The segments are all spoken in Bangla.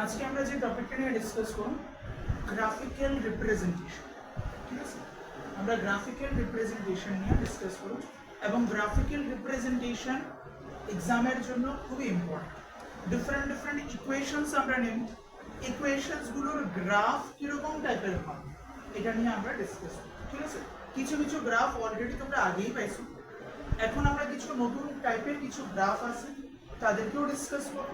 আজকে আমরা যে টপিকটা নিয়ে ডিসকাস করব গ্রাফিক্যাল রিপ্রেজেন্টেশন। ঠিক আছে, আমরা গ্রাফিক্যাল রিপ্রেজেন্টেশন নিয়ে ডিসকাস করব এবং গ্রাফিক্যাল রিপ্রেজেন্টেশন এক্সামের জন্য খুবই ইম্পর্টেন্ট। ডিফারেন্ট ইকুয়েশনস আমরা নেব, ইকুয়েশনসগুলোর গ্রাফ কীরকম টাইপের হয় এটা নিয়ে আমরা ডিসকাস করব। ঠিক আছে, কিছু কিছু গ্রাফ অলরেডি তোমরা আগেই পাইছো, এখন আমরা কিছু নতুন টাইপের কিছু গ্রাফ আছে তাদেরকেও ডিসকাস করব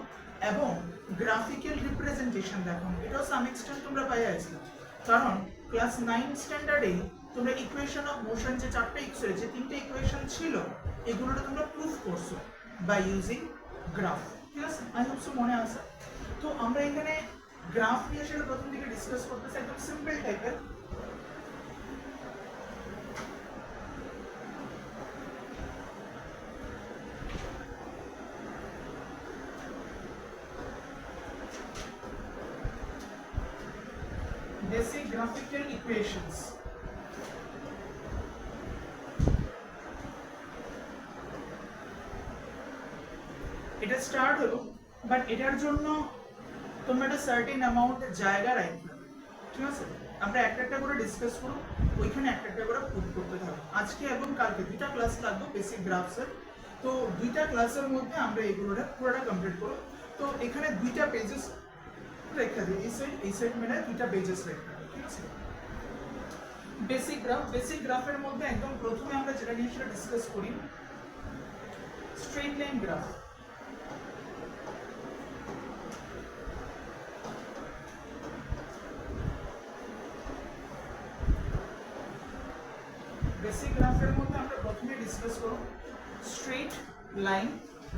এবং গ্রাফিক্যাল রিপ্রেজেন্টেশন দেখো এটাও সাম এক্সটেন্ট তোমরা পাই আসলে, কারণ ক্লাস 9 স্ট্যান্ডার্ডে তোমরা ইকুয়েশন অফ মোশন যে চারটে যে তিনটে ইকুয়েশন ছিল এগুলোটা তোমরা প্রুফ করছো বাই ইউজিং গ্রাফ। ঠিক আছে, আই হোপ সো মনে আছে। তো আমরা এখানে গ্রাফ নিয়ে সেটা প্রথম দিকে ডিসকাস করতেছি, একদম সিম্পল টাইপের। Basic graphical equations. এটা স্টার্ট হলো, বাট এটার জন্য তোমরা একটা সার্টেন অ্যামাউন্ট জায়গা রাখবে। ঠিক আছে, আমরা একটা একটা করে ডিসকাস করব, ওইখানে একটা একটা করে পুট করতে থাকবো। আজকে এবং কালকে দুইটা ক্লাস লাগবে বেসিক গ্রাফসের, তো দুইটা ক্লাসের মধ্যে আমরা এগুলোটা পুরোটা কমপ্লিট করব। তো এখানে দুইটা পেজেস রেখে দিই, এই সাইড মেনে দুইটা পেজেস রেখে দিই। ঠিক আছে, বেসিক গ্রাফের মধ্যে একদম প্রথমে আমরা যেটা নিয়ে সেটা ডিসকাস করি স্ট্রেট লাইন গ্রাফ। বেসিক গ্রাফের মধ্যে আমরা প্রথমে ডিসকাস করব স্ট্রেট লাইন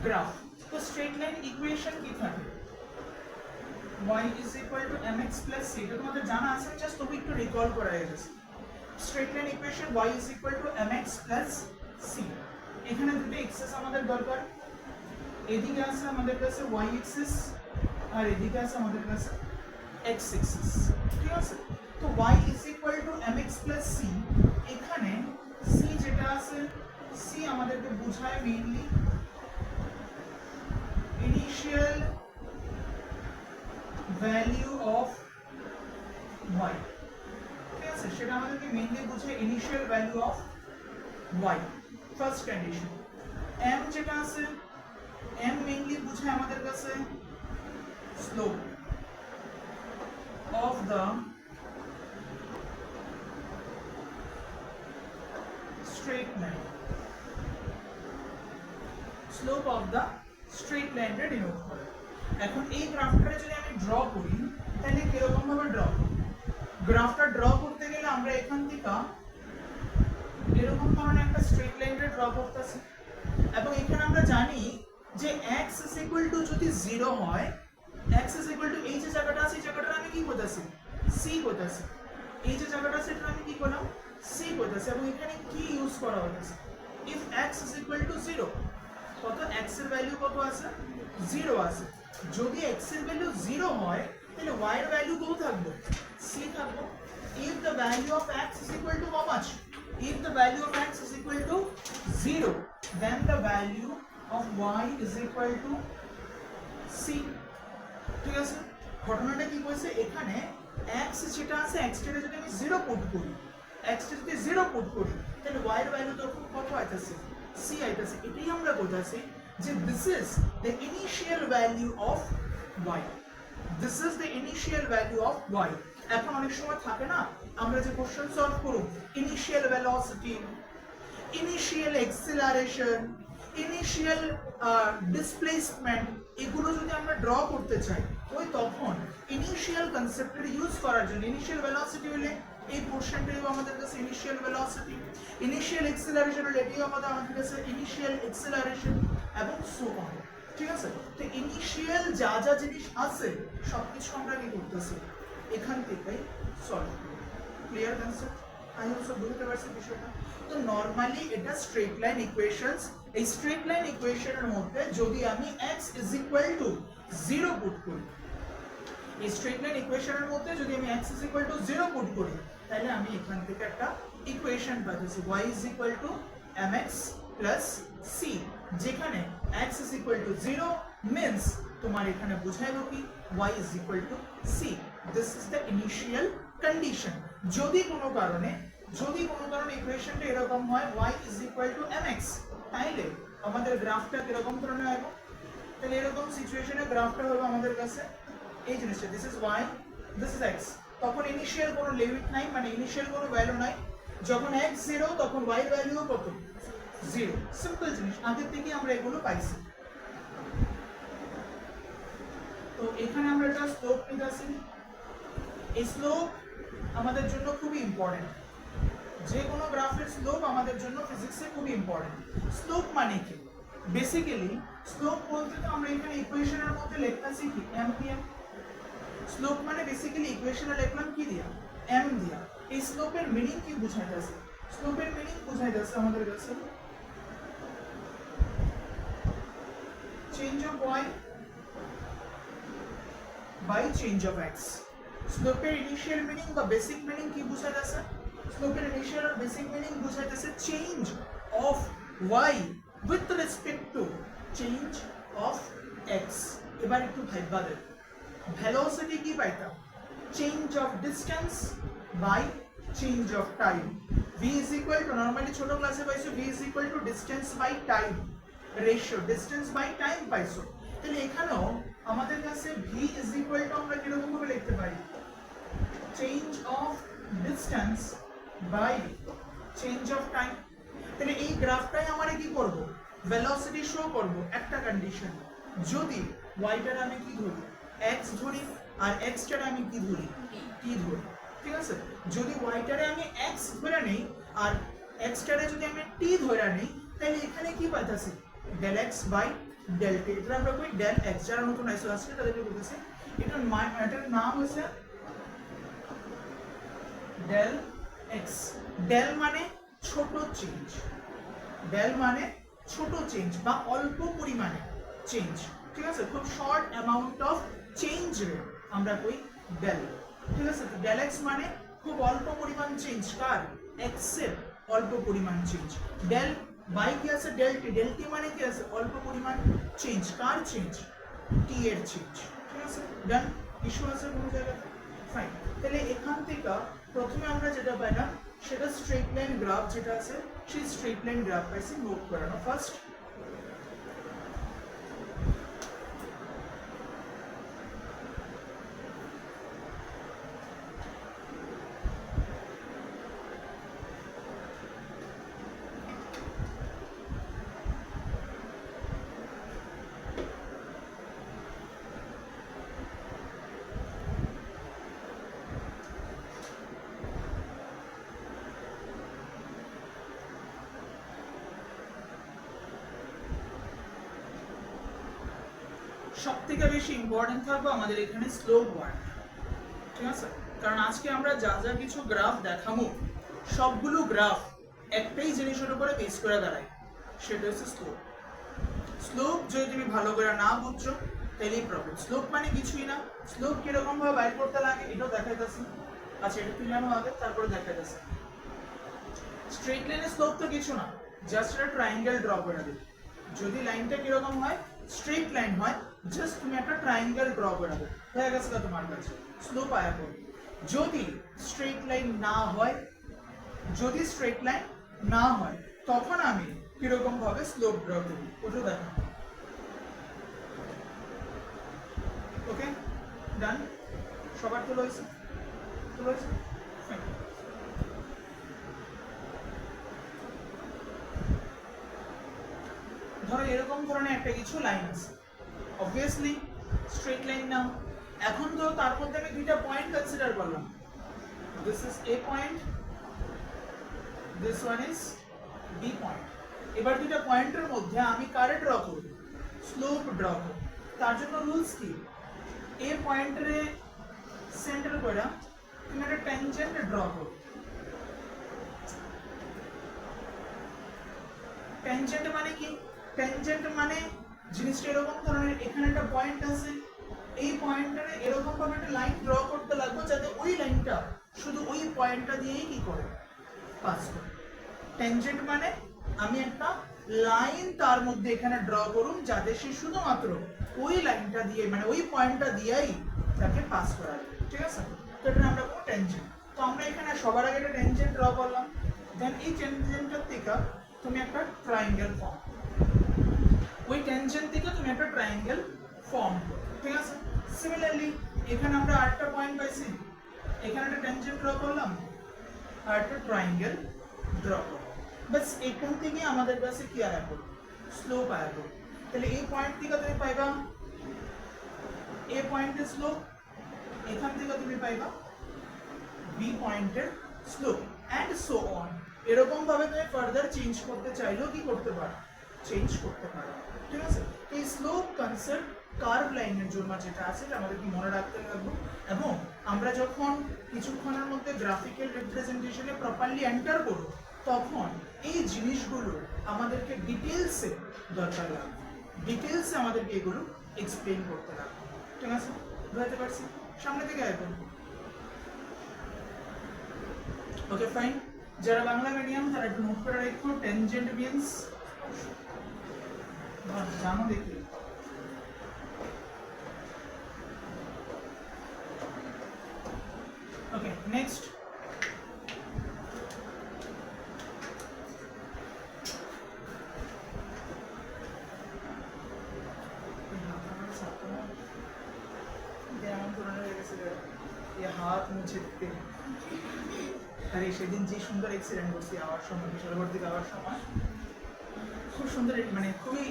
গ্রাফ। তো স্ট্রেট লাইন ইকুয়েশন কি থাকে? y is equal to mx plus c, এটা তোমাদের জানা আছে, জাস্ট তবু একটু রিকল করা গেছে। Straight line equation y is equal to mx plus c, এখানে দুটো এক্সিস আমাদের দরকার, এদিকে আছে আমাদের কাছে y এক্সিস আর এদিকে আছে আমাদের কাছে x এক্সিস। ঠিক আছে, তো y is equal to mx plus c, এখানে c যেটা আছে c আমাদেরকে বোঝায় mainly initial value of y। ঠিক আছে, সেটা আমাদেরকে মেইনলি বোঝায় initial value of y। First condition m যেটা আছে m মেইনলি বোঝায় আমাদের কাছে slope of the straight line, slope of the straight line টা ডিনোট করে। এখন এই গ্রাফটা যদি আমি ড্র করি তাহলে কিরকম ভাবে ড্র করব? গ্রাফটা ড্র করতে গেলে আমরা এখান থেকে এরকম ধরনের একটা স্ট্রেট লাইন ড্র করতেছি এবং এখানে আমরা জানি যে x যদি 0 হয়, x এই যে জায়গাটা আছে এই জায়গাটা আমি কি করতেছি c করতেছি, এই যে জায়গাটা আছে এটা আমি কি করলাম c করতেছি, এবং এখানে কি ইউজ করা হচ্ছে if x 0, কত x এর ভ্যালু কত আছে 0 আছে। যদি x এর ভ্যালু 0 হয় তাহলে y এর ভ্যালু কত থাকবে c থাকবে। if the value of x is equal to how much, if the value of x is equal to 0, then the value of y is equal to c। ঠিক আছে, ঘটনাটা কি কইছে এখানে x যেটা আছে x টা যদি আমি 0 পুট করি, x টা যদি 0 পুট করি তাহলে y এর ভ্যালু তখন কত আইতাছে c আইতাছে। এটাই আমরা বলতাছি যে this is the initial value of y, this is the initial value of y। এখন অনেক সময় থাকে না আমরা যে কোশ্চেন সলভ করব initial velocity, initial acceleration, initial displacement, এগুলো যদি আমরা ড্র করতে চাই ওই তখন ইনিশিয়াল কনসেপ্টের ইউজ করার জন্য ইনিশিয়াল ভেলোসিটি হলে এই পোরশনটাই আমাদের কাছে ইনিশিয়াল ভেলোসিটি, ইনিশিয়াল অ্যাক্সিলারেশন হলে এটাই আমাদের কাছে ইনিশিয়াল অ্যাক্সিলারেশন এবং সো অন। ঠিক আছে, তো ইনিশিয়াল যা যা জিনিস আছে সবকিছু আমরা কি করতেছি এখান থেকেই সলভ করব। Clear concept? I hope so বুঝতে পারছেন বিষয়টা। তো নরমালি এটা স্ট্রেট লাইন ইকুয়েশনস, এই স্ট্রেট লাইন ইকুয়েশনের মধ্যে যদি আমি x 0 পুট করি, এই স্ট্রেট লাইন ইকুয়েশনের মধ্যে যদি আমি x 0 পুট করি তাহলে আমি এখান থেকে একটা ইকুয়েশন পাচ্ছি y mx plus c, যেখানে x 0 means তোমার এখানে বোঝাইলো কি y is equal to c. this is the initial condition. যদি কোনো কারণে ইকুয়েশনটা এরকম হয় y is equal to mx, তাইলে আমাদের গ্রাফটা কিরকম ধরনের হবে? তাহলে এরকম সিচুয়েশনে গ্রাফটা হবে আমাদের কাছে এই জিনিসটা, this is y, this is x. তখন ইনিশিয়াল কোনো লিমিট নাই, মানে ইনিশিয়াল কোনো ভ্যালু নাই। যখন x 0 তখন y এর ভ্যালুও কত? 0। সিম্পল জিনিস, আগে থেকে আমরা এগুলো পাইছি। তো এখানে আমরা একটা স্লোপ নিতেছি। এই স্লোপ আমাদের জন্য খুবই ইম্পর্টেন্ট। যে কোনো গ্রাফের স্লোপ আমাদের জন্য ফিজিক্সে খুবই ইম্পর্টেন্ট। স্লোপ মানে কি? বেসিক্যালি স্লোপ বলতে তো আমরা এখানে ইকুয়েশনের মধ্যে লিখতেছি কি m দিয়ে। স্লোপ মানে বেসিক্যালি ইকুয়েশনে লিখলাম কি দিয়া? m দিয়া। এই স্লোপের মিনিং কি বুঝাইতেছে? স্লোপের মিনিং বুঝাইতেছে আমাদের কাছে change of y by change of x. স্লোপের ইনিশিয়াল মিনিং বা বেসিক মিনিং কি বুঝাইতেছে? স্লোপের ইনিশিয়াল আর বেসিক মিনিং বুঝাইতেছে change of y with respect to change of x. এবার একটু ভাইবা দেন, ভেলোসিটি কি পাইতাম? Change of distance by change of time. v is equal to, normally ছোট ক্লাসে পাইছো v is equal to distance by time ratio, distance by time পাইছো। তাহলে এখানেও আমাদের কাছে v is equal to আমরা কিরকম ভাবে লিখতে পারি? Change of distance by change of time. তাহলে এই গ্রাফটাই আমরা কি করব? ভেলোসিটি শো করব একটা কন্ডিশন, যদি y টার আমি কি ধরি? x ধরি, আর x টার আমি কি ধরি? t ধরি। ঠিক আছে, যদি y টারে আমি x ধরে নেই আর x টারে যদি আমি t ধরে নেই, তাহলে এখানে কি পাইতাছি? del x by del t। এটা আমরা কই del x, যারা নতুন আইসো আসছে তাদেরকে বলতেছি এটার নাম হচ্ছে del x। del মানে ছোট চেঞ্জ, del মানে ছোট চেঞ্জ বা অল্প পরিমাণে চেঞ্জ। ঠিক আছে, খুব শর্ট অ্যামাউন্ট অফ চেঞ্জ রে আমরা কই del। ঠিক আছে, del x মানে খুব অল্প পরিমাণ চেঞ্জ, কার? x এর অল্প পরিমাণ চেঞ্জ। del বাই কি আছে? del t। del t মানে কি আছে? অল্প পরিমাণ চেঞ্জ, কার চেঞ্জ? t এর চেঞ্জ। ঠিক আছে, ডান। ইস্যু আছে কোনো জায়গায়? ফাইন। তাহলে এখান থেকে প্রথমে আমরা যেটা পাইলাম সেটা স্ট্রেট লাইন গ্রাফ যেটা আছে, সেই স্ট্রেট লাইন গ্রাফ পাইছি নোট করানো ফার্স্ট। সবথেকে বেশি ইম্পর্টেন্ট থাকবে আমাদের এখানে স্লোপ ওয়ার্ড। ঠিক আছে, কারণ আজকে আমরা যা যা কিছু গ্রাফ দেখাবো সবগুলো গ্রাফ একটাই জিনিসের উপরে বেস করে দাঁড়ায়, সেটা হচ্ছে স্লোপ। স্লোপ যদি তুমি ভালো করে না বুঝছো তাহলেই প্রবলেম। স্লোপ মানে কিছুই না, স্লোপ কিরকম ভাবে বাইর করতে লাগে এটাও দেখাইতেছি। আচ্ছা, এটা তুই জানো আগে, তারপরে দেখাইতেছি। স্ট্রেট লাইনের স্লোপ তো কিছু না, জাস্ট একটা ট্রায়াঙ্গেল ড্র করে দিবে। যদি লাইনটা কিরকম হয়? স্ট্রেট লাইন হয়, জাস্ট তুমি একটা ট্রায়াঙ্গেল ড্র করে দেবে, হয়ে গেছে তোমার কাছে স্লোপ আয়া করবে। যদি স্ট্রেট লাইন না হয়, যদি স্ট্রেট লাইন না হয় তখন আমি কিরকম ভাবে স্লোপ ড্র করি ওটা দেখো। ওকে, ডান। সবার তো রয়েছে, তো রয়েছে। ধরো এরকম ধরনের একটা কিছু লাইন আছে, অবভিয়াসলি স্ট্রেট লাইন না। এখন তো তার মধ্যে আমি দুইটা পয়েন্ট কনসিডার করলাম, this is A point, this one is B point. এবার দুইটা পয়েন্টের মধ্যে আমি কারে ড্র করব? স্লোপ ড্র করব। তার জন্য রুলস কি? এ পয়েন্টের সেন্টার করে তুমি একটা ট্যানজেন্ট ড্র করো। ট্যানজেন্ট মানে কি? ট্যানজেন্ট মানে জিনিসটা এরকম ধরনের, এখানে একটা পয়েন্ট আছে, এই পয়েন্টটারে এরকম ভাবে একটা লাইন ড্র করতে লাগবে যাতে ওই লাইনটা শুধু ওই পয়েন্টটা দিয়েই কি করে? পাস করে। ট্যানজেন্ট মানে আমি একটা লাইন তার মধ্যে এখানে ড্র করুন যাতে সে শুধুমাত্র ওই লাইনটা দিয়ে মানে ওই পয়েন্টটা দিয়েই তাকে পাস করা যায়, ঠিক আছে? তো এটা আমরা বলবো ট্যানজেন্ট। তো আমরা এখানে সবার আগে একটা ট্যানজেন্ট ড্র করলাম, দেন এই ট্যানজেন্টটার থেকে তুমি একটা ট্রায়াঙ্গেল ফর্ম, ওই ট্যানজেন্ট থেকে তুমি একটা ট্রায়াঙ্গেল ফর্ম, ঠিক আছে? সিমিলারলি এখানে আমরা আরেকটা পয়েন্ট পাইছি, এখানে একটা ট্যানজেন্ট ড্র করলাম আর একটা ট্রায়াঙ্গেল ড্র করলাম। বাস এখান থেকে আমাদের কাছে কি আয়া করব, স্লোপ আয়া করব। তাহলে এই পয়েন্ট থেকে তুমি পাইবা এ পয়েন্টের স্লোপ, এখান থেকে তুমি পাইবা বি পয়েন্টের স্লোপ এন্ড সো অন। এরকম ভাবে তুমি ফার্দার চেঞ্জ করতে চাইলেও কি করতে পারো, চেঞ্জ করতে পারো, ঠিক আছে? এই স্লোপ কনসেপ্ট কার্ভ লাইনের জন্য যেটা আছে এটা আমাদের কি মনে রাখতে লাগবে, এবং আমরা যখন কিছুক্ষণের মধ্যে গ্রাফিক্যাল রিপ্রেজেন্টেশনে প্রপারলি এন্টার করব তখন এই জিনিসগুলো আমাদেরকে ডিটেলসে দরকার লাগবে, ডিটেলসে আমাদেরকে এগুলো এক্সপ্লেন করতে লাগবে, ঠিক আছে? বুঝতে পারছি? সামনে থেকে এখন ওকে ফাইন। যারা বাংলা মিডিয়াম তারা একটু নোট করে রাখো ট্যানজেন্ট মিন্স জানো দেখি ওকে নেক্সট হাত মুছে দিতে। আরে সেদিন যে সুন্দর অ্যাক্সিডেন্ট করছি আওয়ার সময়, বিশালগড় দিকে আওয়ার সময় খুব সুন্দর, মানে খুবই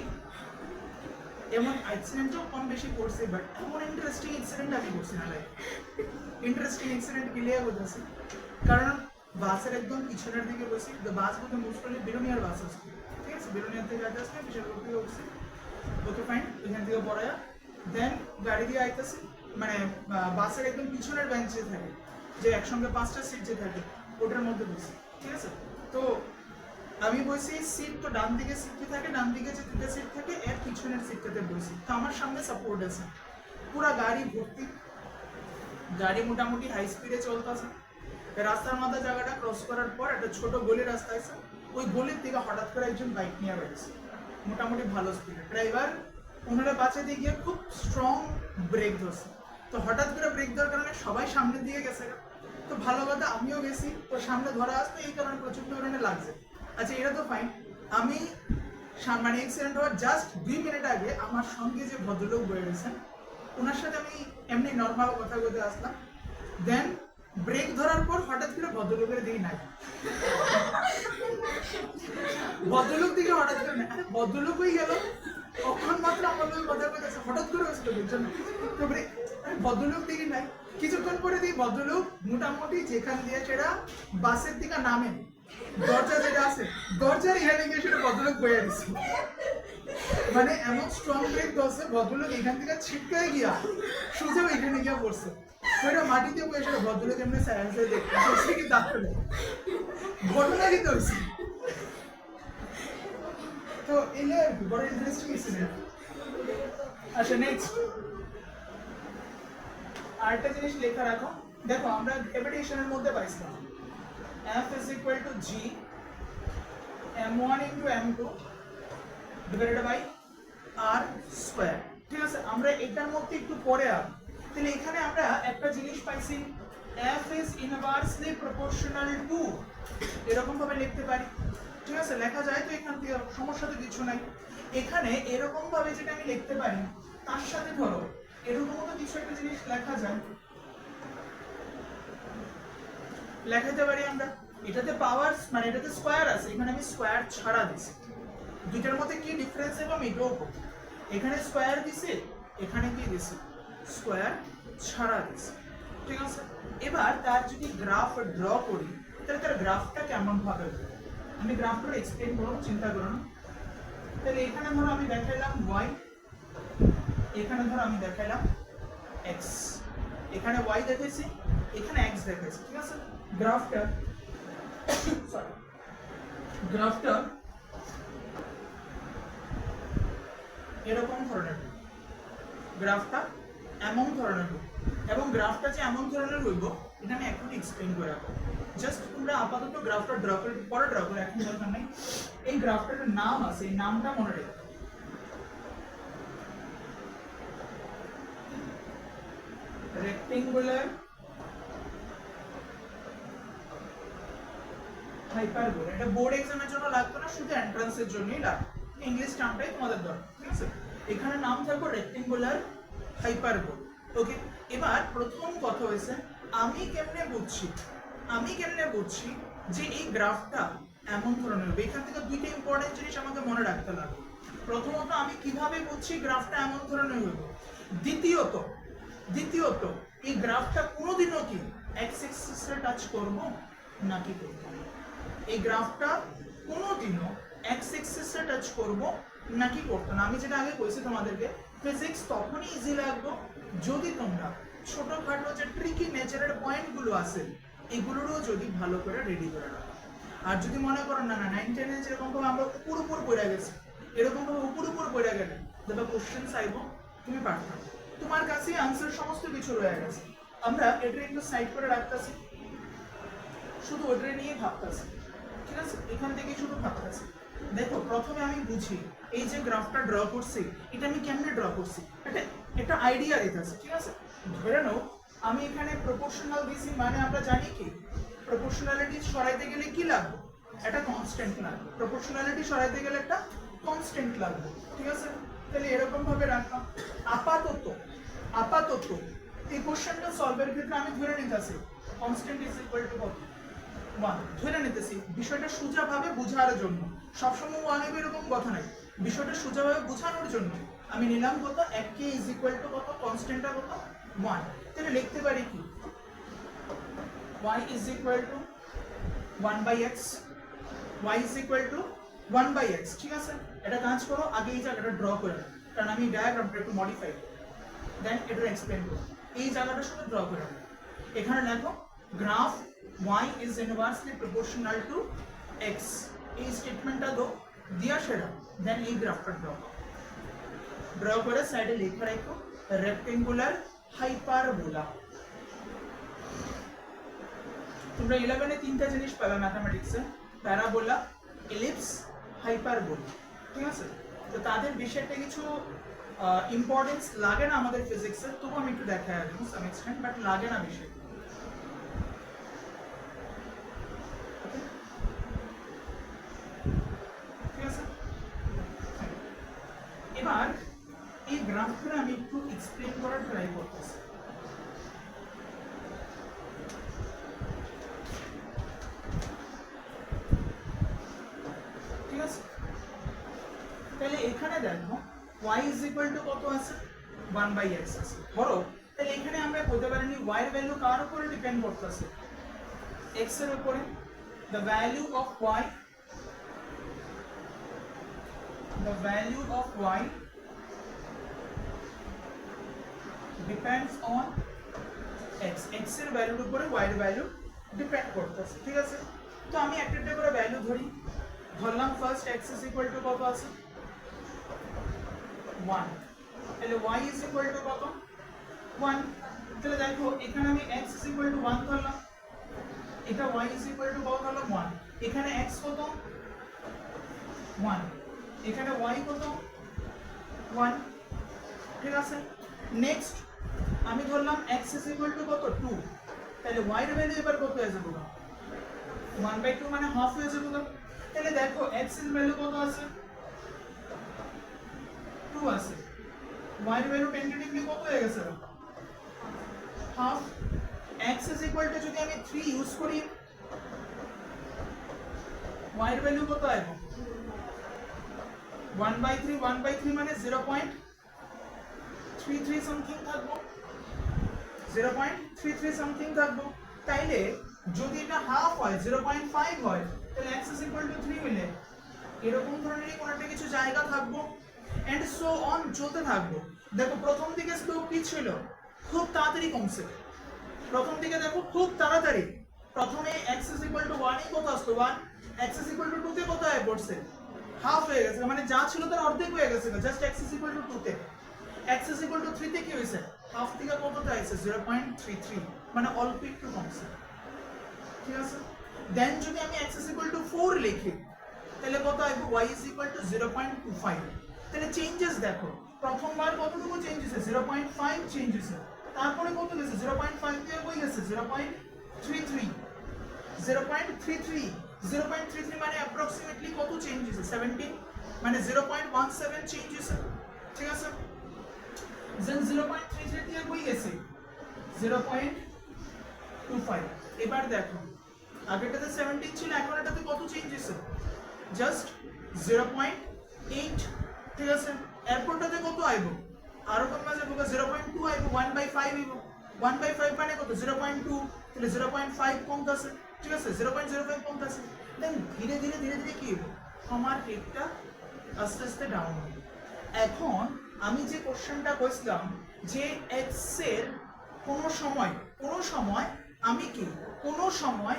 এমন অ্যাক্সিডেন্টও কম বেশি করছে, বাট এমন ইন্টারেস্টিং অ্যাক্সিডেন্ট আমি করছি না। লাইক ইন্টারেস্টিং অ্যাক্সিডেন্ট ক্লিয়ার করতেছি, কারণ বাসের একদম পিছনের দিকে বসি, বাস বলতে মোস্ট প্রবলি বেরোনিয়ার বাস আছে, ঠিক আছে? বেরোনিয়ার থেকে আগে আসছে, বিশালগড় থেকে উঠছি, ওকে ফাইন। এখান থেকে পড়ায়া দেন গাড়ি দিয়ে আইতেছি, মানে বাসের একদম পিছনের বেঞ্চে থাকে, যে একসঙ্গে 5টা সিট যে থাকে ওটার মধ্যে বসি, ঠিক আছে? তো আমি বসি সিট, তো ডান দিকে সিট থাকে, ডান দিকে যে 2টা সিট থাকে এর পিছনের সিটটাতে বসি। তো আমার সামনে সাপোর্ট আছে, পুরা গাড়ি ভর্তি, গাড়ি মোটামুটি হাই স্পিডে চলতেছে। রাস্তার মাথা জায়গাটা ক্রস করার পর একটা ছোট গলি রাস্তা আছে, ওই গলির দিকে হঠাৎ করে একজন বাইক নিয়ে বেড়েছে মোটামুটি ভালো স্পিডে। ড্রাইভার ওনারা বাঁচাতে গিয়ে খুব স্ট্রং ব্রেক ধরছে, তো হঠাৎ করে ব্রেক দেওয়ার কারণে সবাই সামনের দিকে গেছে। তো ভালো কথা আমিও গেছি, তো সামনে ধরা আসতো, এই কারণে প্রচন্ড পরিমাণে লাগছে। আচ্ছা এটা তো ফাইন, আমি মানে অ্যাক্সিডেন্ট হওয়ার জাস্ট 2 মিনিট আগে আমার সঙ্গে যে ভদ্রলোক বয়ে গেছেন ওনার সাথে আমি এমনি নর্মাল কথা বলতে আসলাম, দেন ব্রেক ধরার পর হঠাৎ করে ভদ্রলোকের দিকে নাই, ভদ্রলোক দিকে হঠাৎ করে না, ভদ্রলোক হয়ে গেল তখন মাত্র আমার লোক কথা বলতেছে, হঠাৎ করে হয়েছিল বুঝছেন? তো ভদ্রলোক দিকে নাই, কিছুক্ষণ পরে দিই ভদ্রলোক মোটামুটি যেখান দিয়ে সেটা বাসের দিকে নামে, দরজা যেটা আছে দরজার এখানে গিয়ে সেটা ভদ্রলোক বয়ে গেছে, মানে এমন স্ট্রং ব্রেক ধরছে ভদ্রলোক এখান থেকে ছিটকায় গিয়া সোজা এখানে গিয়া পড়ছে, ওইটা মাটিতে বসে সেটা ভদ্রলোক এমনি সায়েন্সে দেখছে কি ডাক্তারে ঘটনা কিন্তু হয়েছে। তো এলে বড় ইন্টারেস্টিং ইনসিডেন্ট। আচ্ছা নেক্সট আরেকটা জিনিস লেখা রাখো, দেখো আমরা গ্র্যাভিটেশনের মধ্যে পাইছিলাম F is equal to G m1 into m2 divided by r square, ঠিক আছে? আমরা এটার মধ্যে একটু পরে আসব। তাহলে এখানে আমরা একটা জিনিস পাইছি F is inversely proportional to, এরকম ভাবে লিখতে পারি, ঠিক আছে? লেখা যায় তো, এখান থেকে সমস্যা তো কিছু নাই। এখানে এরকম ভাবে যেটা আমি লিখতে পারি তার সাথে ধরো এরকম মতো কিছু একটা জিনিস লেখা যায়, লেখাতে পারি আমরা। এটাতে পাওয়ার মানে এটাতে স্কয়ার আছে, এখানে আমি স্কয়ার ছাড়া দিছি, দুইটার মধ্যে কি ডিফারেন্স হবে আমি এটাও বলবো। এখানে স্কয়ার দিছি, এখানে কি দিছি, স্কয়ার ছাড়া দিছি, ঠিক আছে? এবার তার যদি গ্রাফ ড্র করি তাহলে তার গ্রাফটা কেমন ভাবে হবে আমি গ্রাফটা এক্সপ্লেন করব, চিন্তা করো না। তাহলে এখানে ধরো আমি দেখাইলাম y, এখানে ধরো আমি দেখাইলাম x, এখানে y দেখেছি, এখানে x দেখেছি, ঠিক আছে? গ্রাফটা সরি গ্রাফটা এরকম ধরনের, গ্রাফটা এমন ধরনের, এবং গ্রাফটা যে এমন ধরনের হইব এটা আমি এখনই এক্সপ্লেন করে রাখবো। জাস্ট তোমরা আপাতত গ্রাফটা ড্র করে পরে ড্র করে এখন দরকার নাই। এই গ্রাফটার নাম আছে, এই নামটা মনে রেখো। Rectangular hyperbola. এটা বোর্ড এক্সামের জন্য লাগতো না, শুধু এন্ট্রান্সের জন্যই লাগতো। ইংলিশ টার্মটাই তোমাদের দরকার, ঠিক আছে? এখানে নাম থাকবে রেক্টেঙ্গুলার হাইপারবোলা। ওকে, এবার প্রথম কথা হয়েছে আমি কেমনে বুঝছি যে এই গ্রাফটা এমন ধরনের হবে। এখান থেকে দুইটা ইম্পর্টেন্ট জিনিস আমাকে মনে রাখতে লাগবে। প্রথমত আমি কিভাবে বুঝছি গ্রাফটা এমন ধরনের হবে, দ্বিতীয়ত এই গ্রাফটা কোনোদিনও কি এক্স অ্যাক্সিসে টাচ করব নাকি করব না। এই গ্রাফটা কোনোদিনও এক্স অ্যাক্সিসে টাচ করব নাকি করতো না। আমি যেটা আগে কইছি তোমাদেরকে, ফিজিক্স তখনই ইজি লাগবে যদি তোমরা ছোটখাটো যে ট্রিকি নেচারের পয়েন্টগুলো আছে এগুলোরও যদি ভালো করে রেডি করে রাখো। আর যদি মনে করো না 9-10 যেরকম ভাবে আমরা উপর পড়ে গেছি, এরকম ভাবে উপর পড়ে গেলে দেখো কোশ্চেন চাইবো তুমি পারবে, তোমার কাছে আনসার সমস্ত কিছু রয়ে গেছে। আমরা এটা একটু সাইড করে রাখতেছি, শুধু ওটা নিয়ে ভাবতেছি, ঠিক আছে? এখান থেকে শুধু ভাবতেছি। দেখো প্রথমে আমি বুঝি এই যে গ্রাফটা ড্র করছি এটা আমি কেমনে ড্র করছি, এটা আইডিয়া দিতেছে, ঠিক আছে? ধরে নাও আমি এখানে প্রপোর্শনাল দিছি, মানে আমরা জানি কি প্রপোর্শনালিটি সরাইতে গেলে কি লাগবে, একটা কনস্ট্যান্ট লাগবে। প্রপোর্শনালিটি সরাইতে গেলে একটা কনস্ট্যান্ট লাগবে, ঠিক আছে? তাহলে এরকম ভাবে রাখলাম। আপাতত এই কোশ্চেনটা সলভের ক্ষেত্রে আমি ধরে নিতেছি কনস্ট্যান্ট ইজ ইকুয়াল টু কত, 1 ধরে নিতেছি। বিষয়টা সোজাভাবে বোঝার জন্য, সবসময় 1 হবে এরকম কথা নাই, বিষয়টা সোজাভাবে বোঝানোর জন্য আমি নিলাম কত, 1k ইজ ইকুয়াল টু কত, কনস্ট্যান্টটা কত 1। তাহলে লিখতে পারি কি y is equal two 1/x, y is equal two 1/x, ঠিক আছে? এটা কাজ করো, আগে এই জায়গাটা ড্র করে নাও, কারণ আমি ডায়াগ্রামটা একটু মডিফাই করব, দেন এটা এক্সপ্লেন করব। এই জায়গাটা শুধু ড্র করে নাও। এখানে লেখো graph y is inversely proportional to x, এই স্টেটমেন্টটা দাও দিয়া সেটা, দেন এই গ্রাফটা ড্র করে সাইডে লেখা রাখো রেক্টেঙ্গুলার হাইপারবোলা। তোমরা 11 এ তিনটা জিনিস পাবে ম্যাথমেটিক্সে, প্যারাবোলা, এলিপস, হাইপারবোলা, ঠিক আছে? তো তাদের বিষয়টা কিছু ইম্পর্টেন্স লাগে না আমাদের ফিজিক্সে, তবু আমি একটু দেখাই দেবো সাম এক্সটেন্ট, বাট লাগে না বিষয়। এবার এই গ্রাফটা আমি একটু এক্সপ্লেন করার ট্রাই করতেছি। ঠিক আছে, তাহলে এখানে দেখো y is equal to কত আছে, 1/x আছে। ধরো তাহলে এখানে আমরা বলতে পারি y এর ভ্যালু কার উপরে ডিপেন্ড করতেছে, x এর উপরে। the value of y depends on x, x এর ভ্যালুর উপরে y এর ভ্যালু ডিপেন্ড করতেছে, ঠিক আছে? তো আমি একটা একটা করে ভ্যালু ধরলাম। First x is equal to কত আছে, 1, তাহলে y is equal to কত, 1। তাহলে দেখো এখানে আমি x is equal to 1 ধরলাম, এটা y is equal to কত ধরলাম, 1। এখানে x কত, 1, এখানে y কত, 1, ঠিক আছে? নেক্সট আমি ধরলাম x is equal to কত, 2, তাহলে y এর ভ্যালু এবার কত হয়ে যাবে, 1/2 মানে হাফ হয়ে যাবে। তাহলে দেখো x এর ভ্যালু কত আছে, 2 আছে, y এর ভ্যালু টেন্টেটিভলি কত হয়ে গেছে, half. x is equal to যদি আমি 3 ইউজ করি, y এর ভ্যালু কত আসবে, 1/3 মানে 0.33 সামথিং থাকবো, 0.33 সামথিং থাকবো। তাইলে যদি এটা হাফ হয়, 0.5 হয়, তাহলে x is equal to 3 মিলে এরকম ধরনেরই কোনো একটা কিছু জায়গা থাকবো, এন্ড সো অন চলতে থাকবো। দেখো প্রথম দিকে স্লোপ কি ছিল, খুব তাড়াতাড়ি কমছে। প্রথম দিকে দেখো খুব তাড়াতাড়ি, প্রথমে x is equal to 1 এ কত আসলো, 1, x is equal to 2 তে কত হয়ে পড়ছে, হাফ হয়ে গেছে, মানে যা ছিল তার অর্ধেক হয়ে গেছে, just x is equal to 2 তে। x is equal to 3 তে কি হইছে হাফ থেকে কতটা আইছে 0.33 মানে অল্প একটু কমছে ঠিক আছে দেন যদি আমি x is equal to 4 লিখি তাহলে কত আইবো y is equal to 0.25 তাহলে চেঞ্জেস দেখো প্রথমবার কতটুকু চেঞ্জ হইছে 0.5 চেঞ্জ হইছে তারপরে কত গেছে 0.5 দিয়ে কই গেছে 0.33 0.33 মানে অ্যাপ্রক্সিমেটলি কত চেঞ্জ হইছে 17 মানে 0.17 চেঞ্জ হইছে ঠিক আছে দেন 0.33 দিয়ে কই গেছে 0.25 এবার দেখো আগেরটাতে 17 ছিল এখন এটাতে কত চেঞ্জ হইছে জাস্ট 0.8 ঠিক আছে এরপরটাতে কত আইবো আরো কমে যাবে 0.2 আইবো 1/5 আইবো 1/5 মানে কত 0.2 তাহলে 0.5 কমতাছে ঠিক আছে 0.05 কমতাছে দেন ধীরে ধীরে কি হবে আমার রেটটা আস্তে আস্তে ডাউন হবে এখন আমি যে কোশ্চেনটা কইছিলাম যে x এর কোন সময়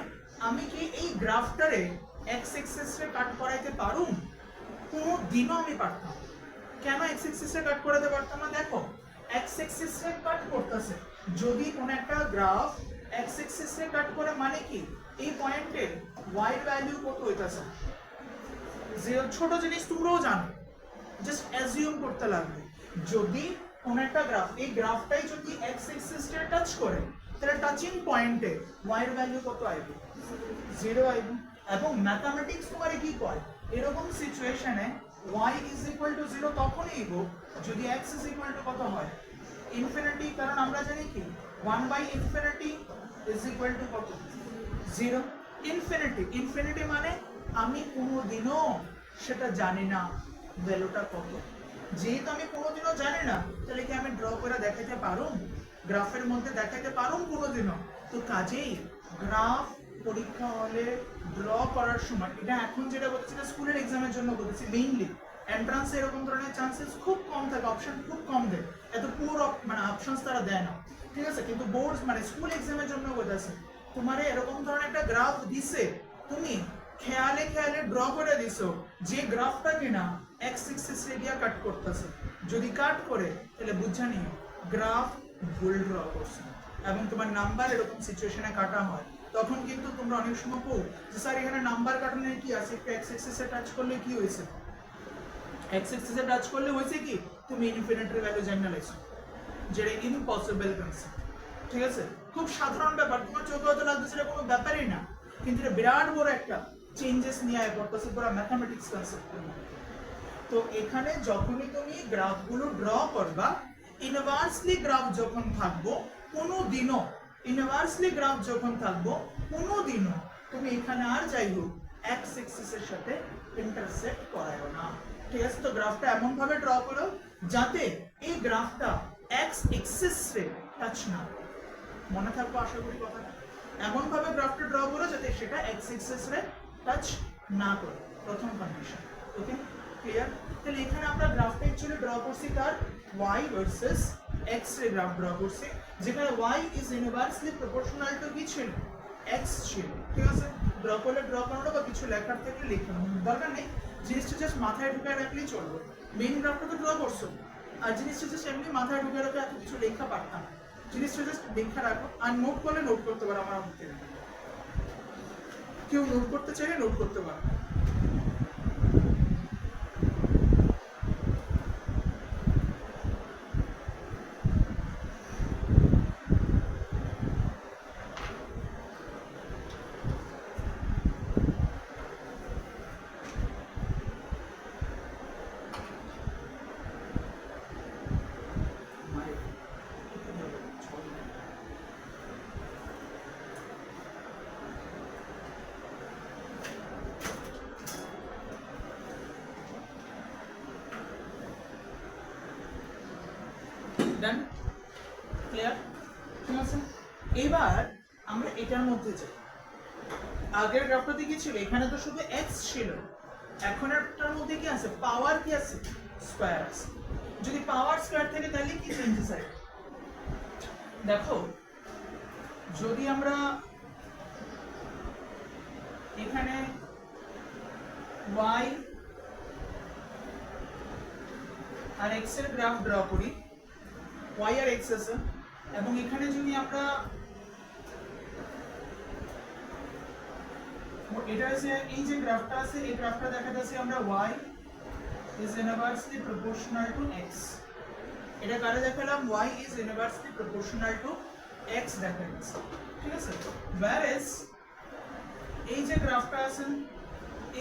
আমি কি এই গ্রাফটারে x এক্সিস রে কাট করাইতে পারুম কোনো দিনও আমি পারতাম কেন x এক্সিস রে কাট করাতে পারতাম না দেখো x এক্সিস রে কাট করতেছে যদি কোন একটা গ্রাফ x এক্সিস রে কাট করে মানে কি এই পয়েন্টের y এর ভ্যালু কত হইতাছে যে ছোট জিনিস তোমরাও জানো জাস্ট অ্যাজিউম করতে লাগবে যদি কোন একটা গ্রাফ এই গ্রাফটাই যদি x এক্সিস রে টাচ করে তাহলে টাচিং পয়েন্টে y এর ভ্যালু কত আইবে 0 আইবে এবং ম্যাথমেটিক্স তোমারে কি কয় এরকম সিচুয়েশনে y is equal to 0 তখনই আইব যদি x is equal to কত হয় ইনফিনিটি কারণ আমরা জানি কি 1/infinity is equal to কত 0 ইনফিনিটি মানে আমি কোনোদিনও সেটা জানি না ভ্যালুটা কত যেহেতু আমি কোনোদিনও জানি না তাহলে কি আমি ড্র করে দেখাতে পারুম গ্রাফের মধ্যে দেখাতে পারুম কোনোদিনও তো কাজেই গ্রাফ পরীক্ষা হলে ড্র করার সময় এটা এখন যেটা বলছি না স্কুলের এক্সামের জন্য বলছি মেইনলি এন্ট্রান্সে এরকম ধরনের চান্সেস খুব কম থাকে অপশন খুব কম দেয় এত পুরো মানে অপশনস তারা দেয় না ঠিক আছে কিন্তু বোর্ডস মানে স্কুল এক্সামের জন্য বলতেছে তোমারে এরকম ধরনের একটা গ্রাফ দিছে তুমি খেয়ালে ড্র করে দিছো যে গ্রাফটা কিনা x এক্সিস রেডিয়া কাট করতেছে যদি কাট করে তাহলে বুঝা নিও গ্রাফ ভুল ড্র করছে এবং তোমার নাম্বার এরকম সিচুয়েশনে কাটা হয় তখন কিন্তু তোমরা অনেক সময় কো যে স্যার এখানে নাম্বার কাটানোর কি আছে একটু x এক্সিসে টাচ করলে কি হইছে x এক্সিসে টাচ করলে হইছে কি তুমি ইনফিনিটির ভ্যালু জানা লাইছো যেটা ইম্পসিবল কনসেপ্ট ঠিক আছে খুব সাধারণ ব্যাপার তোমার চোখে হয়তো লাগতেছে এটা কোনো ব্যাপারই না কিন্তু এটা বিরাট বড় একটা চেঞ্জেস নিয়ে আয় করতেছে পুরো ম্যাথমেটিক্স কনসেপ্ট তো এখানে যখনই তুমি গ্রাফগুলো ড্র করবা ইনভার্সলি গ্রাফ যখন থাকবো কোনোদিনও তুমি এখানে আর যাই হোক x এক্সিসের সাথে ইন্টারসেক্ট করায়ো না ঠিক আছে তো গ্রাফটা এমন ভাবে ড্র করো যাতে এই গ্রাফটা x এক্সিস রে টাচ না মনে থাকবে আশা করি কথাটা এমন ভাবে গ্রাফটা ড্র করো যাতে সেটা x এক্সিস রে টাচ না করে প্রথম কন্ডিশন ওকে ক্লিয়ার তাহলে এখানে আমরা গ্রাফটা অ্যাকচুয়ালি ড্র করছি তার y ভার্সেস x রে গ্রাফ ড্র করছি যেখানে y is inversely proportional to কি ছিল x ছিল ঠিক আছে ড্র করানো বা কিছু লেখার থেকে লেখানো দরকার নেই জিনিসটা জাস্ট মাথায় ঢুকায় রাখলেই চলবে মেইন গ্রাফটা তো ড্র করছো আর জিনিসটা জাস্ট এমনি মাথায় ঢুকায় রাখলে এত কিছু লেখা পারতাম জিনিসটা জাস্ট লেখা রাখো আর নোট করলে নোট করতে পারো আমার মধ্যে কেউ নোট করতে চাইলে নোট করতে পারো ডান ক্লিয়ার ঠিক আছে এবার আমরা এটার মধ্যে যাই আগের গ্রাফটাতে কি ছিল এখানে তো শুধু x ছিল এখন এটার মধ্যে কি আছে পাওয়ার কি আছে স্কয়ার আছে যদি পাওয়ার স্কয়ার থাকে তাহলে কি চেঞ্জেস হয় দেখো যদি আমরা এখানে y আর x এর গ্রাফ ড্র করি y আর x আছে এবং এখানে যদি আমরা এটা আছে এই যে গ্রাফটা আছে এই গ্রাফটা দেখাতেছি আমরা y is inversely proportional to x এটা কারে দেখালাম y is inversely proportional to x দেখাচ্ছি ঠিক আছে whereas এই যে গ্রাফটা আছে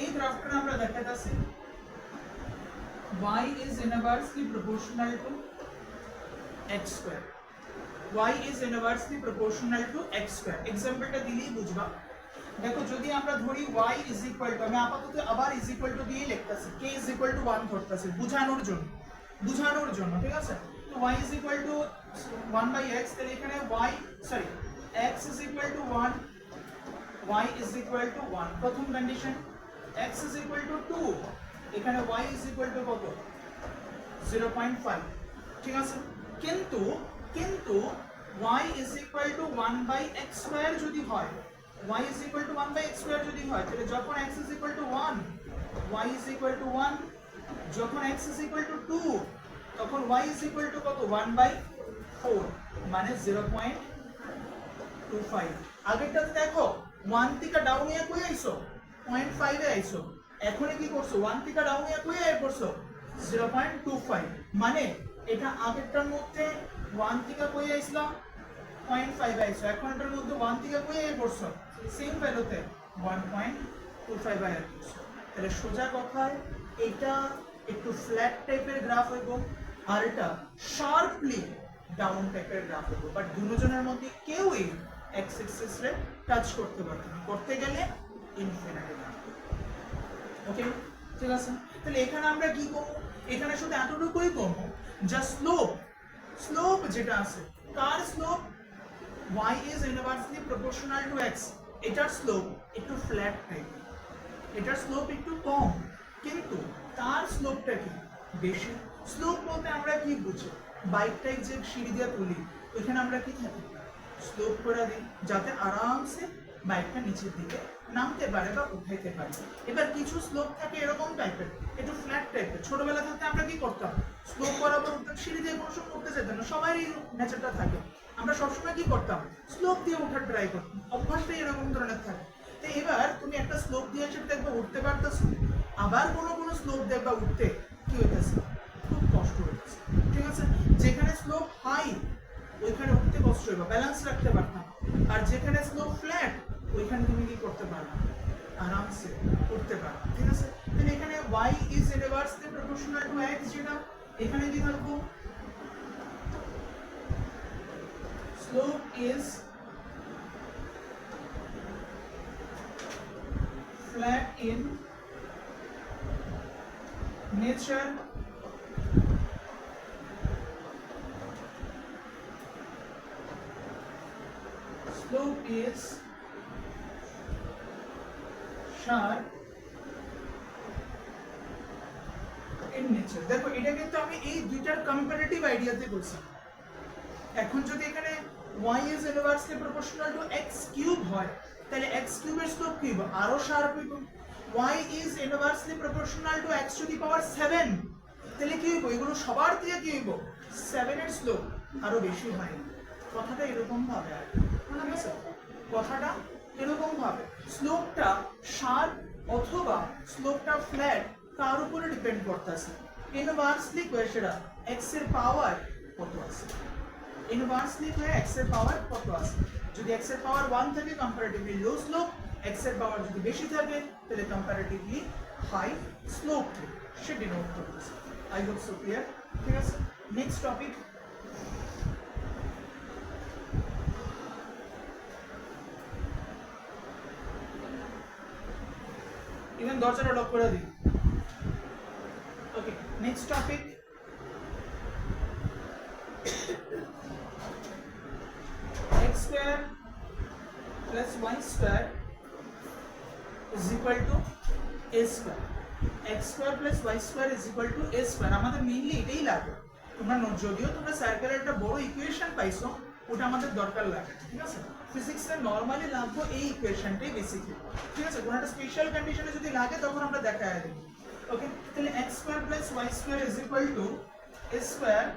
এই গ্রাফটা আমরা দেখাতেছি y is inversely proportional to x square y is inversely proportional to x square এক্সাম্পলটা দিলেই বুঝবা দেখো যদি আমরা ধরি y is equal to আমি আপাতত আবার is equal to দিয়ে লিখতাছি k is equal to 1 ধরতাছি বোঝানোর জন্য ঠিক আছে তো y is equal to 1 by x তাহলে এখানে x is equal to 1 y is equal to 1 প্রথম condition x is equal to 2 এখানে y is equal to কত 0.5 ঠিক আছে কিন্তু y is equal to 1 by x square যদি হয় y is equal to 1 by x square যদি হয় তাহলে যখন x is equal to 1 y is equal to 1 যখন x is equal to 2 তখন y is equal to কত 1 by 4 মানে 0.25 আগেরটাতে দেখো 1 থেকে ডাউন এ কই আইছো 0.5 এ আইছো এখন কি করছো 1 থেকে ডাউন এ কই আই পড়ছো 0.25 মানে এটা আগেরটার মধ্যে 1 থেকে কই আইছিলাম 0.5 আইছো এখন এটার মধ্যে 1 থেকে কই আই পড়ছো সেম ভ্যালুতে 1.25 আই পড়ছো তাহলে সোজা কথায় এটা একটু ফ্ল্যাট টাইপের গ্রাফ হইব আর এটা শার্পলি ডাউন টাইপের গ্রাফ হইব বাট দুজনের মধ্যে কেউই x অ্যাক্সিস রে টাচ করতে পারবে না করতে গেলে ইনফিনিটি ওকে ঠিক আছে তাহলে এখানে আমরা কি করব এখানে শুধু এতটুকুই করব যা স্লোপ যেটা আছে তার slope y is inversely proportional to x এটার স্লোপ একটু ফ্ল্যাট টাইপ এটার স্লোপ একটু কম কিন্তু তার স্লোপটা কি বেশি স্লোপ বলতে আমরা কি বুঝি বাইকটাই যে সিঁড়ি দিয়ে তুলি ওখানে আমরা কি থাকি স্লোপ করে দিই যাতে আরামসে বাইকটা নিচের দিকে নামতে পারে বা উঠাইতে পারে এবার কিছু স্লোপ থাকে এরকম টাইপের একটু ফ্ল্যাট টাইপের ছোটবেলা থাকতে আমরা কি করতাম স্লোপ বরাবর উঠতাম সিঁড়ি দিয়ে কোনো সময় উঠতে যেতাম না সবারই নেচারটা থাকে আমরা সবসময় কি করতাম স্লোপ দিয়ে ওঠার ট্রাই করতাম অভ্যাসটাই এরকম ধরনের থাকে তো এবার তুমি একটা স্লোপ দিয়ে সেটা দেখবে উঠতে পারতেছো আবার কোনো স্লোপ দেখবা উঠতে কি হইতেছে খুব কষ্ট হইতেছে ঠিক আছে যেখানে স্লোপ হাই ওইখানে উঠতে কষ্ট হইবা ব্যালেন্স রাখতে পারতাম আর যেখানে স্লোপ ফ্ল্যাট ওইখানে তুমি কি করতে পারবে আরামসে উঠতে পারবে ঠিক আছে তাহলে এখানে y is inversely proportional to x যেটা এখানে কি থাকবো slope is flat in nature slope is sharp in nature দেখো এটা কিন্তু আমি এই দুইটার কম্পারেটিভ আইডিয়াতে বলছি এখন যদি এখানে y is inversely proportional to x cube হয় তাহলে x cube এর স্লোপ কি হবে আরো শার্প হবে y is inversely proportional to x to the power 7 তাহলে কি হবে এগুলো সবার দিয়ে কি হবে 7 এর স্লোপ আরো বেশি হয় কথাটা এরকম ভাবে আর ঠিক আছে কথাটা এরকম ভাবে স্লোপটা শার্প অথবা স্লোপটা ফ্ল্যাট তার উপরে ডিপেন্ড করতেছে ইনভার্সলি কোয়েশরা x এর পাওয়ার কত আছে ইনভার্সলি কোয়ে x এর পাওয়ার কত আছে যদি x এর পাওয়ার 1 থাকে কম্পারেটিভলি লো স্লোপ x এর পাওয়ার যদি বেশি থাকে তাহলে কম্পারেটিভলি হাই স্লোপ সে ডিনোট করতেছে আই হোপ সো ক্লিয়ার ঠিক আছে নেক্সট টপিক ইভেন দরজাটা লক করে দিই okay next topic x square plus y square is equal to a square x square plus y square is equal to a square আমাদের মেইনলি এটাই লাগে তোমরা যদিও তোমরা সার্কেলের একটা বড় ইকুয়েশন পাইছো ওটা আমাদের দরকার লাগে ঠিক আছে ফিজিক্সে নরমালি লাগবে এই ইকুয়েশনটাই বেসিক্যালি ঠিক আছে কোনো একটা স্পেশাল কন্ডিশনে যদি লাগে তখন আমরা দেখায় দেব ওকে তাহলে x square plus y square is equal to a square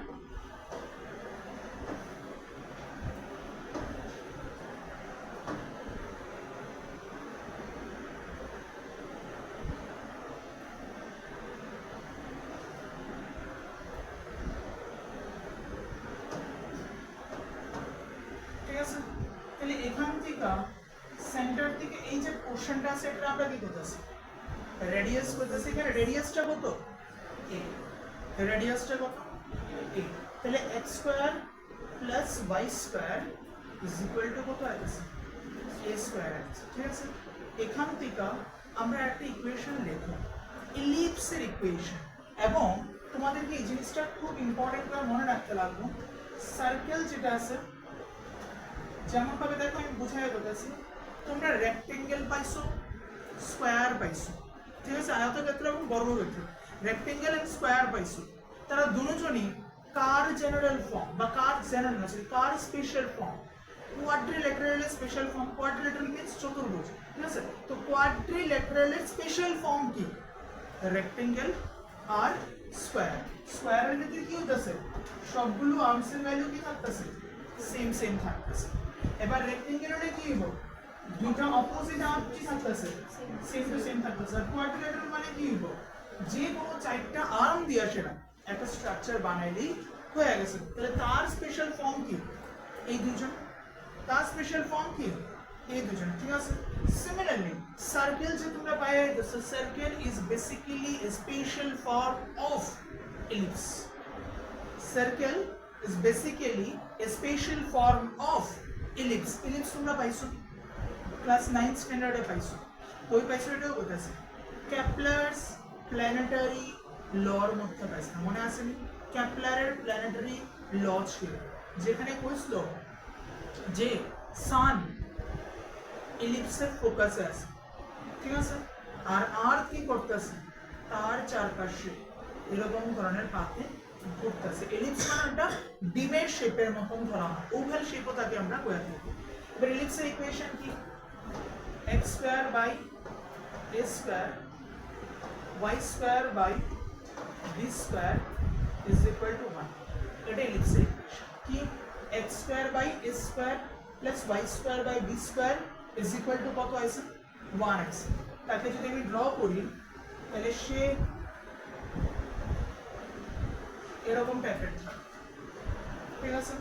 এখান থেকে সেন্টার থেকে এই যে পোর্শনটা আছে এটা আমরা কি করতেছি রেডিয়াস করতেছি এখানে রেডিয়াসটা কত a রেডিয়াসটা কত a তাহলে x square plus y square is equal to কত আসছে a স্কয়ার আছে ঠিক আছে এখান থেকে আমরা একটা ইকুয়েশন লিখব ইলিপসের ইকুয়েশন এবং তোমাদেরকে এই জিনিসটা খুব ইম্পর্টেন্ট করে মনে রাখতে লাগবে সার্কেল যেটা আছে যেমন ভাবে দেখো আমি বুঝাই বলতেছি তোমরা রেক্টেঙ্গেল পাইছো স্কয়ার পাইছো ঠিক আছে আয়তক্ষেত্র এবং বর্গক্ষেত্র রেক্টেঙ্গেল এবং স্কয়ার পাইছো তারা দুজনই কার জেনারেল ফর্ম বা কার জেনারেল না কার স্পেশাল ফর্ম কোয়াড্রিল্যাটারালের স্পেশাল ফর্ম কোয়াড্রিল্যাটারাল মিন্স চতুর্ভুজ ঠিক আছে তো কোয়াড্রিল্যাটারালের স্পেশাল ফর্ম কি রেক্টেঙ্গেল আর স্কয়ার স্কয়ারের ভিতরে কি হতেছে সবগুলো আর্মসের ভ্যালু কি থাকতেছে সেম সেম থাকতেছে এবার রেক্টেঙ্গেলের কি হবে দুটো অপোজিট আর্ম কি থাকতেছে সেম টু সেম থাকতেছে আর কোয়াড্রিল্যাটারাল মানে কি হবে যে কোনো চারটা আর্ম দিয়ে সেটা একটা স্ট্রাকচার বানাইলেই হয়ে গেছে তাহলে তার স্পেশাল ফর্ম কি এই দুজন তার স্পেশাল ফর্ম কি এই দুজন ঠিক আছে সিমিলারলি সার্কেল যে তোমরা পাইয়ে দিছো circle is basically a special form of ellipse circle is basically a special form of ellipse ellipse তোমরা পাইছো ক্লাস 9 স্ট্যান্ডার্ডে পাইছো ওই পাইছো এটাও বলতেছে কেপলারস প্ল্যানেটারি লর মধ্যে পাইছো মনে আছে নি কেপলারের প্ল্যানেটারি ল ছিল যেখানে কইছিল যে সান ইলিপসের ফোকাসে আছে ঠিক আছে আর আর্থ কি করতেছে তার চারপাশে এরকম ধরনের পাথে ঘুরতেছে ইলিপস মানে একটা ডিমের শেপের মতন ধরা হয় ওভাল শেপও তাকে আমরা কয়ে থাকি এবার ইলিপসের ইকুয়েশন কি x square by a square y square by b square is equal to 1 এটা ইলিপসের ইকুয়েশন কি x square by a square plus y square by b square is equal to কত আছে 1x তাকে যদি আমি ড্র করি তাহলে সে এরকম প্যাটার্ন থাকে ঠিক আছে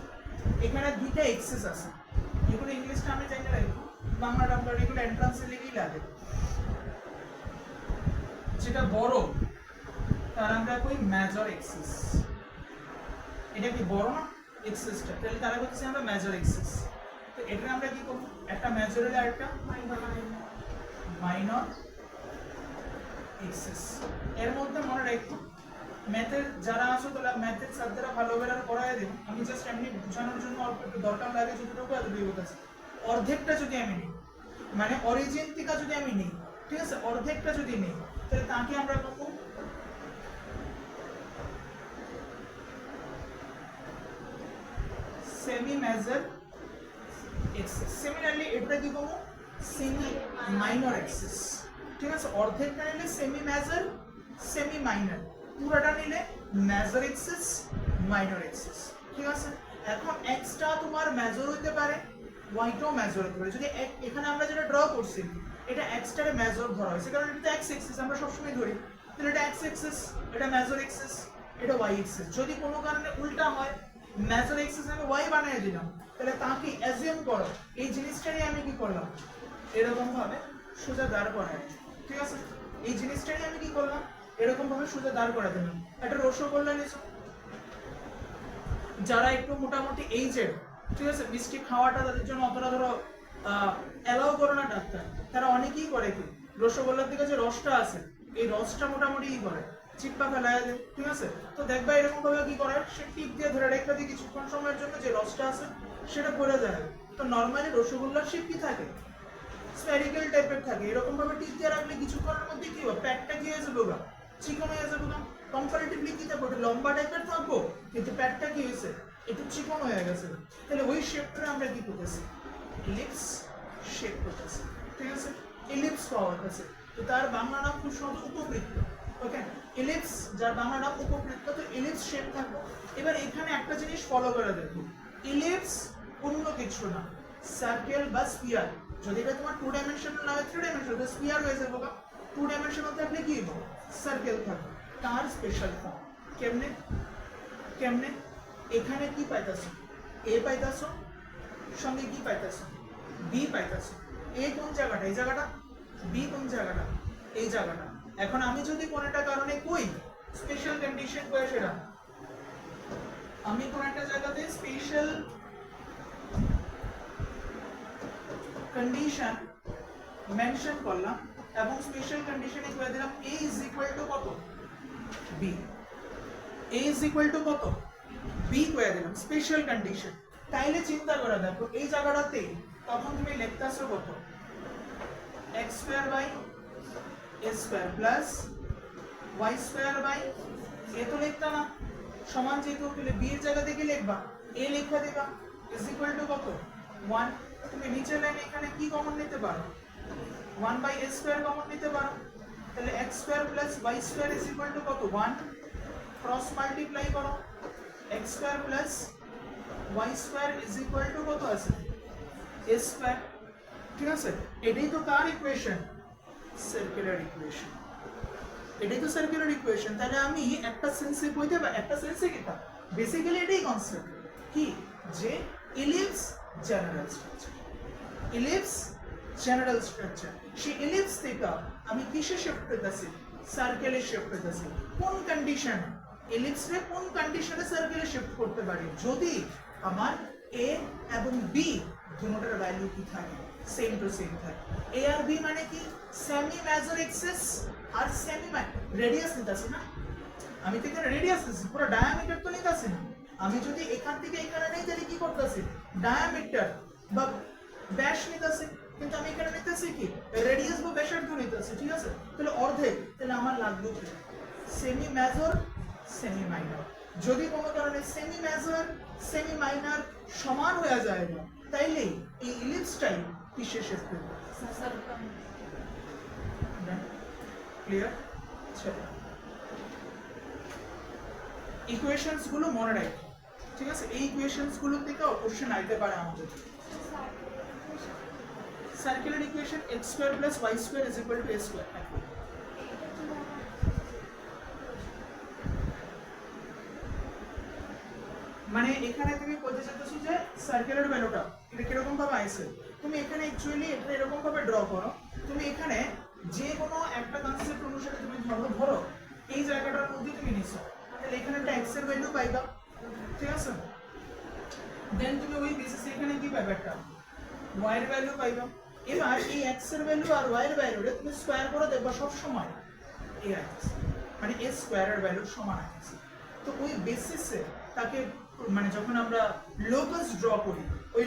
এখানে দুইটা এক্সেস আছে এগুলো ইংলিশটা আমি জানি না রাখবো বাংলাটা আমরা এগুলো এন্ট্রান্সে লিখেই লাগে যেটা বড় তার আমরা কই মেজর এক্সেস এটা কি বড় না এক্সেসটা তাহলে তারা বলছে আমরা মেজর এক্সেস তো এটা আমরা কি করব একটা মেজর হলে আরেকটা মাইনর এক্সেস এর মধ্যে মনে রাখো ম্যাথের যারা আছো তাহলে ম্যাথের স্যাররা ভালোভাবে পড়ায় দেব আমি জাস্ট এমনি বোঝানোর জন্য অল্প একটু দরকার লাগে যতটুকু এতটুকু বলতেছি অর্ধেকটা যদি আমি নিই মানে অরিজিন থেকে যদি আমি নিই ঠিক আছে অর্ধেকটা যদি নিই তাহলে তাকে আমরা পাবো সেমি মেজর এক্সেস সিমিলারলি এটা কি পাবো সেমি মাইনর এক্সেস ঠিক আছে অর্ধেকটা নিলে সেমি মেজর সেমি মাইনর পুরোটা নিলে মেজর এক্সেস মাইনর এক্সেস ঠিক আছে এখন এক্সটা তোমার মেজর হতে পারে ওয়াইটাও মেজর হতে পারে যদি এখানে আমরা যেটা ড্র করছি এটা এক্সটারে মেজর ধরা হয়েছে কারণ এটা এক্স এক্সিস আমরা সবসময় ধরি তাহলে এটা এক্স এক্সিস এটা মেজর এক্সিস এটা ওয়াই এক্সিস যদি কোনো কারণে উল্টা হয় মেজর এক্সিস আমি ওয়াই বানিয়ে দিলাম তাহলে তাকে অ্যাজিউম করো এই জিনিসটারই আমি কি করলাম এরকম ভাবে সোজা দাঁড় করাই ঠিক আছে এই জিনিসটারই আমি কি করলাম এরকম ভাবে সোজা দাঁড় করা দিলাম একটা রসগোল্লা নিছো যারা একটু মোটামুটি এইজেড ঠিক আছে মিষ্টি খাওয়াটা তাদের জন্য অতটা ধরো অ্যালাউ করো না ডাক্তার তারা অনেকেই করে কি রসগোল্লার দিকে যে রসটা আছে এই রসটা মোটামুটি কি করে চিপ্পা ফেলায় দেয় ঠিক আছে তো দেখবা এরকম ভাবে কি করে সে টিপ দিয়ে ধরে রেখে দিয়ে কিছুক্ষণ সময়ের জন্য যে রসটা আছে সেটা পড়ে যায় তো নর্মালি রসগোল্লার শেপ কি থাকে স্ফেরিক্যাল টাইপের থাকে এরকম ভাবে টিপ দিয়ে রাখলে কিছুক্ষণের মধ্যে কি হবে প্যাকটা কি হয়ে যাবে চিকন হয়ে যাবে না কম্পারেটিভলি কি থাকবে লম্বা টাইপের থাকবো কিন্তু প্যাকটা কি হয়েছে একটু চিকন হয়ে গেছে তাহলে ওই শেপটা আমরা কি করতেছি ইলিপস শেপ করতেছি ঠিক আছে ইলিপস পাওয়া গেছে তো তার বাংলা নাম খুব সহজ উপবৃত্ত ওকে ইলিপস যার বাংলা নাম উপবৃত্ত তো ইলিপস শেপ থাকবে এবার এখানে একটা জিনিস ফলো করে দেখো ইলিপস অন্য কিছু না সার্কেল বা স্ফিয়ার যদি এটা তোমার 2 ডাইমেনশনাল না হয় 3 ডাইমেনশনাল তো স্ফিয়ার হয়ে যাবে বাবা 2 ডাইমেনশনাল থাকলে কি হবে সার্কেল থাকবে তার স্পেশাল ফর্ম কেমনে কেমনে এখানে কি পাইতাছো এ পাইতাছো সঙ্গে কি পাইতাছো বি পাইতাছি। এ কোন জায়গাটা? এই জায়গাটা। বি কোন জায়গাটা? এই জায়গাটা। এখন আমি যদি কোন একটা কারণে কই স্পেশাল কন্ডিশন কই সেটা, আমি কোন একটা জায়গাতে স্পেশাল কন্ডিশন মেনশন করলাম এবং স্পেশাল কন্ডিশনে কই দিলাম a ইজ ইকুয়াল টু কত? b। a is equal to কত? b কই দিলাম স্পেশাল কন্ডিশন। তাইলে চিন্তা করে দেখো এই জায়গাটাতে তখন তুমি লিখতাছো কত? x square by a square plus y square by a তো লিখতা না, সমান যেহেতু তাহলে b এর জায়গা থেকে লিখবা a লিখবা দিবা ইজ ইকুয়াল টু কত? 1। তুমি নিচের লাইনে এখানে কি কমন নিতে পারো? 1 বাই a স্কয়ার কমন নিতে পারো। তাহলে x square plus y square is equal to কত? 1। ক্রস মাল্টিপ্লাই করো, x square plus y square is equal to কত আছে? a square. ঠিক আছে, এটাই তো কার ইকুয়েশন? Circular equation. এটাই তো সার্কুলার ইকুয়েশন। তাহলে আমি একটা সেন্সে কইতে পারি, একটা সেন্সে কিটা বেসিক্যালি এটাই কনসেপ্ট কি যে ellipse general structure. Ellipse general structure, সেই ইলিপস থেকে আমি কিসে শিফট করতেছি? সার্কেলে শিফট করতেছি। কোন কন্ডিশন? ইলিপসে কোন কন্ডিশনে সার্কেলে শিফট করতে পারি? যদি আমার a এবং b দুটোটার ভ্যালু কি থাকে? সেম টু সেম থাকে। a আর b মানে কি? সেমি মেজর এক্সিস আর সেমি রেডিয়াস নিতাছি না, আমি তো এখানে রেডিয়াস নিছি, পুরো ডায়ামিটার তো নিতাছি না। আমি যদি এখান থেকে এখানে নেই তাহলে কি করতেছি? ডায়ামিটার বা ব্যাস নিতাছি, কিন্তু আমি এখানে নিতেছি কি? রেডিয়াস বা ব্যাসার্ধ নিতেছি। ঠিক আছে, তাহলে অর্ধেক। তাহলে আমার লাগলো কি? Semi major semi minor. যদি কোনো কারণে সেমি মেজর সেমি মাইনর সমান হয়ে যায় না, তাইলে এই ইলিপসটাই কিসে শিফট করবে? ক্লিয়ার? চলো ইকুয়েশনস গুলো মনে রাখো। ঠিক আছে, এই ইকুয়েশনস গুলো থেকে কোশ্চেন আইতে পারে আমাদের। Circular equation x square plus y square is equal two a square. মানে এখানে তুমি বলতে চাইতেছো যে সার্কুলার ভ্যালুটা এটা কিরকম ভাবে আইছে, তুমি এখানে অ্যাকচুয়ালি এটা এরকম ভাবে ড্র করো। তুমি এখানে যে কোনো একটা কনসেপ্ট অনুসারে তুমি ধরো এই জায়গাটার মধ্যে তুমি নিছো, তাহলে এখানে একটা x এর ভ্যালু পাইবা। ঠিক আছে, দেন তুমি ওই বেসিসে এখানে কি পাইবা? একটা y এর ভ্যালু পাইবা। এবার এই x এর ভ্যালু আর y এর ভ্যালুটা তুমি স্কয়ার করে দেখবা সব সময় এই আসছে, মানে a স্কয়ারের ভ্যালু সমান আসছে। তো ওই বেসিসে তাকে মানে যখন আমরা লোকাস ড্র করি, ওই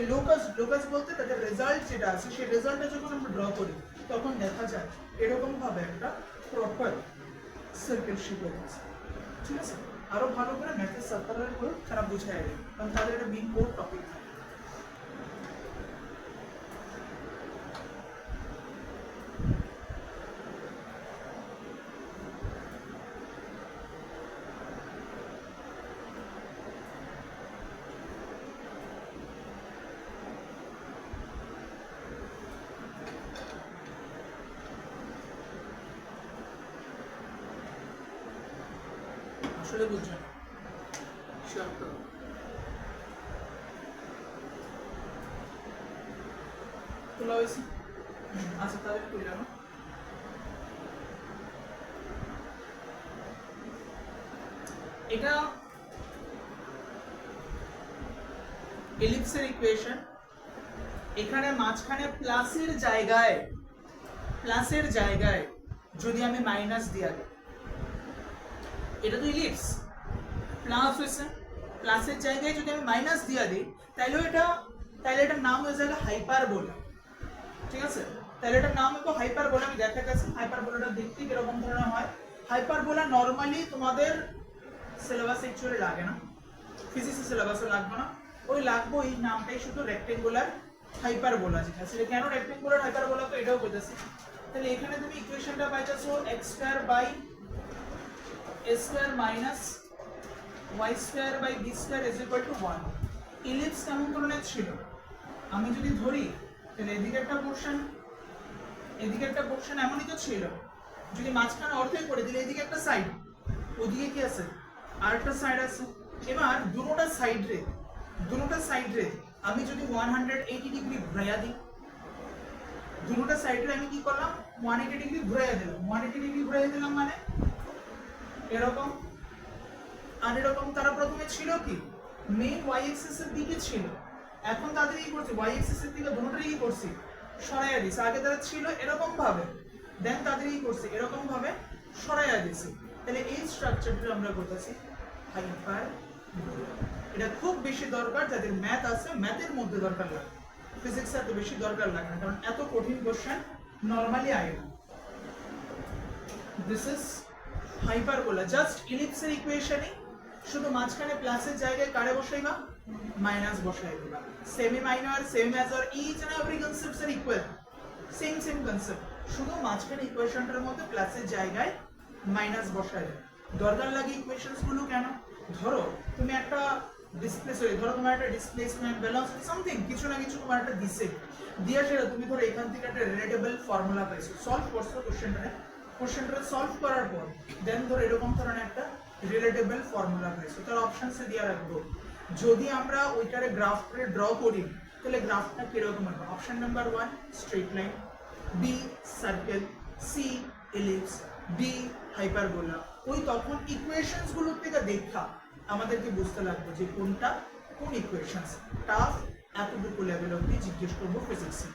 লোকাস বলতে তাদের রেজাল্ট যেটা আছে সেই রেজাল্টটা যখন আমরা ড্র করি তখন দেখা যায় এরকম ভাবে একটা প্রপার সার্কেল শেপ হয়ে গেছে। ঠিক আছে, আরো ভালো করে ম্যাথের সার্কেলের উপর তারা বুঝায় দেয়, কারণ তাদের একটা মেইন কোর টপিক থাকে। আসলে বুঝছেন তোলা হয়েছে? আচ্ছা, তাহলে কইলাম এটা এলিপসের ইকুয়েশন। এখানে মাঝখানে প্লাসের জায়গায় যদি আমি মাইনাস দিয়া দিই, এটা তো ইলিপস প্লাস হয়েছে, প্লাসের জায়গায় যদি আমি মাইনাস দিয়া দিই তাহলে এটার নাম হয়ে যাবে হাইপারবোলা। ঠিক আছে, তাহলে এটার নাম হবে হাইপারবোলা। আমি দেখাচ্ছি হাইপারবোলাটা দেখতে কিরকম ধরনের হয়। হাইপারবোলা নর্মালি তোমাদের সিলেবাসে অ্যাকচুয়ালি লাগে না, ফিজিক্সের সিলেবাসে লাগবে না, ওই লাগবে এই নামটাই শুধু রেক্টেঙ্গুলার হাইপারবোলা। যেটা সেটা কেন রেক্টেঙ্গুলার হাইপারবোলা তো এটাও বলতেছি। তাহলে এখানে তুমি ইকুয়েশনটা পাইতেছো x square by a square minus y square by b square is equal to 1। Ellipse কেমন ধরনের ছিল? আমি যদি ধরি তাহলে এদিকে একটা পোরশন এমনই তো ছিল, যদি মাঝখানে অর্ধেক করে দিলে এদিকে একটা সাইড, ওদিকে কি আছে? আরেকটা সাইড আছে। এবার দুটোটা সাইড রে আমি যদি 180 ডিগ্রি ঘুরাইয়া দিই দুটোটা সাইডে আমি কি করলাম 180 ডিগ্রি ঘুরাইয়া দিলাম। 180 ডিগ্রি ঘুরাইয়া দিলাম মানে এরকম আর এরকম। তারা প্রথমে ছিল কি মেইন ওয়াই এক্সিস এর দিকে ছিল, এখন তাদের কি করছে ওয়াই এক্সিস এর দিকে দুটোটাই কি করছি সরাইয়া দিছে। আগে তারা ছিল এরকম ভাবে, দেন তাদের কি করছে এরকম ভাবে সরাইয়া দিছে। তাহলে এই স্ট্রাকচারটা আমরা করতেছি হাইপার। এটা খুব বেশি দরকার যাদের ম্যাথ আছে, ম্যাথের মধ্যে দরকার লাগে, ফিজিক্স এত বেশি দরকার লাগে না, কারণ এত কঠিন কোশ্চেন নরমালি আয় না। দিস ইজ হাইপারবোলা, জাস্ট ইলিপসের ইকুয়েশনই, শুধু মাঝখানে প্লাসের জায়গায় কারে বসাইবা মাইনাস বসাই দিবা। Semi minor same major each and every concepts are equal, same concept, শুধু মাঝখানে ইকুয়েশনটার মধ্যে প্লাসের জায়গায় মাইনাস বসাই দেবে। দরকার লাগে ইকুয়েশনস গুলো কেন? ধরো তুমি একটা ধরো তোমার একটা ডিসপ্লেসমেন্ট ব্যালেন্স সামথিং কিছু না কিছু তোমার একটা দিছে, দিয়ে সেটা তুমি ধরো এখান থেকে একটা রিলেটেবল ফর্মুলা পাইছো, সলভ করছো কোশ্চেনটা সলভ করার পর দেন ধরো এরকম ধরনের একটা রিলেটেবল ফর্মুলা পাইছো, তার অপশনসে দিয়ে রাখবো। যদি আমরা ওইটারে গ্রাফ করে ড্র করি তাহলে গ্রাফটা কিরকম হবে? Option number 1 straight line, B circle, C ellipse, D hyperbola. ওই তখন ইকুয়েশনস গুলোর থেকে দেখা আমাদেরকে বুঝতে লাগবে যে কোনটা কোন ইকুয়েশনস। টাফ এতটুকু লেভেল অবধি জিজ্ঞেস করবো ফিজিক্সে,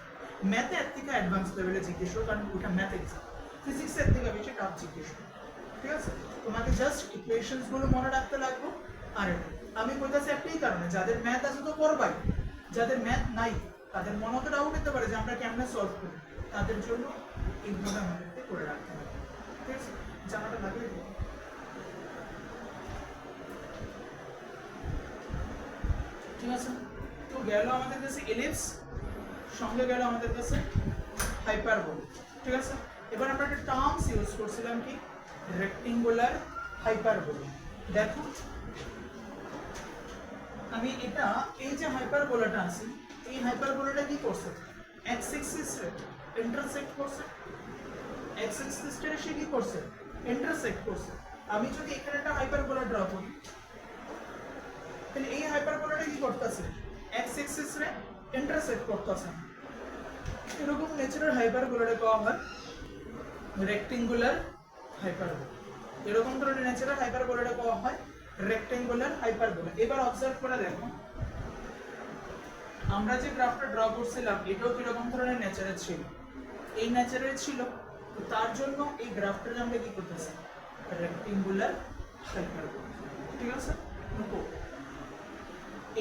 ম্যাথে এর থেকে অ্যাডভান্স লেভেলে জিজ্ঞেস করবো, কারণ ওটা ম্যাথ এক্সাম। ফিজিক্সের থেকে বেশি টাফ জিজ্ঞেস করবো, ঠিক আছে? তোমাকে জাস্ট ইকুয়েশনস গুলো মনে রাখতে লাগবে। আর আমি বলতেছি একটাই কারণে, যাদের ম্যাথ আছে তো করবাই, যাদের ম্যাথ নাই তাদের মনে তো ডাউট হতে পারে যে আমরা কেমনে সলভ করি, তাদের জন্য এইভাবে আমাদেরকে করে রাখতে হবে, ঠিক আছে? জানাটা লাগবে। ঠিক আছে, তো গেল আমাদের কাছে এলিপস, সঙ্গে গেল আমাদের কাছে হাইপারবোলা, ঠিক আছে? এবার আমরা একটা টার্মস ইউজ করছিলাম কি রেক্টেঙ্গুলার হাইপারবোলা। দেখো আমি এটা এই যে হাইপারবোলাটা আছে, এই হাইপারবোলাটা কি করছে এক্স এক্সিস রে ইন্টারসেক্ট করছে, এক্স এক্সিস রে সে কি করছে ইন্টারসেক্ট করছে। আমি যদি এখানে একটা হাইপারবোলা ড্র করি তাহলে এই হাইপারবোলাটা কি করতেছে এক্স এক্সিস রে ইন্টারসেক্ট করতেছে। এরকম নেচারাল হাইপারবোলাটা কওয়া হয় রেক্টেঙ্গুলার হাইপারবোলা। এরকম ধরনের ন্যাচারাল হাইপারবোলাটা কওয়া হয় রেক্টেঙ্গুলার হাইপারবোলা। এবার অবজার্ভ করে দেখো আমরা যে গ্রাফটা ড্র করছিলাম এটাও কিরকম ধরনের ন্যাচারাল ছিল, এই ন্যাচারাল ছিল, তো তার জন্য এই গ্রাফটাকে আমরা কি করতেছি রেক্টেঙ্গুলার হাইপারবোলা, ঠিক আছে?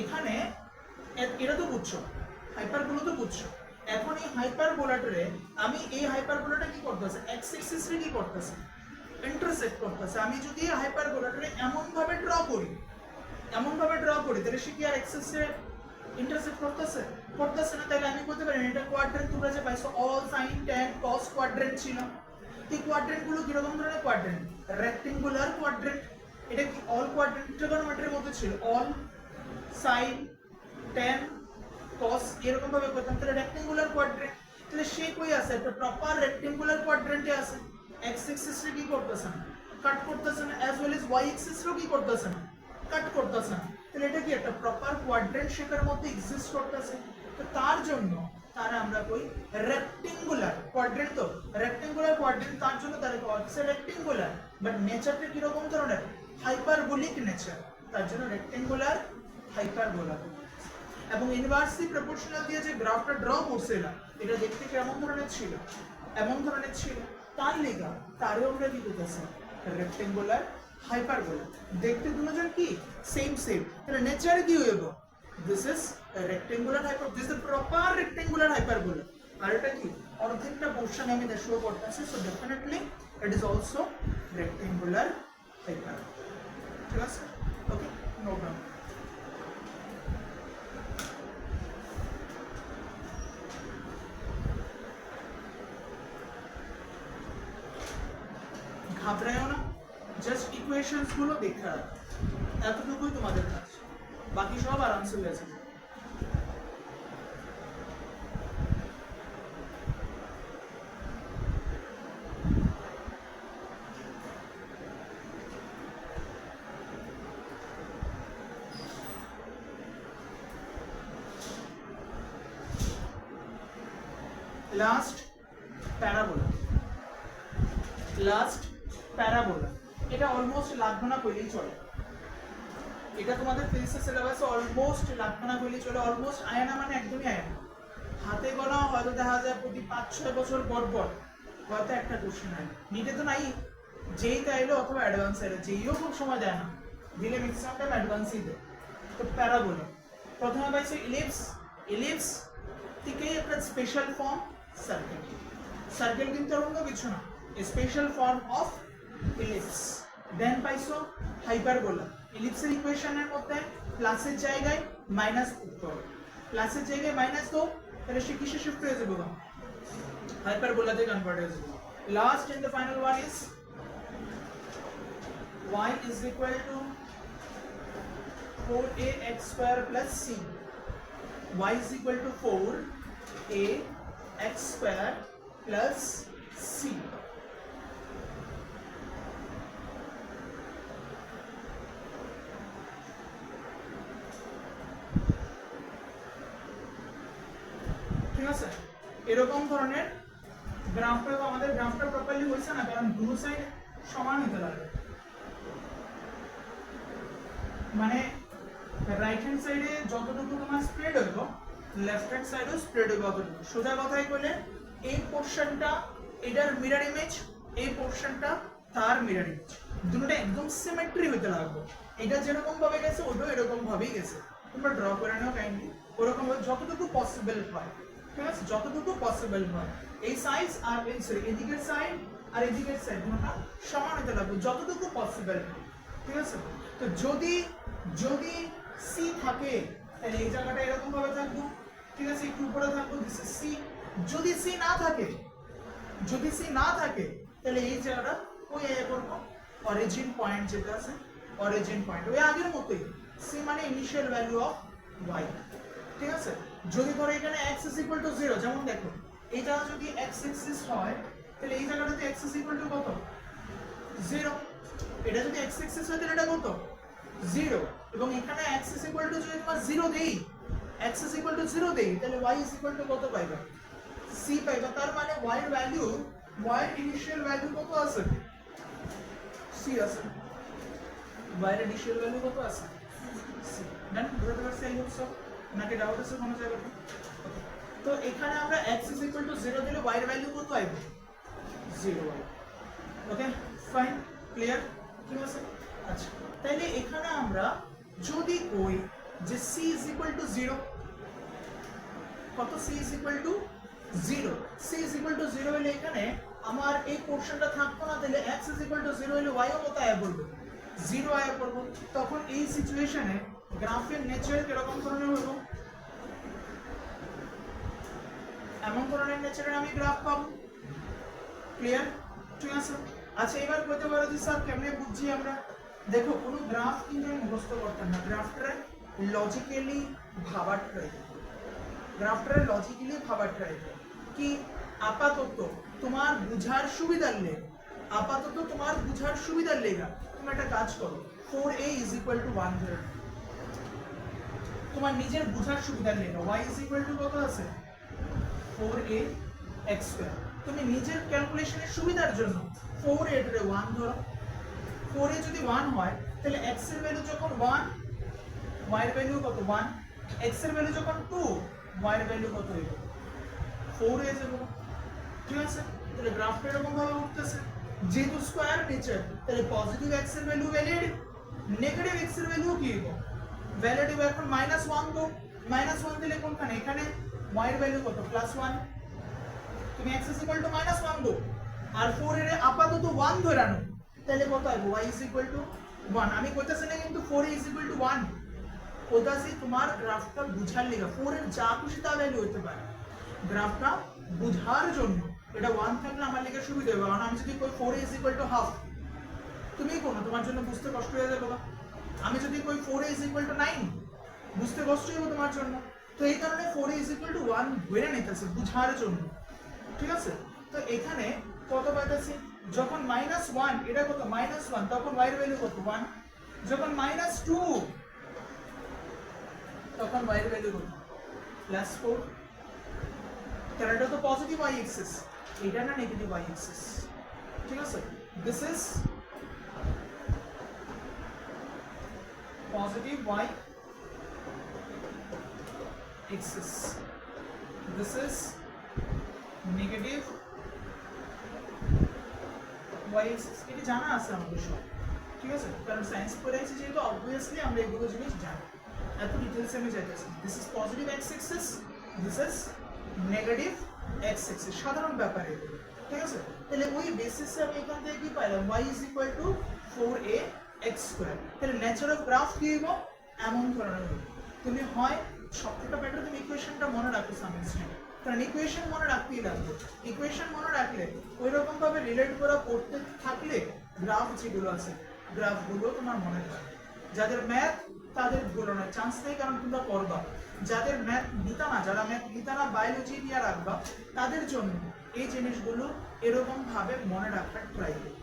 এখানে এটা তো বুঝছো, হাইপারবোলা তো বুঝছো। এখন এই হাইপারবোলাটারে আমি এই হাইপারবোলাটা কি করতেছে এক্স এক্সিস রে কি করতেছে ইন্টারসেক্ট করতেছে। আমি যদি এই হাইপারবোলাটারে এমন ভাবে ড্র করি তাহলে সে কি আর এক্সিস রে ইন্টারসেক্ট করতেছে না। তাহলে আমি বলতে পারি এটা কোয়াড্রেন্ট, তোমরা যে পাইছো অল সাইন ট্যান কস কোয়াড্রেন্ট ছিল। এই কোয়াড্রেন্ট গুলো কিরকম ধরনের কোয়াড্রেন্ট? Rectangular quadrant. এটা কি অল কোয়াড্রেন্ট ট্রিগোনোমেট্রির মধ্যে ছিল, অল সাইন ট্যান কস এরকম ভাবে করতাম, তাহলে রেক্টেঙ্গুলার কোয়াড্রেন্ট। তাহলে সে কই আছে একটা প্রপার রেক্টেঙ্গুলার কোয়াড্রেন্টে আছে, এক্স এক্সিস রে কি করতেছে না কাট করতেছে না, as well as Y axis রেও কি করতেছে না কাট করতেছে না। তাহলে এটা কি একটা প্রপার কোয়াড্রেন্ট শেপের মধ্যে এক্সিস্ট করতেছে। তো তার জন্য তারা আমরা কই রেক্টেঙ্গুলার কোয়াড্রেন্ট। তো রেক্টেঙ্গুলার কোয়াড্রেন্ট তার জন্য তারা কয় রেক্টেঙ্গুলার, বাট নেচারটা কি রকম ধরনের হাইপারবোলিক নেচার, তার জন্য রেক্টেঙ্গুলার হাইপারবোলা। এবং ইনভার্সলি প্রপোর্শনাল দিয়ে যে গ্রাফটা ড্র করছিলাম এটা দেখতে কেমন ধরনের ছিল, এমন ধরনের ছিল, তার লেগা তারও আমরা কি করতেছি রেক্টেঙ্গুলার হাইপারবোলা। দেখতে দুজন কি সেম, তাহলে নেচারে কি হইব this is rectangular hyper, this is proper rectangular hyperbola. আর এটা কি অর্ধেকটা পোরশন আমি শো করতেছি, so definitely it is also rectangular hyperbola, ঠিক আছে? ওকে, নো প্রবলেম। ঘাবড়ায়ও না, জাস্ট ইকুয়েশনস গুলো দেখতে রাখো, এতটুকুই তোমাদের কাজ, বাকি সব আরামসে হয়ে যাবে। Last parabola, last parabola. এটা অলমোস্ট লাগবে না কইলেই চলে, এটা তোমাদের ফিজিক্সের সিলেবাসে অলমোস্ট লাগবে না কইলেই চলে। অলমোস্ট আয়না মানে একদমই আয়না, হাতে গোনা হয়তো দেখা যায় প্রতি 5-6 বছর পর পর হয়তো একটা কোশ্চেন হয়। নিটে তো নাই, যেই তাইলে অথবা অ্যাডভান্স এর যেইও খুব সময় দেয় না, দিলে ম্যাক্সিমাম টাইম অ্যাডভান্সই দেয়। তো প্যারাবোলা প্রথমে পাইছে ইলিপস, ইলিপস থেকে একটা স্পেশাল ফর্ম সার্কেল, সার্কেল কিন্তু অন্য কিছু না, স্পেশাল ফর্ম অফ ইলিপস। দেন পাইছো হাইপারবোলা, ইলিপসের ইকুয়েশনের মধ্যে প্লাসের জায়গায় মাইনাস উত্তর, প্লাসের জায়গায় মাইনাস তো তাহলে সে কিসে শিফট হয়ে যাবে? হাইপারবোলাতে কনভার্ট হয়ে যাবে। Last and the final one is y is equal to 4ax square plus c. y is equal to 4ax square plus c. ঠিক আছে, এরকম ধরনের গ্রাফটা তো আমাদের গ্রাফটা প্রপারলি হইছে না, কারণ দুটো সাইড সমান হতে লাগবে। মানে রাইট হ্যান্ড সাইডে যতটুকু তোমার স্প্রেড হইব, লেফট হ্যান্ড সাইডেও স্প্রেড হইব অতটুকু। সোজা কথাই বলে এই পোরশনটা এটার মিরর ইমেজ, এই পোরশনটা তার মিরর ইমেজ, দুটোটা একদম সিমেট্রি হইতে লাগবে। এটা যেরকম ভাবে গেছে ওটাও এরকম ভাবেই গেছে, তোমরা ড্র করে নাও কাইন্ডলি ওরকম ভাবে যতটুকু পসিবল হয়। ঠিক আছে, যতটুকু পসিবল হয় এই সাইজ আর এই সরি এদিকের সাইড আর এদিকের সাইড দুটোটা সমান হতে লাগবে যতটুকু পসিবল হয়। ঠিক আছে, তো যদি যদি সি থাকে তাহলে এই জায়গাটা এরকম ভাবে থাকবে। ঠিক আছে, একটু উপরে থাকবে, দিস ইজ সি। যদি সি না থাকে, যদি সি না থাকে তাহলে এই জায়গাটা ওই এ করব অরিজিন পয়েন্ট যেটা আছে, অরিজিন পয়েন্ট ওই আগের মতোই, সি মানে ইনিশিয়াল ভ্যালু অফ ওয়াই। ঠিক আছে, যদি ধরো এখানে x is equal to 0, যেমন দেখো এটা যদি x এক্সিস হয় তাহলে এই জায়গাটাতে x is equal to কত? 0। এটা যদি x এক্সিস হয় তাহলে এটা কত? 0। এবং এখানে x is equal to যদি তোমার 0 দেই, x is equal to 0 দেই, তাহলে y is equal to কত পাইবা? c পাইবা। তার মানে y এর ভ্যালু, y এর ইনিশিয়াল ভ্যালু কত আছে? c আছে। y এর ইনিশিয়াল ভ্যালু কত আছে? c। দেন বুঝতে পারছি এই হচ্ছে নাকি ডাউট আছে কোনো জায়গাতে? তো এখানে আমরা x is equal to 0 দিলে y এর ভ্যালু কত আইবে? 0 আইবে। Okay fine, clear? ঠিক আছে, আচ্ছা তাহলে এখানে আমরা যদি কই যে c is equal to 0, কত? c is equal to 0, c is equal to 0 হলে এখানে আমার এই পোরশনটা থাকতো না, তাহলে x is equal to 0 হলে y ও কত আয়া পড়বে? 0 আয়া পড়বে। তখন এই সিচুয়েশনে গ্রাফের নেচার কিরকম ধরনের হলো? এমন ধরনের নেচারের আমি গ্রাফ পাবো। ক্লিয়ার? ঠিক আছে, আচ্ছা এবার বলতে পারো যে স্যার কেমনে বুঝছি আমরা? দেখো কোনো গ্রাফ কিন্তু আমি মুখস্থ করতাম না, গ্রাফটা লজিক্যালি ভাবার ট্রাই করব, গ্রাফটা লজিক্যালি ভাবার ট্রাই করব। কি আপাতত তোমার বুঝার সুবিধার লেগে, আপাতত তোমার বুঝার সুবিধার লেগে তুমি একটা কাজ করো, 4a is equal to 1 ধরে তোমার নিজের বুঝার সুবিধার লেগে। y is equal to কত আছে? 4a x square। তুমি নিজের ক্যালকুলেশনের সুবিধার জন্য 4a এর 1 ধরো। 4a যদি 1 হয় তাহলে x এর ভ্যালু যখন 1, y এর ভ্যালু কত? 1। x এর ভ্যালু যখন 2, y এর ভ্যালু কত হবে? 4 হয়ে যাবে। ঠিক আছে, তাহলে গ্রাফটা এরকম ভাবে উঠতেছে। যেহেতু স্কয়ার নেচার তাহলে পজিটিভ x এর ভ্যালু ভ্যালিড, নেগেটিভ x এর ভ্যালু কি হবে? ভ্যালিড। এখন -1 তো -1 দিলে কোনখানে? এখানে y এর ভ্যালু কত? +1। তুমি x is equal to -1 দো আর 4 এর আপাতত 1 ধরে আনো, তাহলে কত আসবে? y is equal to 1। আমি কইতাছি না কিন্তু 4 is equal to 1, কইতাছি তোমার গ্রাফটা বুঝার লাগা 4 এর যা খুশি তা ভ্যালু হতে পারে, গ্রাফটা বুঝার জন্য এটা 1 থাকলে আমার লাগা সুবিধা হবে। কারণ আমি যদি কই 4 is equal to half, তুমি কোন তোমার জন্য বুঝতে কষ্ট হয়ে যাবে না। আমি যদি কই 4 is equal to 9, বুঝতে কষ্ট হবে তোমার জন্য। তো এই কারণে 4 is equal to 1 ধরে নিতেছে বুঝার জন্য। ঠিক আছে, তো এখানে কত পাইতেছি? যখন -1, এটা কত? -1, তখন y এর ভ্যালু কত? 1। যখন -2, তখন y এর ভ্যালু কত? +4। কারণ এটা তো পজিটিভ ওয়াই এক্সিস, এটা না নেগেটিভ ওয়াই এক্সিস, ঠিক আছে? This is positive Y axis, this is negative Y axis. এটা জানা আছে আমাদের সব, ঠিক আছে? কারণ সায়েন্স পড়ে আছি যেহেতু অবভিয়াসলি আমরা এগুলো জিনিস জানি, এত ডিটেলসে আমি যাইতেছি। This is positive x axis, this is negative x axis, সাধারণ ব্যাপার এগুলো, ঠিক আছে? তাহলে ওই বেসিসে আমি এখান থেকে কি পাইলাম, y is equal two 4ax square. তাহলে নেচার অফ গ্রাফ কি হইব, এমন ধরনের হইব। তুমি হয় সবথেকে বেটার তুমি ইকুয়েশনটা মনে রাখো সামহাও, কারণ ইকুয়েশন মনে রাখতেই লাগবে। ইকুয়েশন মনে রাখলে ওই রকম ভাবে রিলেট করা পড়তে থাকলে গ্রাফ যেগুলো আছে গ্রাফগুলো তোমার মনে থাকবে। যাদের ম্যাথ তাদের ভুলানোর চান্স নেই, কারণ তোমরা করবা। যাদের ম্যাথ নিতা না, যারা ম্যাথ নিতা না, বায়োলজি নিয়ে রাখবা, তাদের জন্য এই জিনিসগুলো এরকম ভাবে মনে রাখার ট্রাই করো।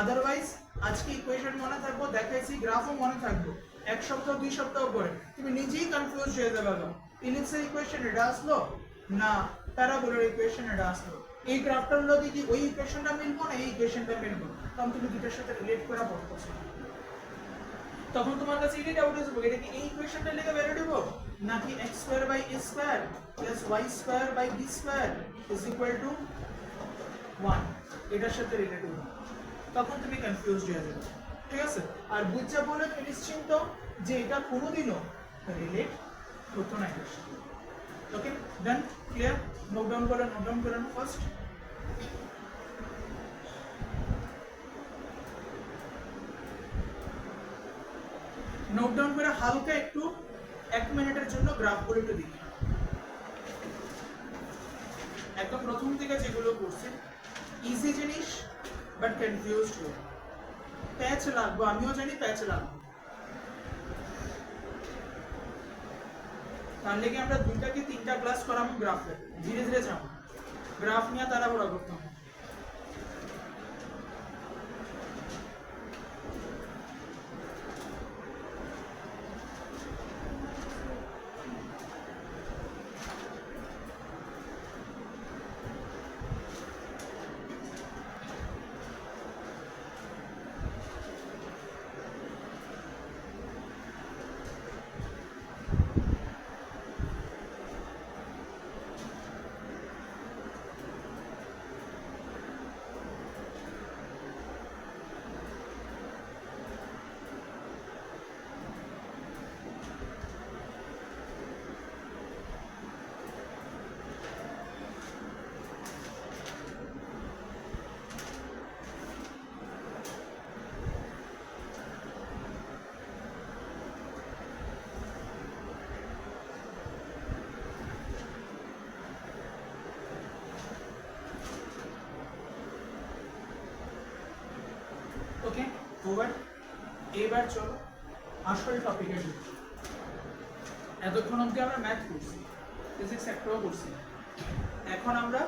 আদারওয়াইজ আজকে ইকুয়েশন মনে থাকবো, দেখাইছি, গ্রাফও মনে থাকবো, এক সপ্তাহ 2 সপ্তাহ পরে তুমি নিজেই কনফিউজ হয়ে যাবে। ইলিপসের ইকুয়েশন এটা আসলো না, প্যারাবোলার ইকুয়েশন এটা আসলো, এই গ্রাফটার লগে কি ওই ইকুয়েশনটা মিলবো না এই ইকুয়েশনটা মিলবো, কারণ তুমি দুটোর সাথে রিলেট করা পড়তেছো। তখন তোমার কাছে এটা ডাউট আসবে, এটা কি এই ইকুয়েশনটা লিখে বের দেব নাকি x square by a square plus y square by b square is equal to 1, এটার সাথে রিলেটেড হবে, তখন তুমি কনফিউজড হয়ে যাবে, ঠিক আছে? আর বুঝছা বলে তুমি নিশ্চিন্ত যে এটা কোনোদিনও রিলেট হতো না এর সাথে। ওকে, ডান, ক্লিয়ার? নোট ডাউন করেন ফার্স্ট। নোট ডাউন করে হালকা একটু 1 মিনিটের জন্য গ্রাফগুলো একটু দেখি। একদম প্রথম থেকে যেগুলো করছে ইজি জিনিস, বাট কনফিউজড হয়ে প্যাচ লাগবে, আমিও জানি প্যাচ লাগবে। তার লেগে আমরা 2টা কি 3টা ক্লাস করাবো গ্রাফে, ধীরে ধীরে যাবো, গ্রাফ নিয়ে তাড়াহুড়া করতে হবে। ওকে, ওভার। এবার চলো আসল টপিকে ঢুকি। এতক্ষণ অবধি আমরা ম্যাথ করছি, ফিজিক্স একটাও করছি, এখন আমরা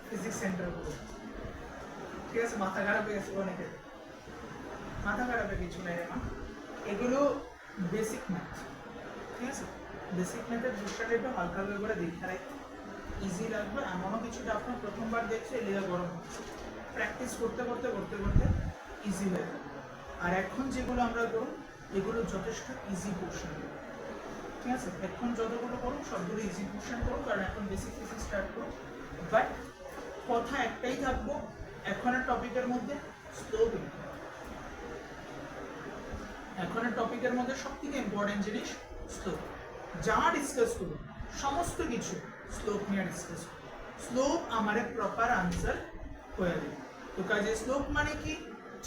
ফিজিক্স সেন্টার করব, ঠিক আছে? মাথা খারাপ হয়ে গেছে অনেকের, মাথা খারাপের কিছু নেই না, এগুলো বেসিক ম্যাথ, ঠিক আছে? বেসিক ম্যাথের দৃশ্যটা একটু হালকা হালকা করে দেখে রাখি, ইজি লাগবে। এমনও কিছুটা আপনার প্রথমবার দেখছে লেগা গরম হচ্ছে, প্র্যাকটিস করতে করতে করতে করতে ইজি হয়ে যাবে। আর এখন যেগুলো আমরা করব এগুলো যথেষ্ট ইজি পোর্শন, ঠিক আছে? এখন যতগুলো করুন সবগুলো ইজি পোর্শন করুন, কারণ এখন বেসিক ফিজিক্স স্টার্ট করুন। বাট কথা একটাই থাকবো, এখনের টপিকের মধ্যে স্লোপ, এখনের টপিকের মধ্যে সবথেকে ইম্পর্টেন্ট জিনিস স্লোপ। যা ডিসকাস করুন সমস্ত কিছু স্লোপ নিয়ে ডিসকাস করুন, স্লোপ আমারে প্রপার আনসার হয়ে যাবে। তো কাজে স্লোপ মানে কি,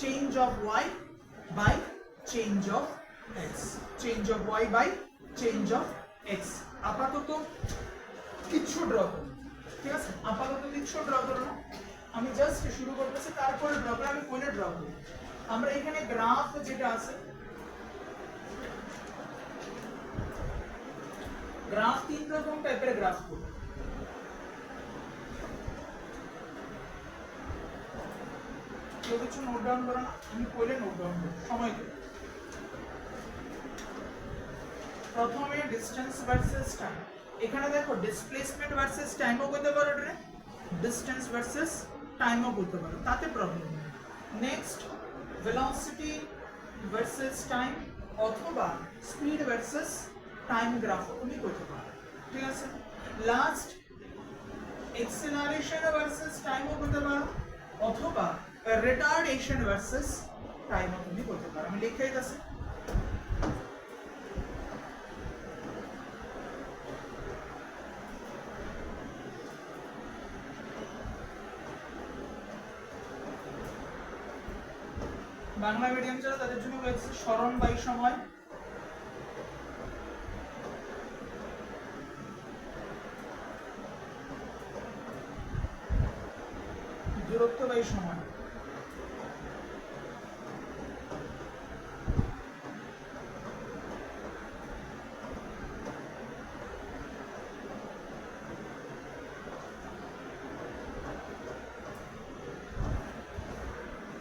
change of y by change of x, change of y by change of x। আপাতত কিচ্ছু ড্র করুন, ঠিক আছে? আপাতত কিচ্ছু ড্র করো না, আমি জাস্ট শুরু করতেছি, তারপরে ড্র করে আমি কোনে ড্র করি। আমরা এখানে গ্রাফ যেটা আছে, গ্রাফ 3 রকম টাইপের গ্রাফ করব। কেউ কিছু নোট ডাউন করো না, আমি কইলে নোট ডাউন করব, সময় দেব। প্রথমে ডিসটেন্স ভার্সেস টাইম, এখানে দেখো ডিসপ্লেসমেন্ট ভার্সেস টাইমও করতে পারো, ডিস্টেন্স ভার্সেস টাইমও করতে পারো, তাতে প্রবলেম নেই। নেক্সট ভেলোসিটি ভার্সেস টাইম অথবা স্পিড ভার্সেস টাইম গ্রাফও তুমি করতে পারো, ঠিক আছে। লাস্ট এক্সেলারেশন ভার্সেস টাইমও করতে পারো অথবা রিটার্ডেশন ভার্সেস টাইমও তুমি করতে পারো। আমি লিখেই আছে বাংলা মিডিয়াম যারা তাদের জন্য রয়েছে স্মরণ বাই সময়, দূরত্ব বাই সময়,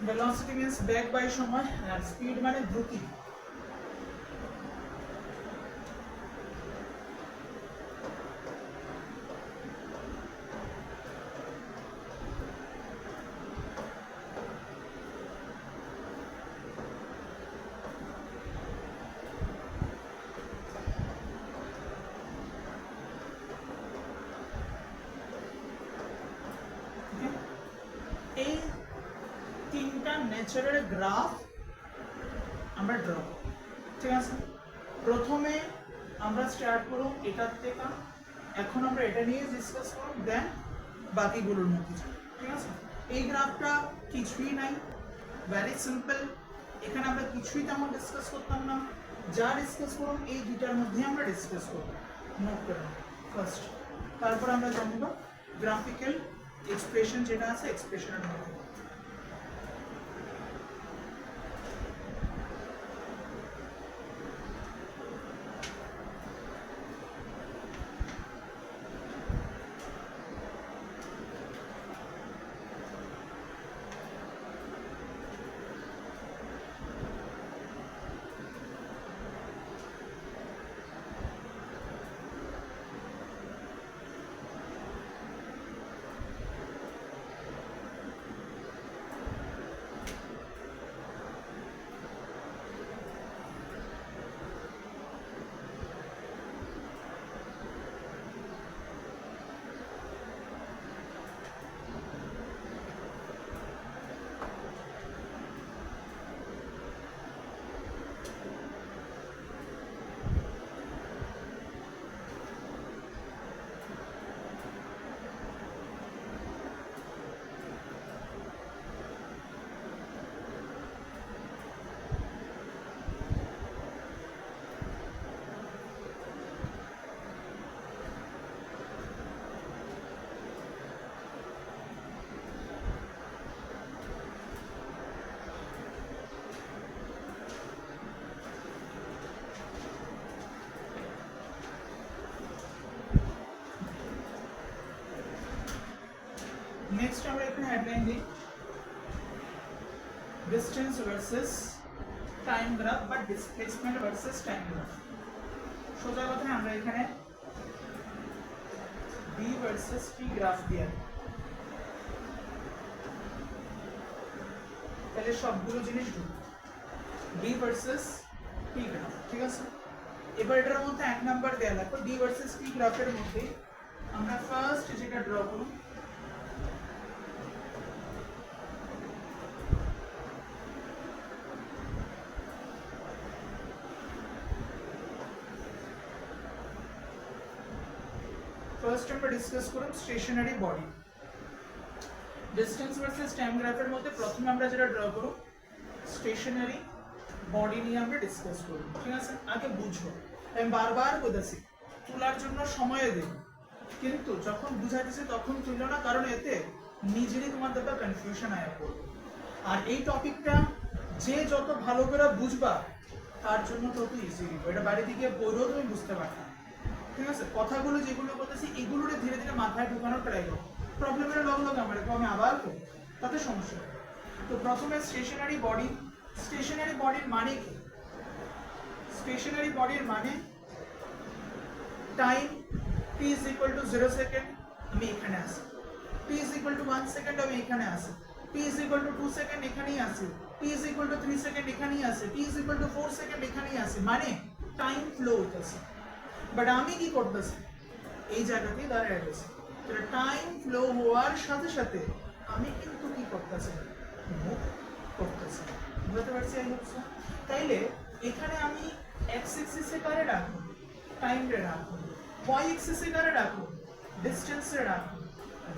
velocity means বেগ বাই সময়, আর স্পিড মানে দ্রুতি। এই তিনটা নেচারের গ্রাফ আমরা ড্র করব, ঠিক আছে। প্রথমে আমরা স্টার্ট করব এটার থেকে, এখন আমরা এটা নিয়ে ডিসকাস করব, দেন বাকিগুলোর মধ্যে যাব, ঠিক আছে। এই গ্রাফটা কিছুই নাই, ভেরি সিম্পল। এখানে আমরা কিছুই তেমন ডিসকাস করতাম না, যা ডিসকাস করব এই দুটার মধ্যে আমরা ডিসকাস করব, নোট করে নেব ফার্স্ট। তারপর আমরা জানব গ্রাফিক্যাল এক্সপ্রেশন যেটা আছে এক্সপ্রেশনের মধ্যে। নেক্সট আমরা এখানে হেডলাইন দিই ডিসটেন্স ভার্সেস টাইম গ্রাফ বা ডিসপ্লেসমেন্ট ভার্সেস টাইম গ্রাফ। সোজা কথা আমরা এখানে বি ভার্সেস টি গ্রাফ দিয়ে তাহলে সবগুলো জিনিস ঢুকবে, ডি ভার্সেস টি গ্রাফ, ঠিক আছে। এবার এটার মধ্যে এক নাম্বার দেওয়া লাগবে ডি ভার্সেস টি গ্রাফের মধ্যে আমরা ফার্স্ট যেটা ড্র করব ফার্স্ট আমরা ডিসকাস করব stationary body. Distance versus time গ্রাফের মধ্যে প্রথমে আমরা যেটা ড্র করব স্টেশনারি বডি নিয়ে আমরা ডিসকাস করব, ঠিক আছে। আগে বুঝো, আমি বারবার বলতেছি তোলার জন্য সময় দেব, কিন্তু যখন বুঝাইতেছি তখন তুলো না, কারণ এতে নিজেরই তোমার দ্বারা কনফিউশন আয়া পড়বে। আর এই টপিকটা যে যত ভালো করে বুঝবা তার জন্য তত ইজি হবে, এটা বাড়িতে গিয়ে পড়েও তুমি বুঝতে পারবে, ঠিক আছে। কথাগুলো যেগুলো বলতেছি এগুলোরে ধীরে ধীরে মাথায় ঢোকানোর ট্রাই করো, প্রবলেমের লগ লগ আমি আবার করবো, তাতে সমস্যা হবে। তো প্রথমে স্টেশনারি বডি। স্টেশনারি বডির মানে কি? স্টেশনারি বডির মানে time t is equal to 0 second আমি এখানে আসি, t is equal to 1 second আমি এখানে আসি, t is equal to 2 second এখানেই আসি, t is equal to 3 second এখানেই আসি, t is equal to 4 second এখানেই আসি, মানে টাইম ফ্লো হইতেছে। বাট আমি কি করতেছি, এই জায়গাতেই দাঁড়িয়ে গেছি। তাহলে টাইম ফ্লো হওয়ার সাথে সাথে আমি কিন্তু কি করতেছি, মুভ করতেছি। বুঝতে পারছি আই হোপ সো। তাইলে এখানে আমি এক্স এক্সিসে কারে রাখবো, টাইম রে রাখবো, ওয়াই এক্সিসে কারে রাখবো, ডিসটেন্স রে রাখবো,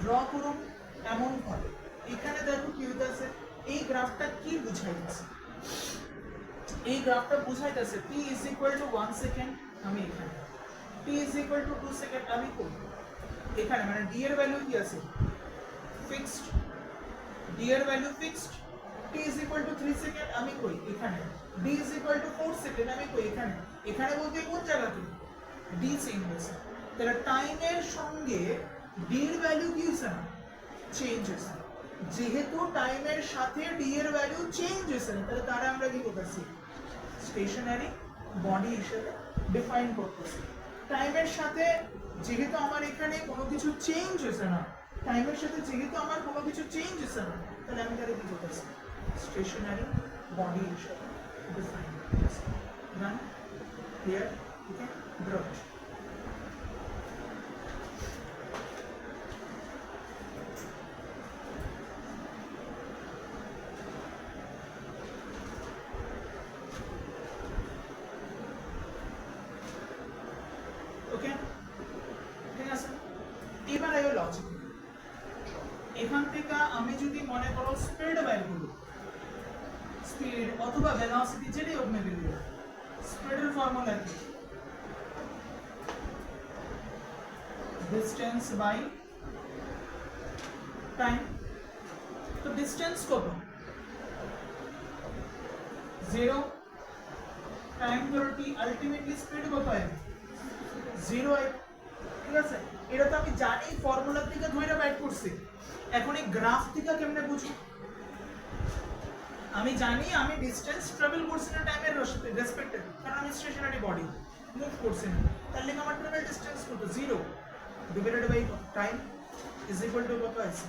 ড্র করুন। এমন ভাবে এখানে দেখো কি হইতাছে, এই গ্রাফটা কি বুঝাইতেছে, এই গ্রাফটা বুঝাইতেছে t is equal to 1 second আমি এখানে, t is equal to 2 second আমি করি এখানে, মানে d এর ভ্যালু কি আছে ফিক্সড, d এর value fixed, t is equal to 3 second আমি কই এখানে, d is equal to 4 second আমি কই এখানে। এখানে বলতে কোন জায়গাতে d চেঞ্জ হয়েছে, তাহলে টাইমের সঙ্গে d এর ভ্যালু কি হইছে না, চেঞ্জ হয়েছে। যেহেতু টাইমের সাথে d এর ভ্যালু চেঞ্জ হয়েছে না, তাহলে তারা আমরা কি করতেছি, স্টেশনারি বডি হিসেবে ডিফাইন করতেছি। টাইমের সাথে যেহেতু আমার এখানে কোনো কিছু চেঞ্জ হয়েছে না, টাইমের সাথে যেহেতু আমার কোনো কিছু চেঞ্জ হয়েছে না, তাহলে আমি তাহলে কি করতেছি, স্টেশনারি বডি হিসেবে ডিফাইন করতেছি। ডান, ক্লিয়ার? ওকে, ব্রড। ওকে, ঠিক আছে। এবার আইও লজিক। এখান থেকে আমি যদি মনে করো স্পিড বের করি, স্পিড অথবা ভেলোসিটি যেটাই হোক না কেন, স্পিডের ফর্মুলা কি, ডিসটেন্স বাই টাইম। তো ডিসটেন্স কত, 0, টাইম ধরো t, আলটিমেটলি স্পিড কত হয়, 0 হয়। ঠিক আছে, এটা তো আমি জানি, ফর্মুলা থেকে ধরে বাইট করছি। এখন এই গ্রাফ থেকে কেমনে বুঝি, আমি জানি আমি ডিসটেন্স ট্রাভেল করছি না টাইমের রেসপেক্টে, কারণ আমি স্টেশনারি বডি মুভ করছি না, তাহলে আমার ট্রাভেল ডিসটেন্স কত, 0 divided by time is equal to কত আছে,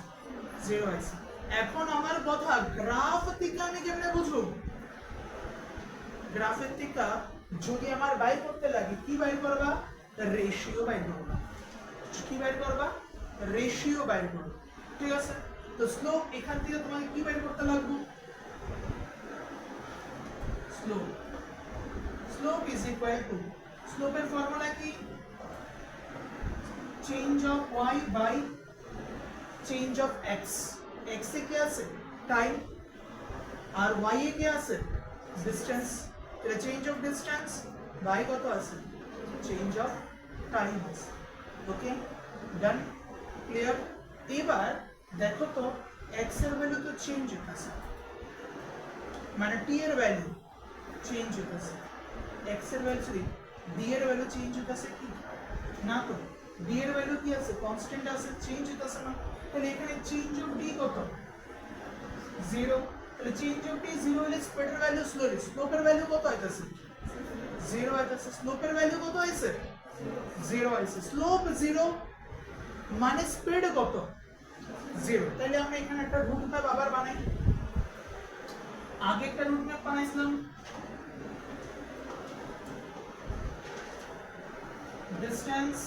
0 আছে। এখন আমার কথা গ্রাফ থেকে আমি কেমনে বুঝবো, গ্রাফের থেকে যদি আমার বাই করতে লাগে, কি বাই করবা, রেশিও বাই করবা, কি বাই করবা, রেশিও বাই করবা। ঠিক আছে, তো স্লোপ এখান থেকে তোমাকে কি বাই করতে লাগবে, slope, slope is equal to, স্লোপের ফর্মুলা কি, change of y by change of x। x এ কি আছে, টাইম, আর y এ কি আছে, ডিসটেন্স। তাহলে চেঞ্জ অফ ডিসটেন্স বাই কত আছে, চেঞ্জ অফ টাইম আছে। ওকে, ডান, ক্লিয়ার? এবার দেখো তো x এর ভ্যালু তো চেঞ্জ হইতাছে, মানে t এর ভ্যালু চেঞ্জ হইতাছে, x এর ভ্যালু সরি d এর ভ্যালু চেঞ্জ হইতাছে কি না, তো d এর ভ্যালু কি আছে, কনস্ট্যান্ট আছে, চেঞ্জ হইতাছে না। তাহলে এখানে চেঞ্জ অফ d কত, 0। তাহলে চেঞ্জ অফ d 0 হলে স্পিডের ভ্যালু স্লোপের ভ্যালু কত হইতাছে, 0 হইতাছে। স্লোপের ভ্যালু কত হইছে, 0 হইছে। স্লোপ 0 মানে স্পিড কত, 0। তাহলে আমরা এখানে একটা রুট ম্যাপ আবার বানাই, আগে একটা রুট ম্যাপ বানাইছিলাম, ডিসটেন্স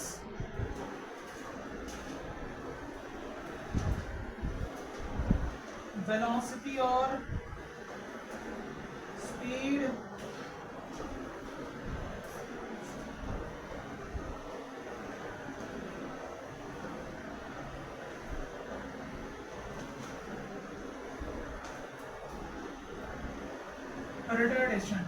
velocity और speed retardation।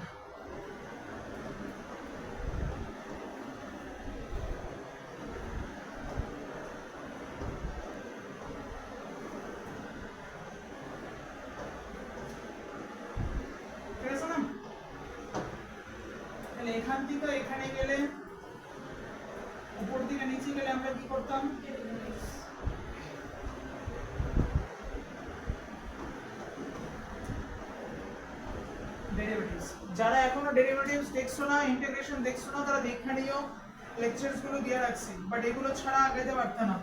এখান থেকে এখানে গেলে, উপর থেকে নিচে গেলে আমরা কি করতাম, ডেরিভেটিভস। যারা এখনো ডেরিভেটিভস দেখছো না, ইন্টিগ্রেশন দেখছো না, তারা দেখে নিও। লেকচারস গুলো দিয়ে রাখছি, বাট এগুলো ছাড়া আগাইতে পারতাম না।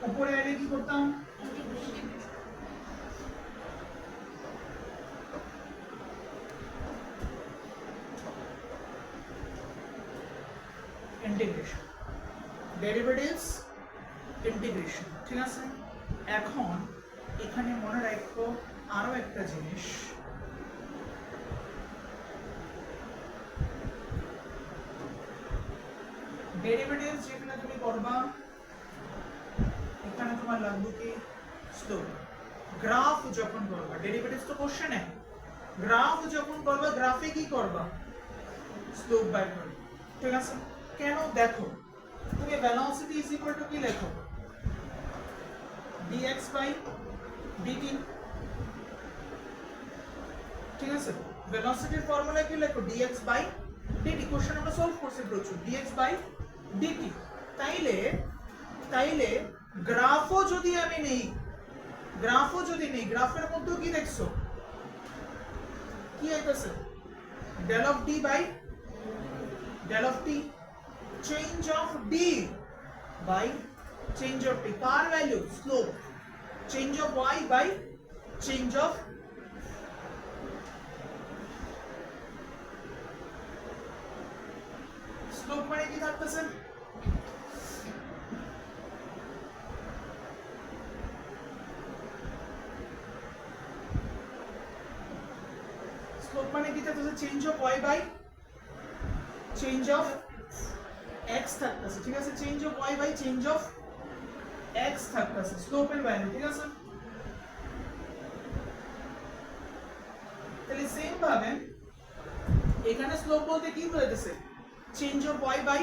উপরে এলে কি করতাম, ইন্টিগ্রেশন, ডেরিভেটিভস, ইন্টিগ্রেশন, ঠিক আছে। এখন এখানে মনে রাখো আরো একটা জিনিস, ডেরিভেটিভস যেখানে তুমি করবা এখানে তোমার লাগবে কি স্লোপ। গ্রাফ যখন করবা, ডেরিভেটিভস তো কোশ্চেনে, গ্রাফ যখন করবা গ্রাফে কি করবা, স্লোপ বাই করবে, ঠিক আছে। কেন দেখো, তুমি ভেলোসিটি ইজ ইকুয়াল টু কি লেখো, dx বাই dt, ঠিক আছে। ভেলোসিটির ফর্মুলা কি লেখো, dx বাই dt। কোশ্চেন আমরা সলভ করছি প্রচুর, dx বাই dt। তাইলে গ্রাফও যদি আমি নেই, গ্রাফের মধ্যে কি দেখছো, কি হইতাছে, del of d by del of t, change of d by change of t, কার value, slope, change of y by change of slope, মানে কি থাকতেছে, স্লোপ মানে কি থাকতেছে, change of y by change of x থাকতেছে, ঠিক আছে। Change of y by change of x থাকতেছে স্লোপের ভ্যালু, ঠিক আছে। তাহলে সেম ভাবে এখানে স্লোপ বলতে কি বোঝাতেছে, change of y by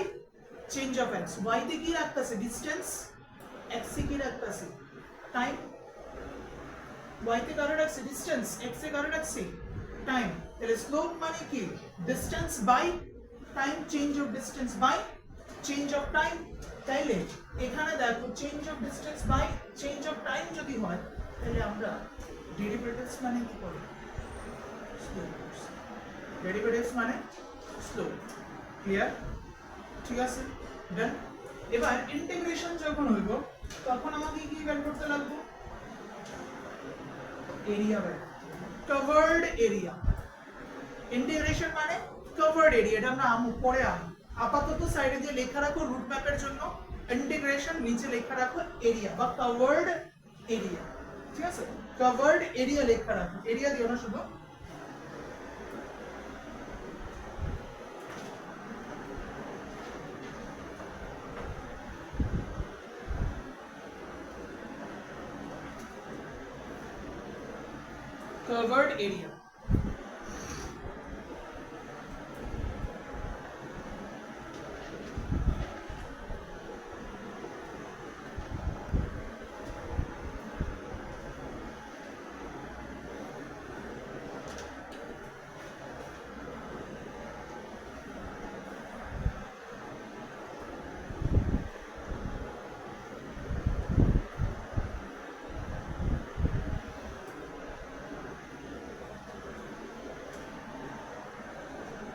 change of x। y তে কি রাখতেছে, ডিসটেন্স, x এ কি রাখতেছে, টাইম। y তে কারে রাখছে, ডিসটেন্স, x এ কারে রাখছে, টাইম। তাহলে স্লোপ মানে কি, distance by time, change of distance by change of time. তাইলে এখানে দেখো change of distance by change of time যদি হয়, তাহলে আমরা ডেরিভেটিভস মানে কি করব, স্লোপ। ডেরিভেটিভস মানে স্লোপ, ক্লিয়ার, ঠিক আছে, ডান। এবার ইন্টিগ্রেশন যখন হইব তখন আমাকে কি বের করতে লাগবে, এরিয়া বের, কভার্ড এরিয়া। ইন্টিগ্রেশন মানে কভার্ড এরিয়া, এটা আমরা পরে আপাতত সাইডে দিয়ে লেখা রাখো রুট ম্যাপের জন্য ইন্টিগ্রেশন, নিচে লেখা রাখো এরিয়া বা কভার্ড এরিয়া, ঠিক আছে। কভার্ড এরিয়া লেখা রাখো, এরিয়া দিও না শুধু। covered area,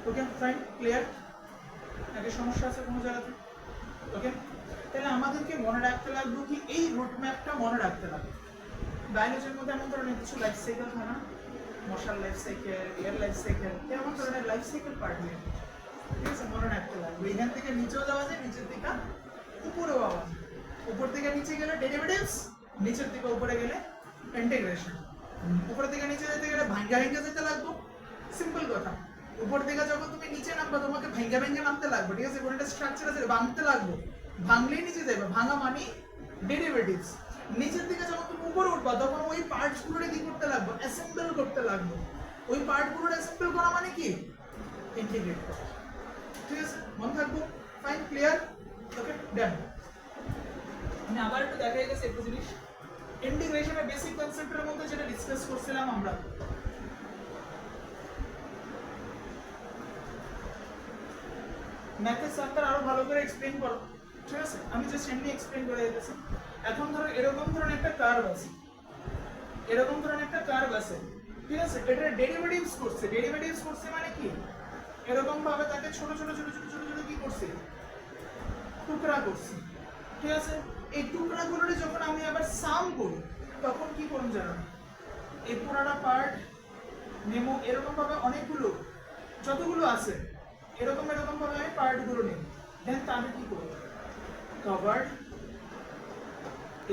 ওকে ফাইন, ক্লিয়ার। আগে সমস্যা আছে কোনো জায়গাতে, ওকে। তাহলে আমাদেরকে মনে রাখতে লাগবে কি, এই রুট ম্যাপটা মনে রাখতে লাগবে। বায়োলজির মধ্যে এমন ধরনের কিছু লাইফ সাইকেল হয় না, মশার life cycle, air life cycle, এমন ধরনের লাইফ সাইকেল পার্ট নিয়ে, ঠিক আছে, মনে রাখতে লাগবে। এখান থেকে নিচেও যাওয়া যায়, নিচের দিকে উপরেও যাওয়া যায়। উপর থেকে নিচে গেলে ডেরিভেটিভস, নিচের থেকে উপরে গেলে ইন্টিগ্রেশন। উপর থেকে নিচে যেতে গেলে ভাঙ্গা ভেঙে যেতে লাগবে, সিম্পল কথা। উপর থেকে যখন তুমি নিচে নামবে তোমাকে ভেঙে ভেঙে নামতে লাগবে, ঠিক আছে। কোনটা স্ট্রাকচার আছে ভাঙতে লাগবে, ভাঙলেই নিচে যাবে, ভাঙা মানে ডেরিভেটিভস। নিচের দিকে যখন তুমি উপরে উঠবা তখন ওই পার্টস গুলোকে কি করতে লাগবে, অ্যাসেম্বল করতে লাগবে। ওই পার্ট গুলো অ্যাসেম্বল করা মানে কি, ইন্টিগ্রেট করা, ঠিক আছে। মনে থাকবো, ফাইন, ক্লিয়ার, ওকে, ডান। আমি আবার একটু দেখাই গেছে একটা জিনিস, ইন্টিগ্রেশনের বেসিক কনসেপ্টের মধ্যে যেটা ডিসকাস করছিলাম আমরা, ম্যাথের স্যার আরো ভালো করে এক্সপ্লেইন করো, ঠিক আছে। আমি জাস্ট এমনি এক্সপ্লেইন করে দিতেছি। এখন ধরো এরকম ধরনের একটা কার্ভ আছে, এরকম ধরনের একটা কার্ভ আছে, ঠিক আছে। এটা ডেরিভেটিভস করছে, ডেরিভেটিভস করছে মানে কি, এরকম ভাবে তাকে ছোট ছোট ছোট ছোট ছোট ছোট কি করছে, টুকরা করছি, ঠিক আছে? এই টুকরাগুলোরে যখন আমি আবার সাম করি তখন কি করুন জানো, এই পুরাটা পার্ট নেমো, এরকম ভাবে অনেকগুলো যতগুলো আছে এরকম এরকম ভাবে আমি পার্টগুলো নেব, দেন তাহলে কি করব, কভার্ড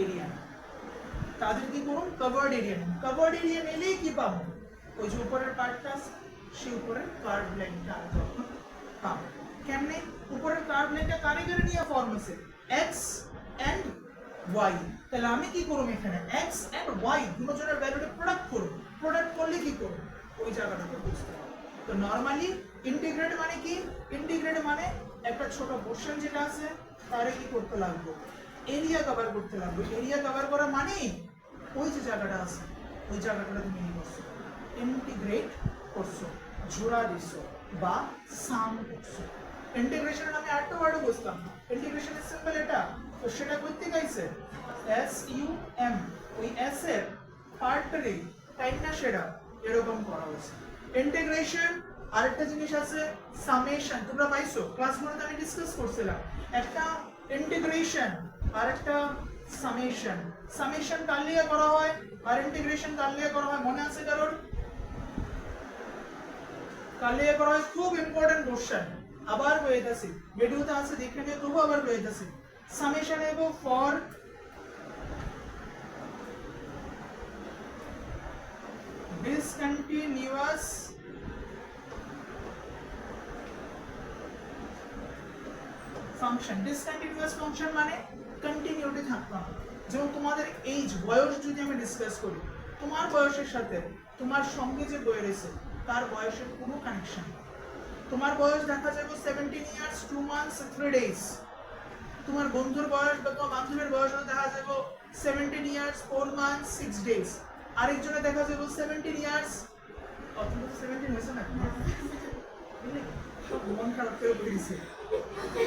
এরিয়া, তাদের কি করুন কভার্ড এরিয়া নেব। কভার্ড এরিয়া নিলেই কি পাবো, ওই যে উপরের পার্টটা আছে সেই উপরের কার্ভ লাইনটা তখন পাবো। কেমনে উপরের কার্ভ লাইনটা কারিগরি নিয়ে ফর্ম আছে এক্স এন্ড ওয়াই, তাহলে আমি কি করব এখানে এক্স এন্ড ওয়াই দুজনের ভ্যালুটা প্রোডাক্ট করব, প্রোডাক্ট করলে কি করব ওই জায়গাটাতে বুঝতে হবে। তো নরমালি ইন্টিগ্রেট মানে কি, ইন্টিগ্রেট মানে একটা ছোট পোরশন যেটা আছে তারে কি করতে লাগবে, এরিয়া কভার করতে লাগবে। এরিয়া কভার করা মানে ওই যে জায়গাটা আছে ওই জায়গাটা তুমি কি করছো, ইন্টিগ্রেট করছো, জোড়া দিছো বা সাম করছো। ইন্টিগ্রেশনের আমি আরেকটা ওয়ার্ডও বুঝতাম, ইন্টিগ্রেশনের সিম্বল এটা, তো সেটা করতে গাইছে এস ইউ এম, ওই এস এর পার্টটারে টাইম না সেটা এরকম করা হয়েছে। ইন্টিগ্রেশন আরেকটা জিনিস আছে সামেশন, তোমরা পাইছো ক্লাসগুলোতে আমি ডিসকাস করছিলাম, একটা ইন্টিগ্রেশন আর একটা সামেশন। সামেশন কার লিয়ে করা হয় আর ইন্টিগ্রেশন কার লিয়ে করা হয় মনে আছে কারোর? কার লিয়ে করা হয়, খুব ইম্পর্টেন্ট কোশ্চেন, আবার বইতেছি ভিডিওতে আছে দেখে নিও, তবু আবার বইতেছি। সামেশন এবং for discontinuous function. Discontinuous function মানে কন্টিনিউটি থাকবে না। যেমন তোমাদের এইজ বয়স যদি আমি ডিসকাস করি, তোমার বয়সের সাথে তোমার সঙ্গে যে বই রয়েছে তার বয়সের কোনো কানেকশন নেই। তোমার বয়স দেখা যাবে 17 ইয়ার্স 2 মান্থস 3 ডেজ, তোমার বন্ধুর বয়স বা তোমার বান্ধবীর বয়স দেখা যাবে 17 ইয়ার্স 4 মান্থস 6 ডেজ, আরেকজনে দেখা যাবে 17 ইয়ার্স অথবা 17 হয়েছে না সব মন খারাপ করে পড়েছে,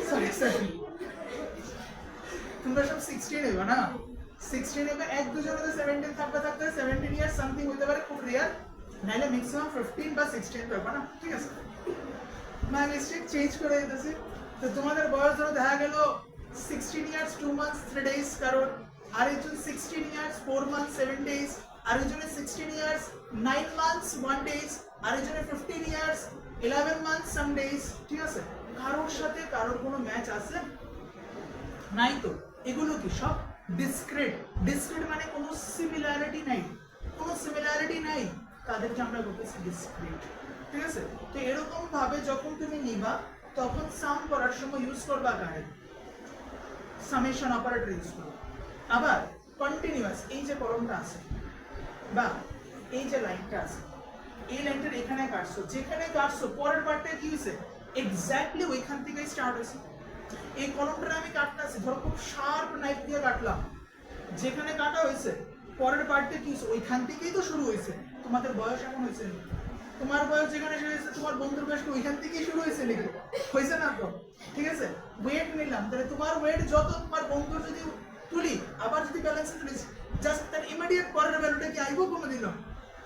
সরি সরি তোমরা সব 16 হবে না, 16 হবে, এক দুজনে 17 থাকতে থাকতে 17 ইয়ার্স সামথিং হতে পারে, খুব রিয়ার, নাইলে ম্যাক্সিমাম 15 বা 16 হবে না, ঠিক আছে? মানে মিস্টেক চেঞ্জ করে দিতেছি। তো তোমাদের বয়স ধরো দেখা গেল 16 ইয়ার্স 2 মান্থস 3 ডেজ কারণ, আরেকজন 16 ইয়ার্স 4 মান্থস 7 ডেজ, আরেকজনের 16 ইয়ার্স 9 মান্থস 1 ডেজ, আরেকজনের 15 ইয়ার্স 11 মান্থস সাম ডেজ, ঠিক আছে? কারোর সাথে কারোর কোনো ম্যাচ আছে নাই, তো এগুলো কি সব ডিসক্রিট। ডিসক্রিট মানে কোনো সিমিলারিটি নাই, কোনো সিমিলারিটি নাই, তাদেরকে আমরা বলতেছি ডিসক্রিট, ঠিক আছে? তো এরকম ভাবে যখন তুমি নিবা তখন সাম করার সময় ইউজ করবা কারে, সামেশন অপারেটর ইউজ করবা। আবার কন্টিনিউয়াস এই যে কলমটা আছে বা এই যে লাইনটা আছে, এই লাইনটার এখানে কাটছো, যেখানে কাটছো পরের পার্টটা কি হয়েছে এক্স্যাক্টলি ওইখান থেকে স্টার্ট হয়েছে। এই কলমটা আমি কাটতেছি, ধরো খুব শার্প নাইফ দিয়ে কাটলাম, যেখানে কাটা হয়েছে পরের পার্টটা কি হয়েছে ওইখান থেকেই তো শুরু হয়েছে। তোমাদের বয়স এমন হয়েছে, তোমার বয়স যেখানে শুরু হয়েছে তোমার বন্ধুর বয়স ওইখান থেকেই শুরু হয়েছে নাকি, হয়েছে না তো? ঠিক আছে, ওয়েট নিলাম, তাহলে তোমার ওয়েট যত তোমার বন্ধুর যদি তুলি আবার যদি ব্যালেন্সে তুলি, জাস্ট তার ইমিডিয়েট পরের ভ্যালুটা কি আইবো কোনো দিলাম,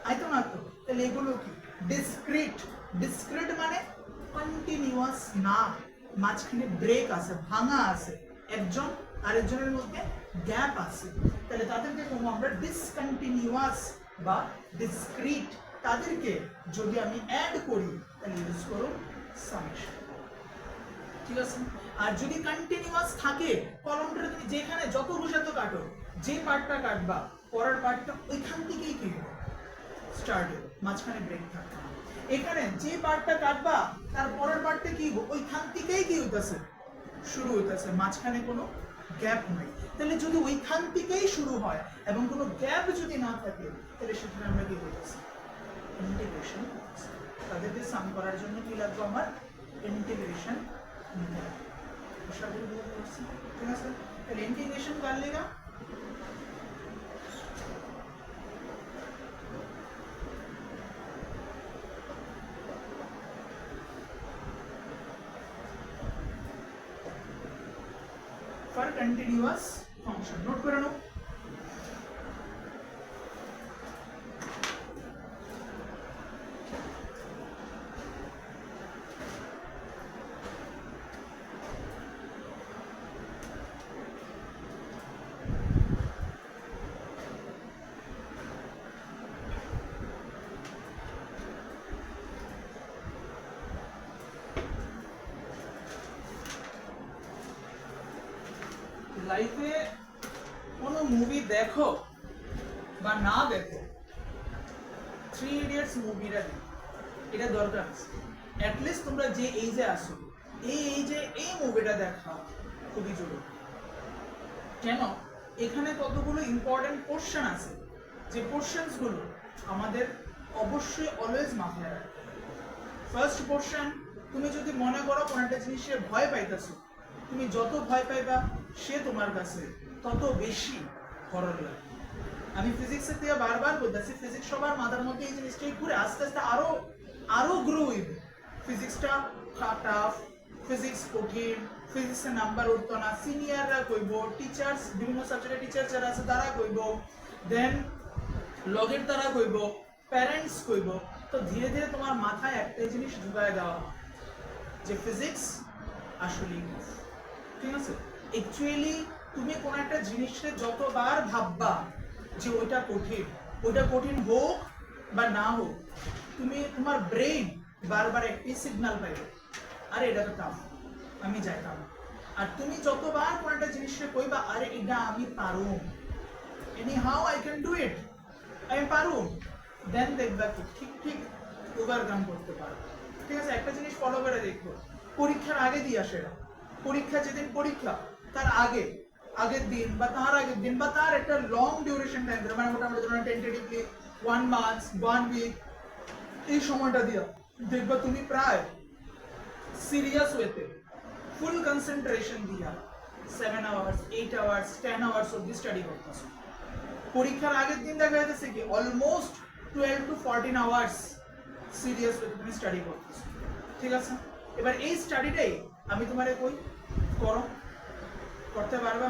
আইতো না তো? তাহলে এগুলো কি ডিসক্রিট। ডিসক্রিট মানে কন্টিনিউয়াস না, মাঝখানে ব্রেক আছে, ভাঙা আছে, একজন আরেকজনের মধ্যে গ্যাপ আছে, তাহলে তাদেরকে কোনো আমরা ডিসকন্টিনিউয়াস বা ডিসক্রিট। তাদেরকে যদি আমি অ্যাড করি তাহলে ইউজ করুন সামেশন, ঠিক আছে? আর যদি কন্টিনিউয়াস থাকে কলমটা তুমি যেখানে যত বসাতো কাটো, যে পার্টটা কাটবা পরের পার্টটা ওইখান থেকেই কি হবে স্টার্ট হবে, মাঝখানে ব্রেক থাকবে না। এখানে যে পার্টটা কাটবা তার পরের পার্টটা কি হবে ওইখান থেকেই কি হইতাছে শুরু হইতাছে, মাঝখানে কোনো গ্যাপ নাই। তাহলে যদি ওইখান থেকেই শুরু হয় এবং কোনো গ্যাপ যদি না থাকে তাহলে সেখানে আমরা কি বলতেছি ইন্টিগ্রেশন। তাদেরকে সাম করার জন্য কি লাগবে আমার ইন্টিগ্রেশন নিতে হবে, আশা করি বুঝতে পারছি, ঠিক আছে? তাহলে ইন্টিগ্রেশন কার লেগা, for continuous function, নোট করে নাও। লাইফে কোনো মুভি দেখো বা না দেখো, থ্রি ইডিয়টস মুভিটা দেখো, এটা দরকার আছে। অ্যাটলিস্ট তোমরা যে এইজে আসো, এই এইজে এই মুভিটা দেখা খুবই জরুরি। কেন? এখানে কতগুলো ইম্পর্টেন্ট কোশ্চেন আছে, যে কোশ্চেনসগুলো আমাদের অবশ্যই অলওয়েজ মাথায় রাখবে। ফার্স্ট কোশ্চেন, তুমি যদি মনে করো কোনো একটা জিনিসে ভয় পাইতেছো, তুমি যত ভয় পাইবা সে তোমার কাছে তত বেশি হরর লাগে। আমি ফিজিক্সের থেকে বারবার বলতেছি, ফিজিক্স সবার মাথার মধ্যে এই জিনিসটাই ঘুরে, আস্তে আস্তে আরো আরো গ্রো হইবে। ফিজিক্সটা টাফ, ফিজিক্স কঠিন, ফিজিক্সের নাম্বার উঠতো না, সিনিয়ররা কইব, টিচার্স বিভিন্ন সাবজেক্টের টিচার যারা আছে তারা কইব, দেন লগের তারা কইব, প্যারেন্টস কইব। তো ধীরে ধীরে তোমার মাথায় একটা জিনিস ঢুকায় দেওয়া যে ফিজিক্স আসলেই ঠিক আছে। অ্যাকচুয়ালি তুমি কোন একটা জিনিসকে যতবার ভাববা যে ওইটা কঠিন হোক বা না হোক, তুমি তোমার ব্রেইন বারবার একটি সিগন্যাল পাইবে, আরে এটা তো টাফ, আমি যাইতাম। আর তুমি যতবার কোন একটা জিনিসকে কইবা আরে এটা আমি পারুম, any how I can do it, আমি পারুম, দেন দেখবা কি ঠিক ঠিক ওভারকাম করতে পারো। ঠিক আছে, একটা জিনিস ফলো করে দেখো, পরীক্ষার আগে দিয়ে আসে, পরীক্ষা যেদিন পরীক্ষা তার আগের দিন বা তার আগের দিন বা তার একটা লং ডিউরেশন টাইম, মানে মোটামুটি ধরুন টেন্টেটিভলি 1 মান্থ 1 উইক, এই সময়টা দিয়া দেখবা তুমি প্রায় সিরিয়াস ওয়েতে ফুল কনসেন্ট্রেশন দিয়া 7 আওয়ার্স 8 আওয়ার্স 10 আওয়ার্স অবধি স্টাডি করতেছো। পরীক্ষার আগের দিন দেখা যাচ্ছে কি অলমোস্ট 12 to 14 আওয়ার্স সিরিয়াস ওয়েতে তুমি স্টাডি করতেছো। ঠিক আছে, এবার এই স্টাডিটাই আমি তোমারে কই করো, করতে পারবা?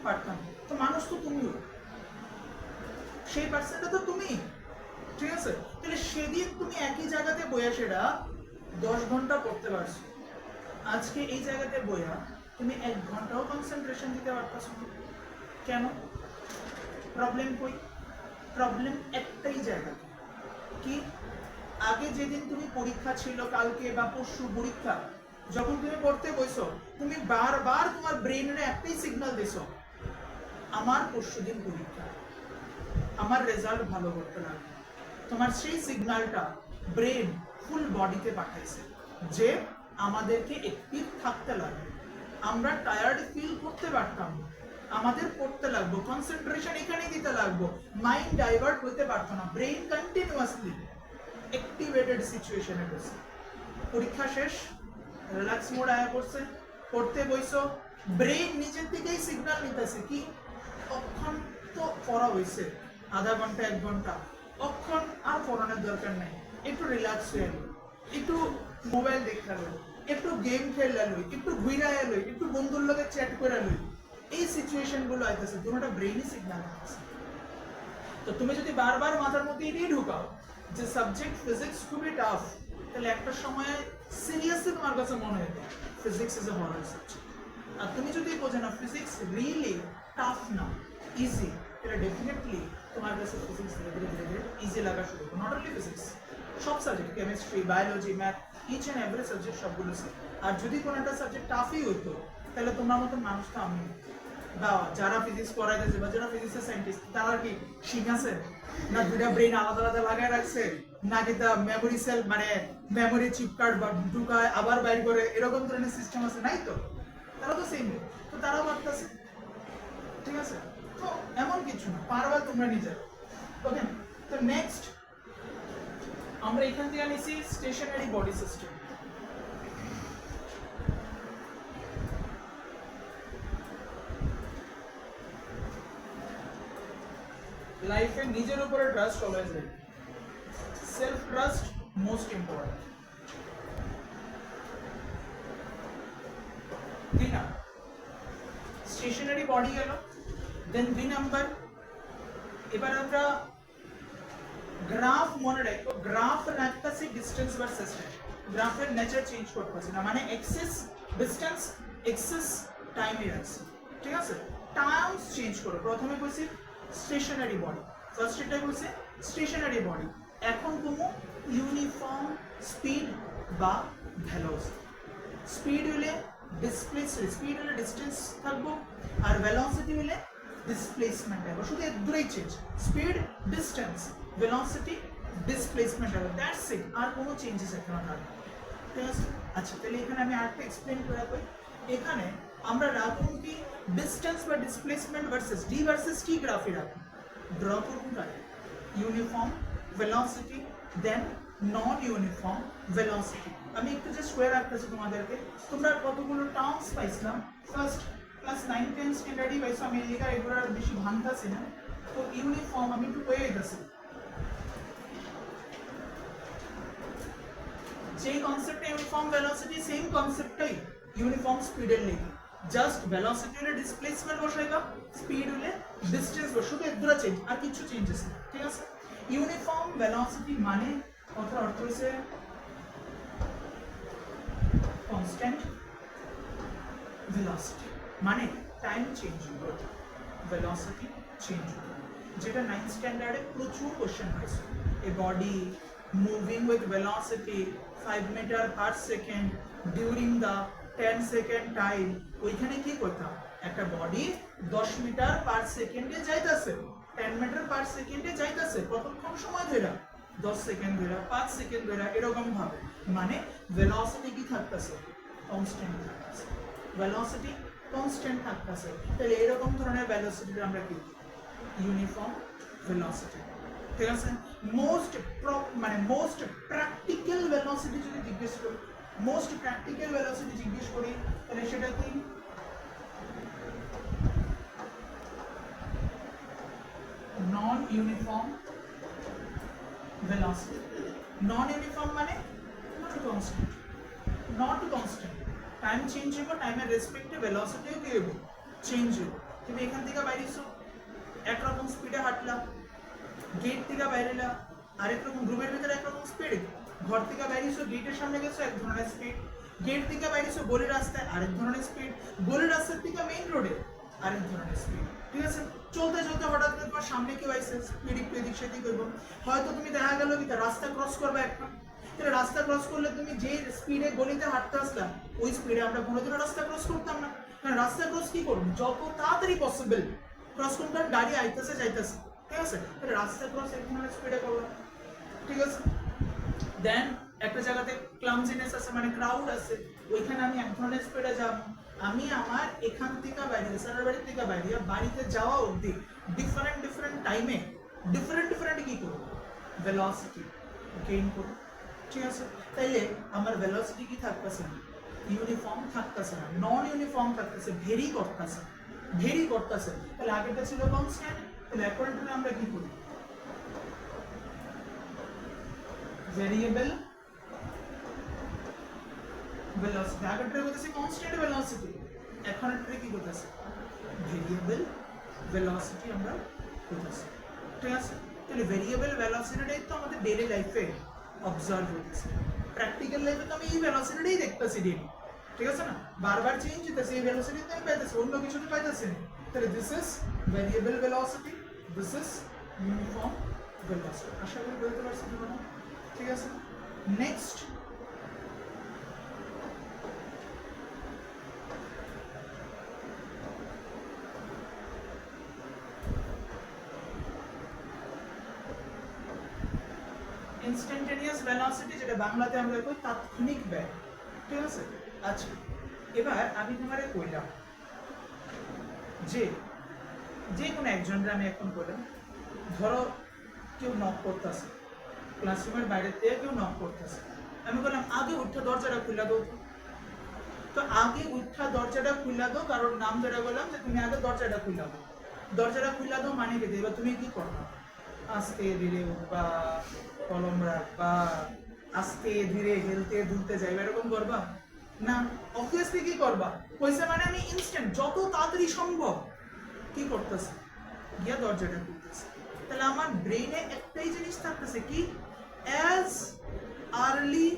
পারতাম। তো মানুষ তো তুমিও, সেই পার্সনটা তো তুমি। ঠিক আছে, তাহলে সেদিন তুমি একই জায়গাতে বইয়া সেটা 10 ঘন্টা পড়তে পারছো, আজকে এই জায়গাতে বইয়া তুমি 1 ঘন্টাও কনসেন্ট্রেশন দিতে পারতেছো না। কেন? প্রবলেম কই? প্রবলেম একটাই জায়গাতে, কি আগে যেদিন তুমি পরীক্ষা ছিল, কালকে বা পরশু পরীক্ষা, যখন তুমি পড়তে বসো তুমি বারবার তোমার ব্রেইনে একটাই সিগন্যাল দিছো, আমার পরশু দিন পরীক্ষা, আমার রেজাল্ট ভালো করতে লাগবে। তোমার সেই সিগন্যালটা ব্রেন ফুল বডিতে পাঠাইছে যে আমাদেরকে অ্যাক্টিভ থাকতে লাগবে। আমরা টায়ার্ড ফিল করতে পারতাম না, আমাদের পড়তে লাগবো, কনসেন্ট্রেশন এখানেই দিতে লাগবো, মাইন্ড ডাইভার্ট হতে পারতো না, ব্রেইন কন্টিনিউয়াসলি অ্যাক্টিভেটেড সিচুয়েশনে বসে। পরীক্ষা শেষ, রিল্যাক্স মোড আয়া করছে, পড়তে বইছো, ব্রেইন নিজের থেকেই সিগন্যাল নিতেছে কি অক্ষণ তো পড়া হয়েছে, আধা ঘন্টা 1 ঘন্টা, অক্ষণ আর পড়ানোর দরকার নেই, একটু রিল্যাক্স হয়ে এলো, একটু মোবাইল দেখা লই, একটু গেম খেলা লই, একটু ঘুরা লই, একটু বন্ধুর লগে চ্যাট করে লই। এই সিচুয়েশন গুলো আইতেছে, দুটোটা ব্রেইনই সিগন্যাল দিতেছে। তো তুমি যদি বারবার মাথার মধ্যে এটাই ঢুকাও যে সাবজেক্ট ফিজিক্স খুবই টাফ, তাহলে একটা সময় সিরিয়াসলি তোমার কাছে মনে হবে physics is a horror subject. আর তুমি যদি বোঝো না ফিজিক্স রিয়েলি টাফ না, ইজি, তাহলে ডেফিনেটলি তোমার কাছে ফিজিক্স ধীরে ধীরে ধীরে ধীরে ইজি লাগা শুরু হবে। নট অনলি ফিজিক্স, সব subject, chemistry, biology, math, each and every subject সবগুলো সে। আর যদি কোনো একটা সাবজেক্ট টাফই হইতো, তাহলে তোমার মতো মানুষ তো আমি বা যারা ফিজিক্স পড়াইতেছে বা যারা ফিজিক্সের সায়েন্টিস্ট, তারা কি শিখ আছে না? দুটা ব্রেন আলাদা আলাদা লাগায় রাখছে নাকি তা মেমোরি সেল মানে মেমোরি চিপ কার্ড বা ঢুকায় আবার বাইর করে, এরকম ধরনের সিস্টেম আছে? নাই তো, তারা তো সেম, তো তারা পারতেছে। ঠিক আছে, তো এমন কিছু না, পারবা তোমরা নিজের। ওকে, তো নেক্সট আমরা এখান থেকে নিছি স্টেশনারি বডি সিস্টেম। লাইফে নিজের উপরে ট্রাস্ট অলওয়েজ রাখবে, সেলফ ট্রাস্ট মোস্ট ইম্পর্টেন্ট। ঠিক না? স্টেশনারি বডি গেল, দেন 2 নাম্বার, এবার আমরা গ্রাফ মনে রাখবো, গ্রাফ রাখতেছি ডিস্টেন্স ভার্সেস টাইম, গ্রাফের নেচার চেঞ্জ করতেছি না, মানে এক্সিস ডিস্টেন্স, এক্সিস টাইমই রাখছি। ঠিক আছে, টার্মস চেঞ্জ করো। প্রথমে বলছি স্টেশনারি বডি, ফার্স্ট এটা বলছে স্টেশনারি বডি, এখন তুমি ইউনিফর্ম স্পিড বা ভেলোসিটি। স্পিড হলে ডিসপ্লেসমেন্ট, স্পিড হলে ডিস্টেন্স থাকবো, আর ভেলোসিটি হলে ডিসপ্লেসমেন্ট হবে, শুধু এর দূরেই change, speed distance velocity displacement হবে, দ্যাটস ইট, আর কোনো চেঞ্জেস এখানে না। ঠিক আছে, আচ্ছা তাহলে এখানে আমি আরেকটা এক্সপ্লেন করে রাখবো। এখানে আমরা রাখুন কি ডিস্টেন্স বা ডিসপ্লেসমেন্ট ভার্সেস ডি ভার্সেস টি গ্রাফে রাখুন, ড্র করুন তাহলে ইউনিফর্ম ভেলোসিটি দেন নন ইউনিফর্ম ভেলোসিটি। আমি একটু জাস্ট স্কোয়ার রাখতেছি তোমাদেরকে, তোমরা কতগুলো টার্মস পাইছিলাম ফার্স্ট ক্লাস 9 10 স্ট্যান্ডার্ডই পাইছো, আমি লেখা এগুলো আর বেশি ভাঙতাছি না। তো ইউনিফর্ম আমি একটু হয়ে গেছি, যেই কনসেপ্টে ইউনিফর্ম ভেলোসিটি সেম কনসেপ্টটাই ইউনিফর্ম স্পিডের লেগে, জাস্ট ভেলোসিটি হলে ডিসপ্লেসমেন্ট বসাইবা, স্পিড হলে ডিসটেন্স বসাই, শুধু একদুরা চেঞ্জ, আর কিছু চেঞ্জেস না। ঠিক আছে, ইউনিফর্ম ভেলোসিটি মানে কথার অর্থ হচ্ছে কনস্ট্যান্ট ভেলোসিটি, মানে টাইম চেঞ্জ হবে, ভেলোসিটি চেঞ্জ হবে, যেটা 9th স্ট্যান্ডার্ডে প্রচুর কোশ্চেন হয়েছে। A body moving with velocity 5 metre per second during the 10 second time, ওইখানে কি করতাম, একটা বডি 10 মিটার পার সেকেন্ডে যাইতাছে, 10 মিটার পার সেকেন্ডে যাইতাছে, কতক্ষণ সময় ধরে, 10 সেকেন্ড ধরে, 5 সেকেন্ড ধরে, এরকম ভাবে, মানে ভেলোসিটি কি থাকতেছে, কনস্ট্যান্ট থাকতেছে, ভেলোসিটি কনস্ট্যান্ট থাকতেছে। তাহলে এরকম ধরনের ভেলোসিটি আমরা কি ইউনিফর্ম ভেলোসিটি। ঠিক আছে, মোস্ট প্র্যাকটিক্যাল ভেলোসিটি যদি জিজ্ঞেস করি, মোস্ট প্র্যাকটিক্যাল ভেলোসিটি জিজ্ঞেস করি, তাহলে সেটা কি নন ইউনিফর্ম velocity, non uniform মানে not constant, not constant, time change হবে, টাইমের রেসপেক্টে ভেলোসিটিও কি হবে, চেঞ্জ হবে। তুমি এখান থেকে বাইরেছো একরকম স্পিডে হাঁটলাম, গেট থেকে বাইরেলা আরেক রকম, রুমের ভিতরে একরকম স্পিড, ঘর থেকে বাইরেছো গেটের সামনে গেছো এক ধরনের স্পিড, গেট থেকে বাইরেছো গলির রাস্তায় আরেক ধরনের স্পিড, গলির রাস্তার থেকে মেইন রোডে আরেক ধরনের স্পিড। ঠিক আছে, চলতে চলতে হঠাৎ করে তোমার সামনে কেউ আইসে, স্পিড একটু এদিক সেদিক করবো, হয়তো তুমি দেখা গেল কি রাস্তা ক্রস করবে একটা, তাহলে রাস্তা ক্রস করলে তুমি যে স্পিডে গলিতে হাঁটতে আসলাম ওই স্পিডে আমরা কোনোদিনও রাস্তা ক্রস করতাম না, কারণ রাস্তা ক্রস কি করবো, যত তাড়াতাড়ি পসিবল ক্রস করতে গাড়ি আইতেছে যাইতেছে। ঠিক আছে, তাহলে রাস্তা ক্রস এক ধরনের স্পিডে করলাম। ঠিক আছে, দেন একটা জায়গাতে ক্লামজিনেস আছে, মানে ক্রাউড আছে, ওইখানে আমি এক ধরনের স্পিডে যাব, আমি আমার এখান থেকে বাইরে স্যারের বাড়ি থেকে বাইরে বাড়িতে যাওয়া অবধি ডিফারেন্ট টাইমে ডিফারেন্ট কি করবো, ভেলোসিটি গেইন করবো। ঠিক আছে, তাইলে আমার ভেলোসিটি কি থাকতেছে না, ইউনিফর্ম থাকতেছে না, নন ইউনিফর্ম থাকতেছে, ভেরি করতেছে। তাহলে আগেরটা ছিল কনস্ট্যান্ট, তাহলে অ্যাকর্ডিং টু আমরা কি করি, ভেরিয়েবল velocity, আগেরটা বলতেছি কনস্ট্যান্ট ভেলোসিটি, এখন এটা কি করতেছে, ভেরিয়েবল ভেলোসিটি আমরা করতেছি। ঠিক আছে, তাহলে ভেরিয়েবল ভেলোসিটিটাই তো আমাদের ডেইলি লাইফে অবজার্ভ হচ্ছে, প্র্যাকটিক্যাল লাইফে তো আমি এই ভেলোসিটিটাই দেখতেছি ডেইলি। ঠিক আছে না, বারবার চেঞ্জ হইতেছে, এই ভেলোসিটি তো আমি পাইতেছি, অন্য কিছু তো পাইতেছি না। তাহলে this is variable velocity, this is uniform velocity. আশা করি বলতে পারছি তোমরা। ঠিক আছে, নেক্সট ইনস্ট্যান্টেনিয়াস ভেলোসিটি, যেটা বাংলাতে আমরা কই তাৎক্ষণিক বেগ। ঠিক আছে, আচ্ছা এবার আমি তোমারে কইলাম যে কোনো একজনকে আমি এখন বললাম, ধরো কেউ নক করতেছে, ক্লাসরুমের বাইরে থেকে কেউ নক করতেছে, আমি বললাম আগে উঠা দরজাটা খুলে দাও, তো আগে উঠা দরজাটা খুলে দাও, কারণ নাম ধরে বললাম যে তুমি আগে দরজাটা খুলে দাও, দরজাটা খুলে দাও মানে কি, এবার তুমি কি করবা, আস্তে ধীরে উঠবা, কলম রাখবা, আস্তে ধীরে হেলতে দুলতে যাইবা, এরকম করবা না, অবভিয়াসলি কি করবা, কইছে মানে আমি ইনস্ট্যান্ট যত তাড়াতাড়ি সম্ভব কি করতেছি, গিয়া দরজাটা খুলতেছি। তাহলে আমার ব্রেইনে একটাই জিনিস থাকতেছে কি, অ্যাজ আর্লি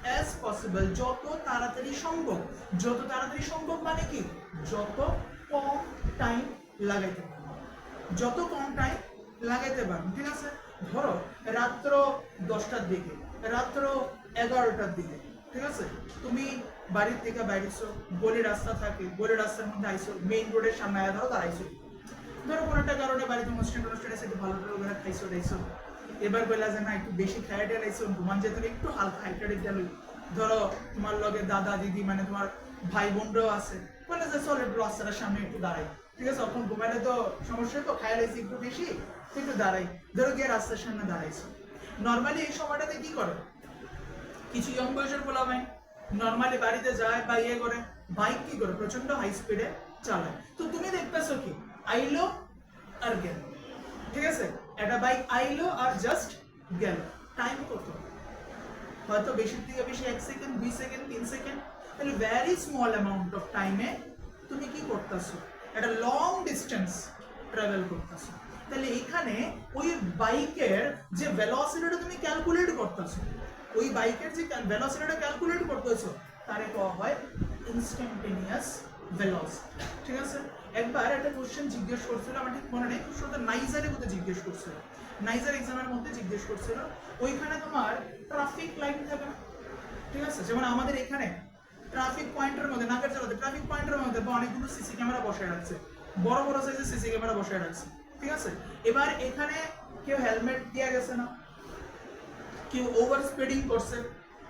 অ্যাজ পসিবল, যত তাড়াতাড়ি সম্ভব, যত তাড়াতাড়ি সম্ভব মানে কি, যত কম টাইম লাগাইতে পারবো, যত কম টাইম লাগাইতে পারবো। ঠিক আছে, ধরো রাত্র 10টার দিকে, রাত্র 11টার দিকে, ঠিক আছে, তুমি বাড়ির থেকে বাইরেছো, গলি রাস্তা থাকে, গলি রাস্তার মধ্যে আইছো, মেইন রোডের সামনে আয়া ধরো দাঁড়াইছো, ধরো কোনো একটা কারণে বাড়িতে অনুষ্ঠান এসে একটু ভালো করে ওরা খাইছো রইছো, এবার বলা যে না একটু বেশি খাইয়া টেলাইছো, ঘুমান যেতে একটু হালকা হাইটা গেল, ধরো তোমার লগে দাদা দিদি মানে তোমার ভাই বোনরাও আছে, বলে যে চল একটু রাস্তাটার সামনে একটু দাঁড়াই, ঠিক আছে, এখন ঘুমাইলে তো সমস্যা, তো খাইয়া লাইছি একটু বেশি, একটু দাঁড়াই, ধরো গিয়ে রাস্তার সামনে দাঁড়াইছো। নর্মালি এই সময়টাতে কি করে, কিছু ইয়ং বয়সের বলা হয় নর্মালি বাড়িতে যায় বা ইয়ে করে, বাইক কি করে প্রচন্ড হাই স্পিডে চালায়, তো তুমি দেখতেছো কি আইলো আর গেল, ঠিক আছে, একটা বাইক আইলো আর জাস্ট গেল, টাইম কত, হয়তো বেশির থেকে বেশি 1 সেকেন্ড 2 সেকেন্ড 3 সেকেন্ড, তাহলে ভেরি স্মল অ্যামাউন্ট অফ টাইমে তুমি কি করতেছো, একটা লং ডিস্টেন্স ট্রাভেল করতেছো। তাহলে এখানে ওই বাইকের যে ভেলোসিটিটা তুমি ক্যালকুলেট করতেছো, ওই বাইকের যে ভেলোসিটিটা ক্যালকুলেট করতেছো তারে কওয়া হয় ইনস্ট্যান্টেনিয়াস ভেলোসিটি, ঠিক আছে। একবার একটা কোশ্চেন জিজ্ঞেস করছিল, আমার ঠিক মনে নেই, শুধু নাইজারের মধ্যে জিজ্ঞেস করছিল, নাইজার এক্সামের মধ্যে জিজ্ঞেস করছিল, ওইখানে তোমার ট্রাফিক লাইট থাকে না, ঠিক আছে, যেমন আমাদের এখানে ট্রাফিক পয়েন্টের মধ্যে নাগের চালাতে ট্রাফিক পয়েন্টের মধ্যে বা অনেকগুলো সিসি ক্যামেরা বসায় রাখছে, বড় বড় সাইজের সিসি ক্যামেরা বসায় রাখছে, ঠিক আছে। এবার এখানে কেউ হেলমেট দেওয়া গেছে না, কেউ ওভার স্পিডিং করছে,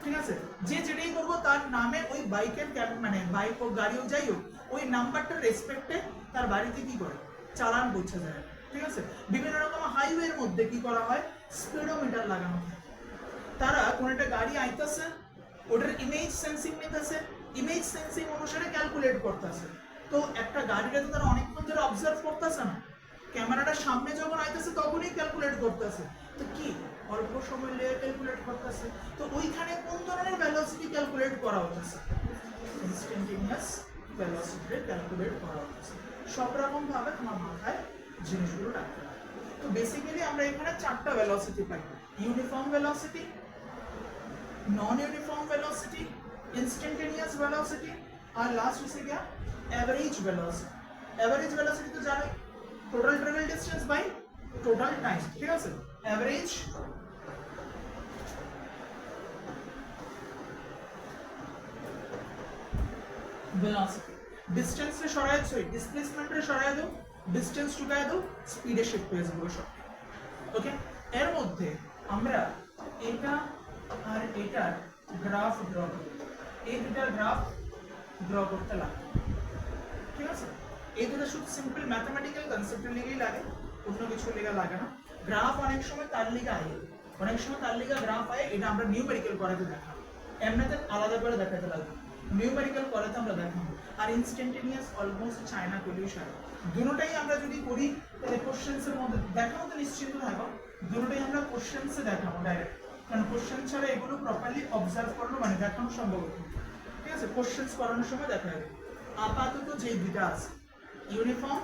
ঠিক আছে, যে যেটাই করবো তার নামে ওই বাইকের মানে বাইক হোক গাড়ি হোক যাই হোক ওই নাম্বারটার রেসপেক্টে তার বাড়িতে কি করে চালান বোঝা যায়, ঠিক আছে। বিভিন্ন রকম হাইওয়ের মধ্যে কি করা হয়, স্পিডোমিটার লাগানো থাকে, তারা কোন একটা গাড়ি আইতাছে ওটার ইমেজ সেন্সিং নিতেছে, ইমেজ সেন্সিং অনুসারে ক্যালকুলেট করতেছে, তো একটা গাড়িটা তো তারা অনেকক্ষণ ধরে অবজার্ভ করতেছে না, ক্যামেরাটা সামনে যখন আইতেছে তখনই ক্যালকুলেট করতেছে, তো কি অল্প সময় লেগে ক্যালকুলেট করতেছে, তো ওইখানে কোন ধরনের ভেলোসিটি ক্যালকুলেট করা হচ্ছে, ইনস্ট্যান্টেনিয়াস ভেলোসিটি ক্যালকুলেট করা হচ্ছে। সব রকম ভাবে তোমার মাথায় জিনিসগুলো রাখতে হবে। তো বেসিক্যালি আমরা এখানে 4টা ভেলোসিটি পাই, uniform velocity, non uniform velocity, instantaneous velocity, আর লাস্ট হচ্ছে কি এভারেজ ভেলোসিটি। এভারেজ ভেলোসিটি তো জানোই, total travel distance by total time, ঠিক আছে, এভারেজ velocity distance রে সরায় ছই ডিসপ্লেসমেন্ট রে সরায় দাও, ডিসটেন্স টুকায় দাও, স্পিডে শিফট হয়ে যাবে সব, ওকে। এর মধ্যে আমরা এটা আর এটার গ্রাফ ড্র করব, এই দুটার গ্রাফ ড্র করতে লাগে, ঠিক আছে, এই দুটো শুধু সিম্পল ম্যাথমেটিক্যাল কনসেপ্টের লিগেই লাগে, অন্য কিছু লেগা লাগে না। গ্রাফ অনেক সময় তার লিগা আয়, অনেক সময় তার লিগা গ্রাফ আয়, এটা আমরা নিউমেরিক্যাল করাতে দেখাবো, এমনিতে আলাদা করে দেখাতে লাগবে, নিউমেরিক্যাল করাতে আমরা দেখাবো। আর ইনস্ট্যান্টেনিয়াস অলমোস্ট চায়না সলিউশন, দুটোটাই আমরা যদি করি তাহলে কোশ্চেন্সের মধ্যে দেখাবো, তো নিশ্চিন্ত থাকো দুটোটাই আমরা কোশ্চেন্সে দেখাবো ডাইরেক্ট, কারণ কোশ্চেন ছাড়া এগুলো প্রপারলি অবজার্ভ করলো মানে দেখানো সম্ভব হতো, ঠিক আছে, কোশ্চেন্স করানোর সময় দেখা যাবে। আপাতত যে দুটা আছে ইউনিফর্ম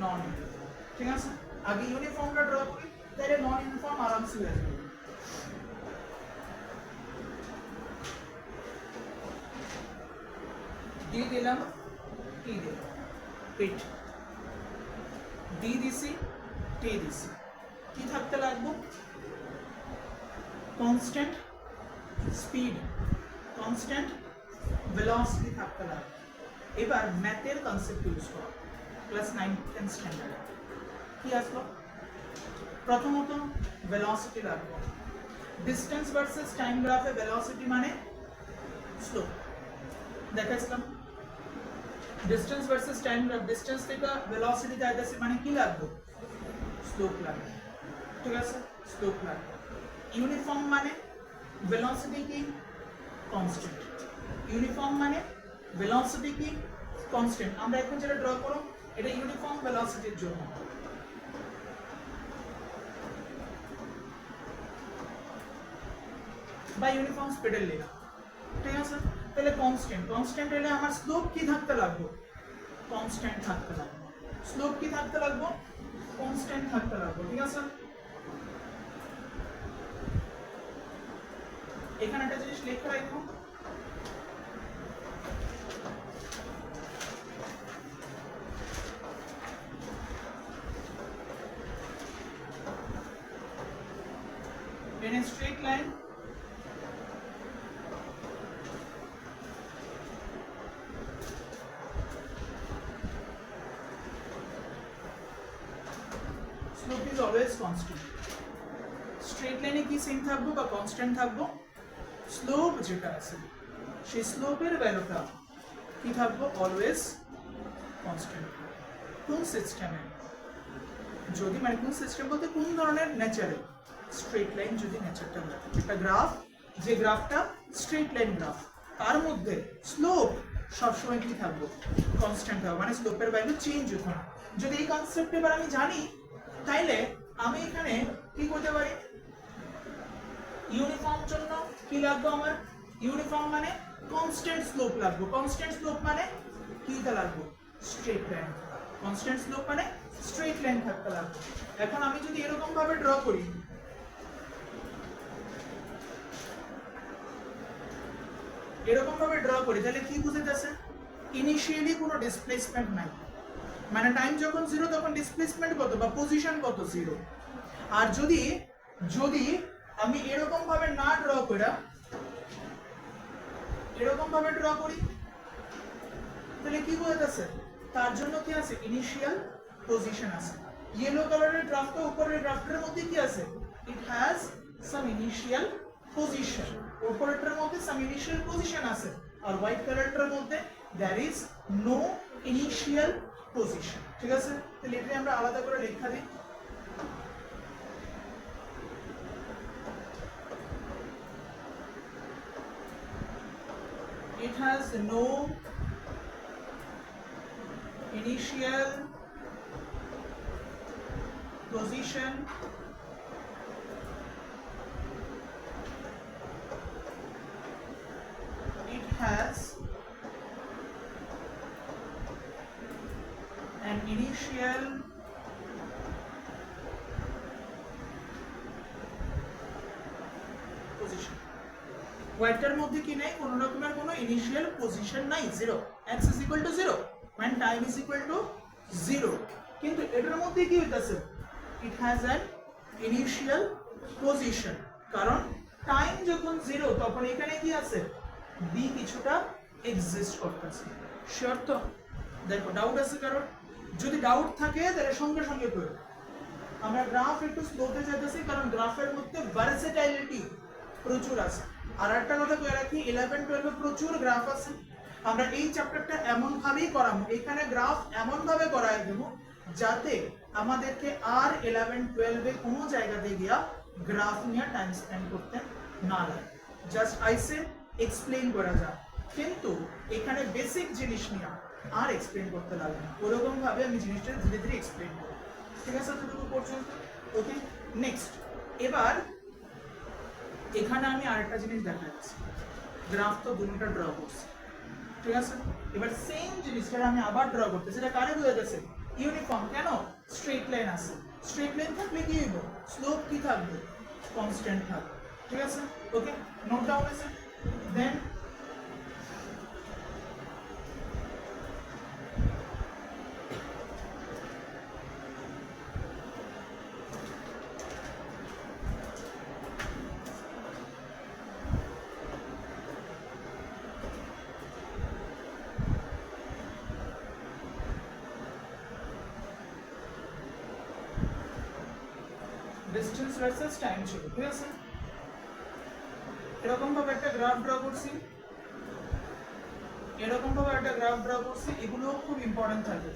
নন ইউনিফর্ম, ঠিক আছে, আগে ইউনিফর্মটা ড্র করি তাহলে নন ইউনিফর্ম আরামসে হয়ে যাবে। ডি দিলাম, টি দিলাম, পিট ডি দিছি, টি দিছি, কি থাকতে লাগবে, কনস্ট্যান্ট স্পিড, কনস্ট্যান্ট ভেলোসিটি থাকতে লাগবে। এবার ম্যাথের কনসেপ্ট ইউজ করো, ক্লাস 9 10 স্ট্যান্ডার্ডে কি আসলো, প্রথমত ভেলোসিটি রাখবো, ডিস্টেন্স ভার্সেস টাইম গ্রাফে ভেলোসিটি মানে স্লোপ দেখাচ্ছিলাম, distance versus time graph, distance থেকে ভেলোসিটি যাইতেছে মানে কি লাগবে, স্লোপ লাগবে, ঠিক আছে, স্লোপ লাগবে। ইউনিফর্ম মানে ভেলোসিটি কি কনস্ট্যান্ট, ইউনিফর্ম মানে ভেলোসিটি কি কনস্ট্যান্ট, আমরা এখন যেটা ড্র করব এটা ইউনিফর্ম ভেলোসিটির জন্য, বা ইউনিফর্ম স্পিডের লেখা, ঠিক আছে। তাহলে কনস্ট্যান্ট, কনস্ট্যান্ট হলে আমার স্লোপ কি থাকতে লাগবে, কনস্ট্যান্ট থাকতে লাগবে, স্লোপ কি থাকতে লাগবে, কনস্ট্যান্ট থাকতে লাগবে, ঠিক আছে। এখানে একটা জিনিস লেখা রাখবো, in a straight line is always constant. Straight লাইনে কি সেম থাকবো বা কনস্ট্যান্ট থাকবো? স্লোপ যেটা আছে সেই স্লোপের ভ্যালুটা কি থাকবো? Always constant. কোন সিস্টেমে? যদি মানে কোন সিস্টেম বলতে কোন ধরনের নেচারে? স্ট্রেট লাইন যদি নেচারটা থাকে, একটা গ্রাফ, যে গ্রাফটা স্ট্রেট লাইন গ্রাফ, তার মধ্যে স্লোপ সবসময় কি থাকবো? কনস্ট্যান্ট থাকবে, মানে স্লোপের ভ্যালু চেঞ্জ হতো না। যদি এই কনসেপ্ট এবার আমি জানি, তাইলে আমি এখানে কি করতে পারি? ইউনিফর্ম জন্য কি লাগবে আমার? ইউনিফর্ম মানে কনস্ট্যান্ট স্লোপ লাগবে। কনস্ট্যান্ট স্লোপ মানে কিটা লাগবে? Straight line. কনস্ট্যান্ট স্লোপ মানে স্ট্রেট লাইন থাকতে লাগবে। এখন আমি যদি এরকম ভাবে ড্র করি, তাহলে কি বুঝাইতেছে? ইনিশিয়ালি কোনো ডিসপ্লেসমেন্ট নাই, মানে টাইম যখন জিরো তখন ডিসপ্লেসমেন্ট কত বা পজিশন কত? জিরো। আর যদি যদি আমি এরকম ভাবে না ড্র করি, এরকম ভাবে ড্র করি, তাহলে কি বুঝাইতেছে? তার জন্য কি আছে? ইনিশিয়াল পজিশন আছে। ইয়েলো কালারের গ্রাফটা উপরের গ্রাফটার মধ্যে কি আছে? It has some initial position. উপরেরটার মধ্যে সাম ইনিশিয়াল পজিশন আছে, আর হোয়াইট কালারটার মধ্যে there is no initial position। ঠিক আছে, তাহলে এটা আমরা আলাদা করে লেখা দিই। It has no initial position it has an initial position। হোয়াইটটার মধ্যে কি নাই? কোনো রকমের কোনো ইনিশিয়াল পজিশন নাই, zero. x is equal to 0 when time is equal to 0। কিন্তু এটার মধ্যে কি হইতাছে? it has an initial position, কারণ টাইম যখন 0 তখন এখানে কি আছে? b কিছুটা এক্সিস্ট করতেছে। শিওর তো? দেখো ডাউট আছে কারণ? যদি ডাউট থাকে তাহলে সঙ্গে সঙ্গে করো। আমরা গ্রাফ একটু স্লোতে যেতেছি কারণ গ্রাফের মধ্যে ভার্সেটাইলিটি প্রচুর আছে। আর একটা কথা কয়ে রাখি, 11-12 প্রচুর গ্রাফ আছে। আমরা এই চ্যাপ্টারটা এমন ভাবেই করাবো, এখানে গ্রাফ এমন ভাবে করাই দেব যাতে আমাদেরকে আর 11-12 কোনো জায়গাতে গিয়া গ্রাফ নিয়ে টাইম স্পেন্ড করতে না লাগে। জাস্ট আইসে এক্সপ্লেইন করা যায়, কিন্তু এখানে বেসিক জিনিস নিয়ে আর এক্সপ্লেইন করতে লাগে না। ওরকম ভাবে আমি জিনিসটা ধীরে ধীরে এক্সপ্লেইন করব। ঠিক আছে এতটুকু পর্যন্ত? ওকে, নেক্সট। এবার এখানে আমি আরেকটা জিনিস দেখাচ্ছি। গ্রাফ তো দুটোটা ড্র করছি, ঠিক আছে? এবার সেম জিনিসটা আমি আবার ড্র করতেছি। সেটা কারে বোঝাতেছে? ইউনিফর্ম। কেন? স্ট্রেট লাইন আছে। স্ট্রেট লাইন থাকলে কি হইব? স্লোপ কি থাকবে? কনস্ট্যান্ট থাকবে। ঠিক আছে? ওকে, নোট ডাউন আছে। দেন ডিসটেন্স ভার্সেস টাইম ছিল, ঠিক আছে? এরকম ভাবে একটা গ্রাফ ড্র করছি, এরকম ভাবে একটা গ্রাফ ড্র করছি। এগুলো খুব ইম্পর্টেন্ট থাকবে।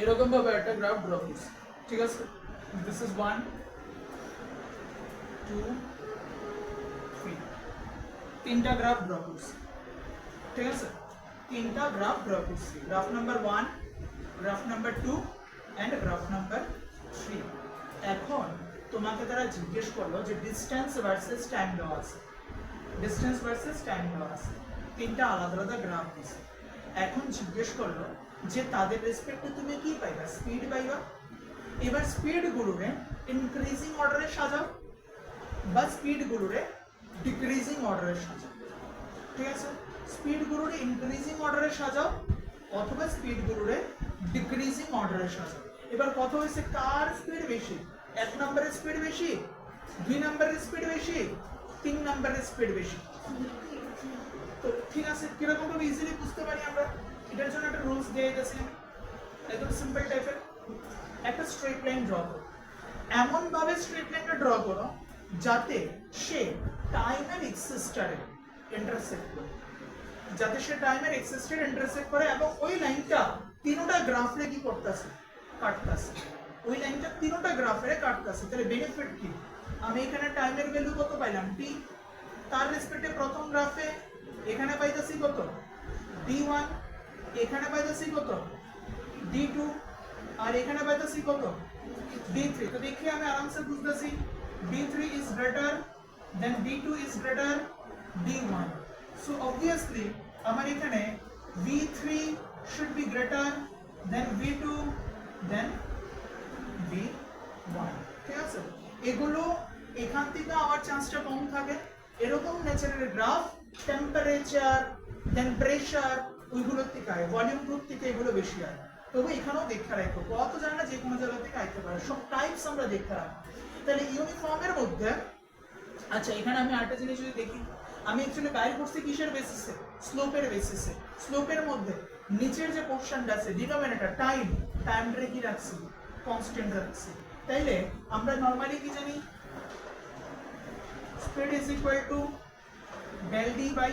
এরকম ভাবে একটা গ্রাফ ড্র করছি, ঠিক আছে? দিস ইজ 1 2 3 তিনটা গ্রাফ ড্র করছি, ঠিক আছে? তিনটা গ্রাফ ড্র করছি। Graph number 1, graph number 2 and graph number 3। এখন তোমাকে তারা জিজ্ঞেস করলো যে ডিসটেন্স ভার্সেস টাইম দেওয়া আছে, ডিসটেন্স ভার্সেস টাইম দেওয়া আছে, তিনটা আলাদা আলাদা গ্রাফ দিছে। এখন জিজ্ঞেস করলো যে তাদের রেসপেক্টে তুমি কি পাইবা? স্পিড পাইবা। এবার স্পিড গুলোরে ইনক্রিজিং অর্ডারে সাজাও বা স্পিড গুলোরে ডিক্রিজিং অর্ডারে সাজাও, ঠিক আছে? স্পিড গুলোরে ইনক্রিজিং অর্ডারে সাজাও অথবা স্পিড গুলোরে ডিক্রিজিং অর্ডারে সাজাও। এবার কথা হয়েছে কার স্পিড বেশি? 1 নম্বরের স্পিড বেশি, 2 নম্বরের স্পিড বেশি, 3 নম্বরের স্পিড বেশি। তো ঠিক আছে, কিরকম ভাবে ইজিলি বুঝতে পারি আমরা? এটার জন্য একটা রুলস দিয়ে গেছি। একদম সিম্পল টাইপের একটা স্ট্রেট লাইন ড্র করো। এমন ভাবে স্ট্রেট লাইনটা ড্র করো যাতে সে টাইমের এক্সিস্টারে ইন্টারসেক্ট করে, যাতে সে টাইমের এক্সিস্টারে ইন্টারসেক্ট করে এবং ওই লাইনটা তিনটা গ্রাফে কি করতেছে, কাটতেছে। ওই লাইনটা তিনটা গ্রাফে কাটতেছে। তাহলে বেনিফিট কি? আমি এখানে টাইমের ভ্যালু কত পাইলাম t, তার রেসপেক্টে প্রথম গ্রাফে এখানে পাইতাছি কত d1, এখানে পাইতাছি কত d2, আর এখানে পাইতাছি কত d3। তো দেখি আমি আরামসে বুঝতেছি d3 is greater than d2 is greater d1, so obviously আমার এখানে v3 should be greater than v2 than v1। ঠিক আছে, এগুলো এখান থেকে আমার চান্সটা কম থাকে। এরকম নেচারের গ্রাফ টেম্পারেচার দেন প্রেসার ওইগুলোর থেকে আয়, ভলিউম গ্রুপ থেকে এগুলো বেশি হয়। তবে এখানেও দেখতে রাখো, কত জানে না যে কোনো জায়গা থেকে আইতে পারে, সব টাইপস আমরা দেখতে রাখবো। তাহলে ইউনিফর্মের মধ্যে আচ্ছা এখানে আমি আরেকটা জিনিস যদি দেখি, আমি অ্যাকচুয়ালি বাইর করছি কিসের বেসিসে, স্লোপের বেসিসে। স্লোপের মধ্যে নিচের যে পোরশনটা আছে ডিনোমিনেটর টাইমটা কি রাখছি, কনস্ট্যান্ট রাখছি। তাইলে আমরা নরমালি কি জানি, speed is equal to del d by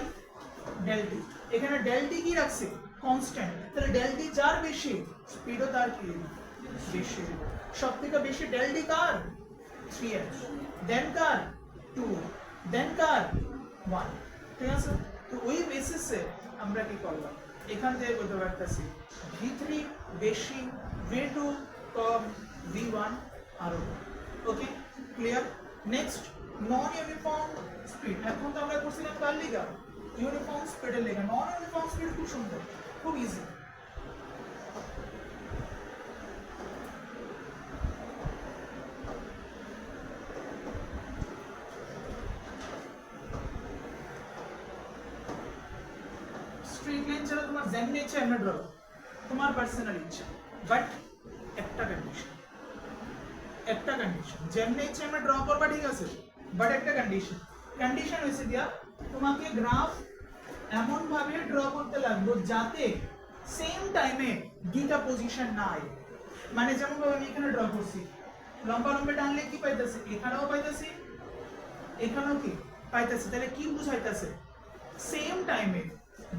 del t। এখানে del t কি রাখছি, কনস্ট্যান্ট। তাহলে del t যার বেশি স্পিডও তার কি বেশি। সবথেকে বেশি del d কার 3h, দেন কার 2, দেন কার 1। ঠিক আছে, তো ওই বেসিসে আমরা কি করলাম, এখান থেকে বলতে পারতেছি v3 বেশি, v2 কম, v1 আরো। Okay clear. নেক্সট নন ইউনিফর্ম স্পিড। এখন তো আমরা করছিলাম কার লিগা, ইউনিফর্ম স্পিডের লিগা। নন ইউনিফর্ম স্পিড খুব সুন্দর, খুব ইজি। স্ট্রেট লাইন ছাড়া তোমার যেমনি ইচ্ছা এমনি ড্র, তোমার পার্সোনাল ইচ্ছা, বাট একটা কন্ডিশন, একটা কন্ডিশন, যেমনি ইচ্ছা এমনি ড্র করবা, ঠিক আছে, বাট একটা কন্ডিশন। কন্ডিশন হইছে দিয়া তোমাকে গ্রাফ এমন ভাবে ড্র করতে লাগবে যাতে সেম টাইমে দুইটা পজিশন না আয়। মানে যেমন ভাবে আমি এখানে ড্র করছি, লম্বা লম্বা টানলে কি পাইতেছি, এখানেও পাইতেছি, এখানেও কি পাইতেছি। তাহলে কি বুঝাইতেছে, সেম টাইমে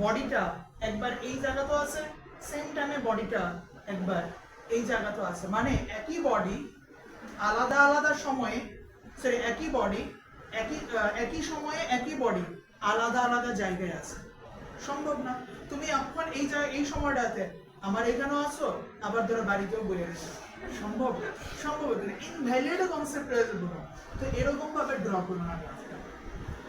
বডিটা একবার এই জায়গাতেও আছে, সেম টাইমে বডিটা একবার এই জায়গাতেও আছে। মানে একই বডি আলাদা আলাদা সময়ে, সরি একই বডি একই সময়ে একই বডি আলাদা আলাদা জায়গায় আছে। সম্ভব না। তুমি এখন এই সময়টাতে আমার এখানেও আসো, আবার ধরো বাড়িতেও বলে গেছো, সম্ভব সম্ভব না, ইনভ্যালিড কনসেপ্ট হয়ে যাবে। তো এরকম ভাবে ড্র করো না গ্রাফটা,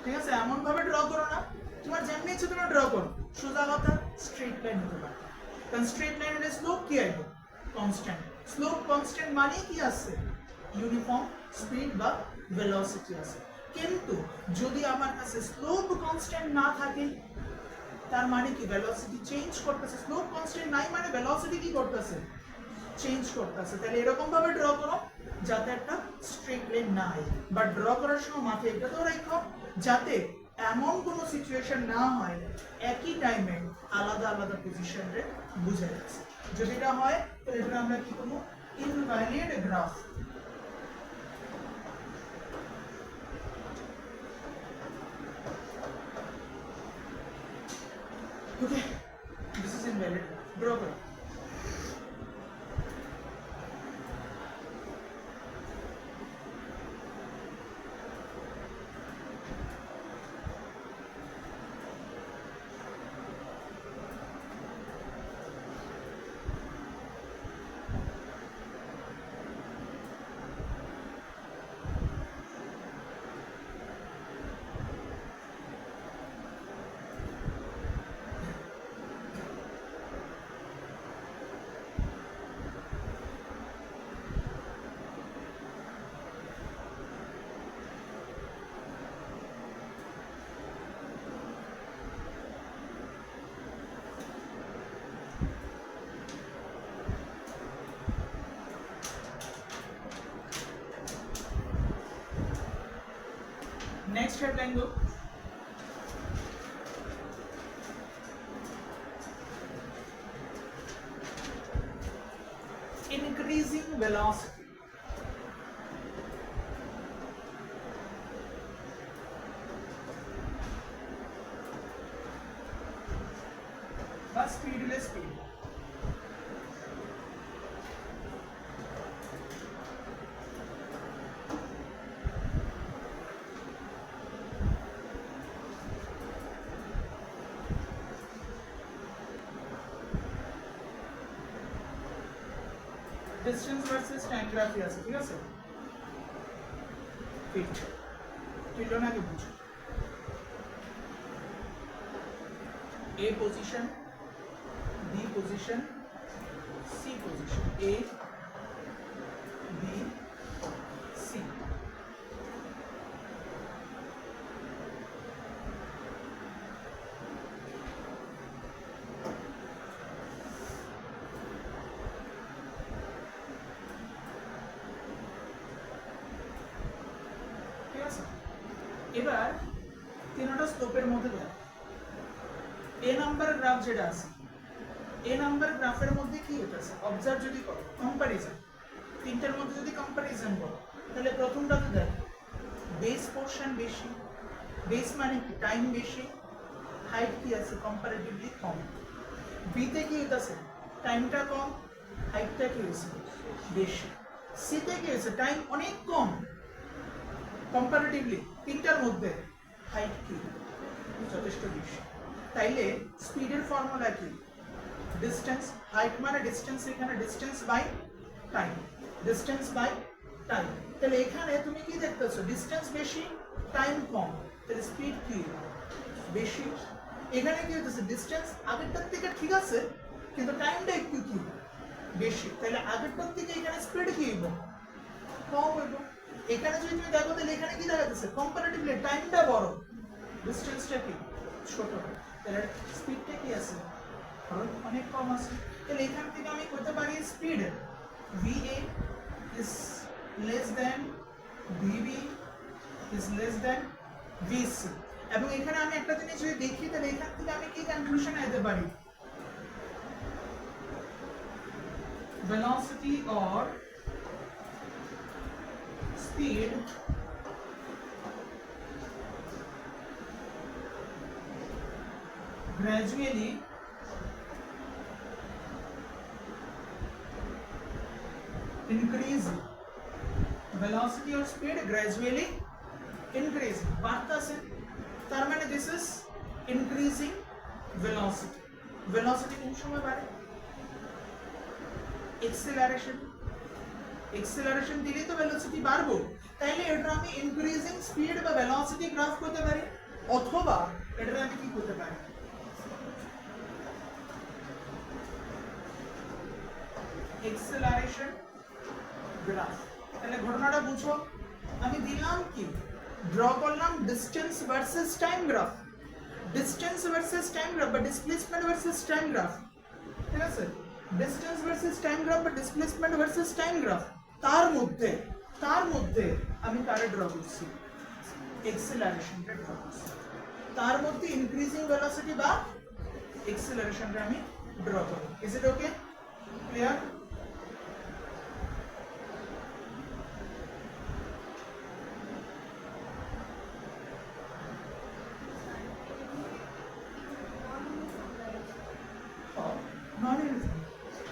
ঠিক আছে, এমন ভাবে ড্র করো না, তোমার যেমনি ইচ্ছে তুমি ড্র করো। সোজা কথা স্ট্রেট লাইন হতে পারে, কারণ স্ট্রেট লাইনের স্লোপ কি আসবে, কনস্ট্যান্ট। স্লোপ কনস্ট্যান্ট মানে কি আছে, ইউনিফর্ম স্পিড বা ভেলোসিটি আছে। কিন্তু যদি আমার কাছে স্লোপ কনস্ট্যান্ট না থাকে, তার মানে কি ভেলোসিটি চেঞ্জ করতেছে। স্লোপ কনস্ট্যান্ট নাই মানে ভেলোসিটি কি করতেছে, চেঞ্জ করতেছে। তাহলে এরকম ভাবে ড্র করো যাতে একটা স্ট্রেট লাইন না হয়, বাট ড্র করার সময় মাথায় এটা তো রাখো যাতে এমন কোনো সিচুয়েশন না হয় একই টাইমে আলাদা আলাদা পজিশনে বুঝে যাচ্ছে। যদি এটা হয় তাহলে এটা আমরা কি করবো, invalid graph. Okay, this is invalid. Draw करो। Next headline go. increasing velocity. বা স্পিডলেস স্পিড। ডিসটেন্স ভার্সেস টাইম গ্রাফি আছে, ঠিক আছে? ফিট ফিটও নাকি বুঝো A position, B position, C position, A, B, C. ঠিক আছে, এবার তিনটা স্কোপের মধ্যে দেখ এ নাম্বার গ্রাফ যেটা আছে, এ নাম্বার গ্রাফের মধ্যে কি হইতেছে অবজার্ভ যদি করো, কম্পারিজন, তিনটার মধ্যে যদি কম্পারিজন করো তাহলে প্রথমটাতে দেখ বেস পোরশন বেশি, বেস মানে কি টাইম বেশি, হাইট কি আছে কম্পারেটিভলি কম। বিতে কি হইতেছে টাইমটা কম, হাইটটা কি হয়েছে বেশি। সিতে কি হয়েছে টাইম অনেক কম কম্পারেটিভলি, তিনটার মধ্যে হাইট কি যথেষ্ট বেশি। তাইলে স্পিডের ফর্মুলা কি ডিসটেন্স, হাইট মানে ডিসটেন্স, এখানে distance by time, distance by time. তাহলে এখানে তুমি কি দেখতেছো ডিসটেন্স বেশি টাইম কম, তাহলে স্পিড কি বেশি। এখানে কি হইতেছে ডিসটেন্স আগেরটার থেকে ঠিক আছে কিন্তু টাইমটা একটু কি বেশি, তাহলে আগেরটার থেকে এখানে স্পিড কি হইব কম হইব। এখানে যদি তুমি দেখো তাহলে এখানে কি দেখা যাচ্ছে কম্পারেটিভলি টাইমটা বড়, ডিসটেন্সটা কি ছোট, তাহলে স্পিডটা কি আছে অনেক কম আছে। তাহলে এখান থেকে আমি করতে পারি speed VA is less than VB is less than VC, এবং এখানে আমি একটা জিনিস যদি দেখি তাহলে এখান থেকে আমি কি কনক্লুশনে যেতে পারি velocity or speed gradually increasing, velocity or speed gradually increasing বাড়তাছে, তার মানে this is increasing velocity। velocity কোন সময় বাড়ে acceleration, acceleration দিলে তো velocity বাড়বো, তাইলে এটা আমি increasing speed বা velocity গ্রাফ করতে পারি, অথবা এটা আমি কি করতে পারি acceleration গ্রাফ। তাহলে ঘটনাটা বুঝো, আমি দিলাম কি ড্র করলাম distance versus time graph, distance versus time graph বা ডিসপ্লেসমেন্ট ভার্সেস টাইম গ্রাফ, ঠিক আছে? ডিসটেন্স ভার্সেস টাইম গ্রাফ বা ডিসপ্লেসমেন্ট ভার্সেস টাইম গ্রাফ, তার মধ্যে আমি কারে ড্র করছি এক্সেলারেশনটা ড্র করছি, তার মধ্যে ইনক্রিজিং ভেলোসিটি বা এক্সেলারেশনটা আমি ড্র করব। Is it okay clear?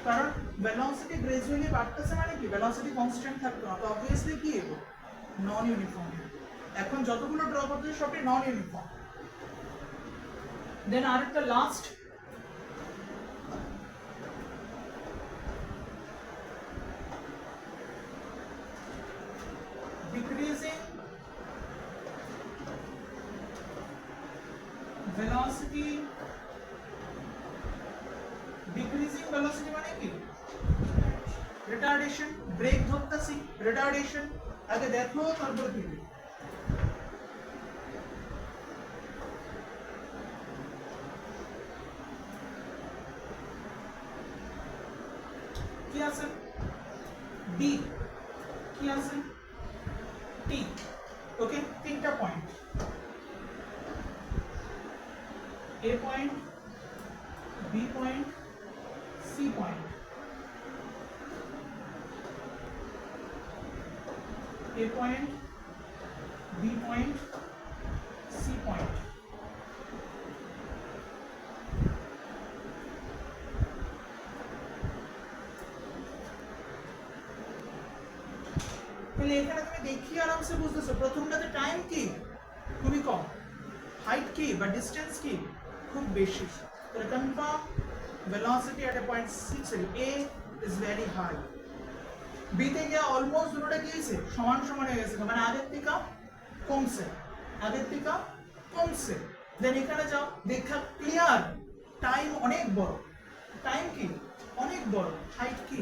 কারণ ভেলোসিটি গ্রাজুয়ালি বাড়তেছে মানে কি ভেলোসিটি কনস্ট্যান্ট থাকতো না, তো অবভিয়াসলি কি হবে নন ইউনিফর্ম। এখন যতগুলো ড্র করতে সবই নন ইউনিফর্ম। দেন আরেকটা last decreasing velocity, decreasing velocity মানে কি রিটার্ডেশন, ব্রেক ধরতেছি রিটার্ডেশন, আগে দেখো তারপর কি আছে বি, কি আছে টি। ওকে, তিনটা point A point, B point, C point, A point, B point, C point. তাহলে এখানে তুমি দেখি আরামসে বুঝতেছো প্রথমটাতে টাইম কি খুবই কম, হাইট কি বা ডিসটেন্স কি খুব বেশি। তাহলে confirm velocity at a point 6 A is very high. B তে গিয়ে অলমোস্ট দুটোটা কি হয়েছে সমান সমান হয়ে গেছে, মানে আগের থেকে কমছে, আগের থেকে কমছে। দেন এখানে যাও দেখা ক্লিয়ার টাইম অনেক বড়, টাইম কি অনেক বড়, হাইট কি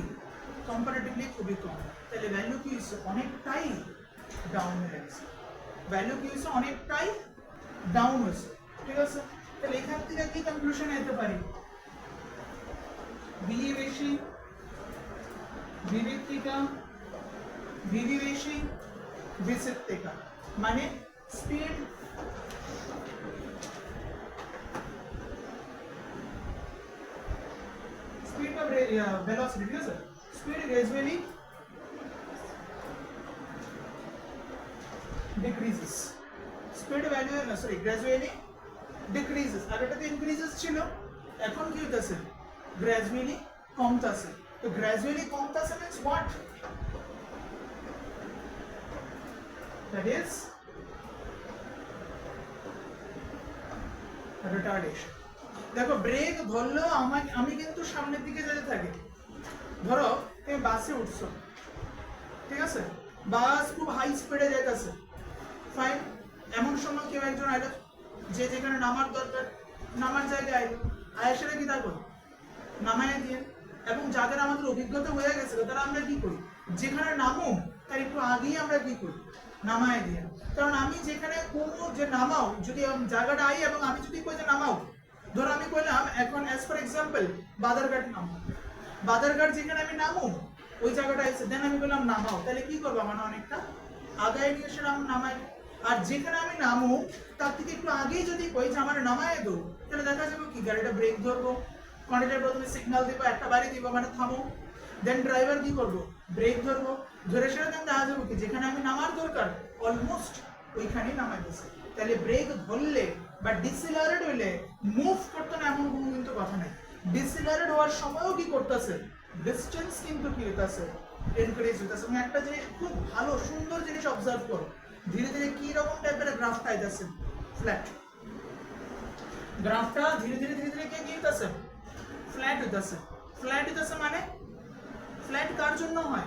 কম্পারেটিভলি খুবই কম। তাহলে ভ্যালু কি হয়েছে অনেকটাই ডাউন হয়ে গেছে, ভ্যালু কি হয়েছে অনেকটাই ডাউন হয়েছে। ঠিক আছে, তাহলে এখান থেকে কি কনক্লুশন যেতে পারি, বি বেশি, বিবির থেকে বিবি বেশি, বিসের থেকে, মানে স্পিড speed of velocity, ঠিক আছে, speed gradually decreases, speed value sorry gradually decreases, আগেটাতে increases ছিল এখন কি হইতাছে gradually কমতাছে। তো gradually কমতাছে means what, that is retardation। দেখো ব্রেক ধরলেও আমি কিন্তু সামনের দিকে যেতে থাকি। ধরো তুমি বাসে উঠছো, ঠিক আছে, বাস খুব হাই স্পিডে যাইতেছে, ফাইন, এমন সময় কেউ একজন আইলো যে যেখানে নামার দরকার নামার জায়গায় আইলো, আয়েসেরা কি থাকো নামায় দিয়ে, এবং যাদের আমাদের অভিজ্ঞতা হয়ে গেছে তারা আমরা কি করি যেখানে নামো তার একটু আগেই আমরা কি করি নামায় দিয়ে। কারণ আমি যেখানে কোনো যে নামাও যদি জায়গাটা আই এবং আমি যদি কই যে নামাও, ধরো আমি কইলাম এখন অ্যাজ ফর এক্সাম্পল বাদারঘাট নামো, বাদারঘাট যেখানে আমি নামো ওই জায়গাটা আছে, দেন আমি বললাম নামাও, তাহলে কি করবো মানে অনেকটা আগায় নিয়ে এসে নামাই। আর যেখানে আমি নামো তার থেকে একটু আগেই যদি কই যে আমার নামায় দো, তাহলে দেখা যাবে কি গাড়িটা ব্রেক ধরবো, কন্ডাক্টর প্রথমে সিগন্যাল দিব, একটা বাড়ি দিব মানে থামো, দেন ড্রাইভার কি করবো ব্রেক ধরবো, ধরে সেটা দেন দেখা যাবে কি যেখানে আমি নামার দরকার অলমোস্ট ওইখানেই নামাই দিছে। তাহলে ব্রেক ধরলে বা ডিসিলারেট হইলে মুভ করতে না এমন কোনো কিন্তু কথা নাই, ডিসিলারেট হওয়ার সময়ও কি করতেছে ডিসটেন্স কিন্তু কি হইতাছে ইনক্রিজ হইতাছে। এবং একটা জিনিস খুব ভালো সুন্দর জিনিস অবজার্ভ করো, ধীরে ধীরে কি রকম টাইপের গ্রাফটা আইতাছে ফ্ল্যাট, গ্রাফটা ধীরে ধীরে ধীরে ধীরে কি হইতাছে ফ্ল্যাট হইতাছে। ফ্ল্যাট হইতাছে মানে ফ্ল্যাট কার জন্য হয়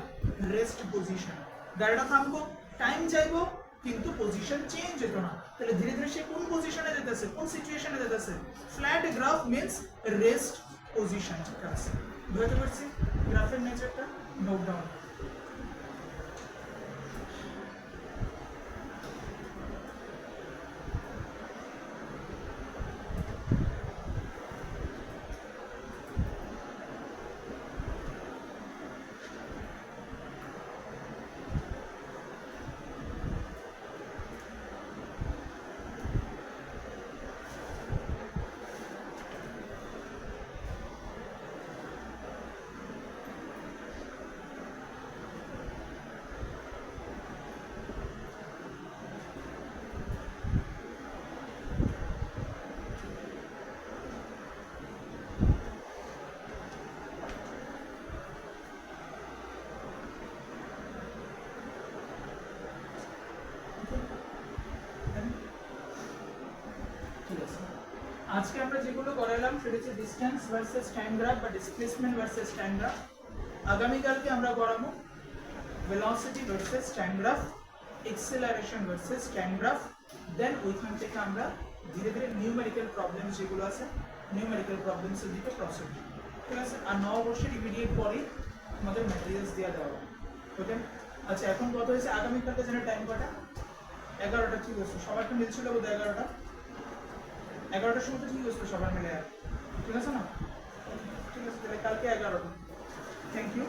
রেস্ট পজিশন, গাড়িটা থামবো টাইম যাইবো কিন্তু পজিশন চেঞ্জ হতো না, তাহলে ধীরে ধীরে সে কোন পজিশনে যেতেছে কোন সিচুয়েশনে যেতেছে, flat graph means rest position. ঠিক আছে, বুঝতে পারছি গ্রাফের নেচারটা, নোট ডাউন। আজকে আমরা যেগুলো করালাম সেটা হচ্ছে ডিসটেন্স ভার্সেস টাইম গ্রাফ বা ডিসপ্লেসমেন্ট ভার্সেস টাইম গ্রাফ। আগামীকালকে আমরা করাবো velocity versus time graph, acceleration versus time graph. Then ওইখান থেকে আমরা ধীরে ধীরে নিউমেরিক্যাল প্রবলেমস যেগুলো আছে নিউমেরিক্যাল প্রবলেমসের দিকে প্রসিড। ঠিক আছে, আর 9 বছর ইমিডিয়েট পরেই আমাদের ম্যাটেরিয়ালস দেওয়া হবে। ওকে, আচ্ছা এখন কথা হয়েছে আগামীকালকে যেন টাইম কটা 11টা, ঠিক আছে সবার তো মিলছিল বোধ 11টার সময় তো ঠিক আছে সবার মিলে, ঠিক আছে না, ঠিক আছে তাহলে কালকে 11টা। Thank you.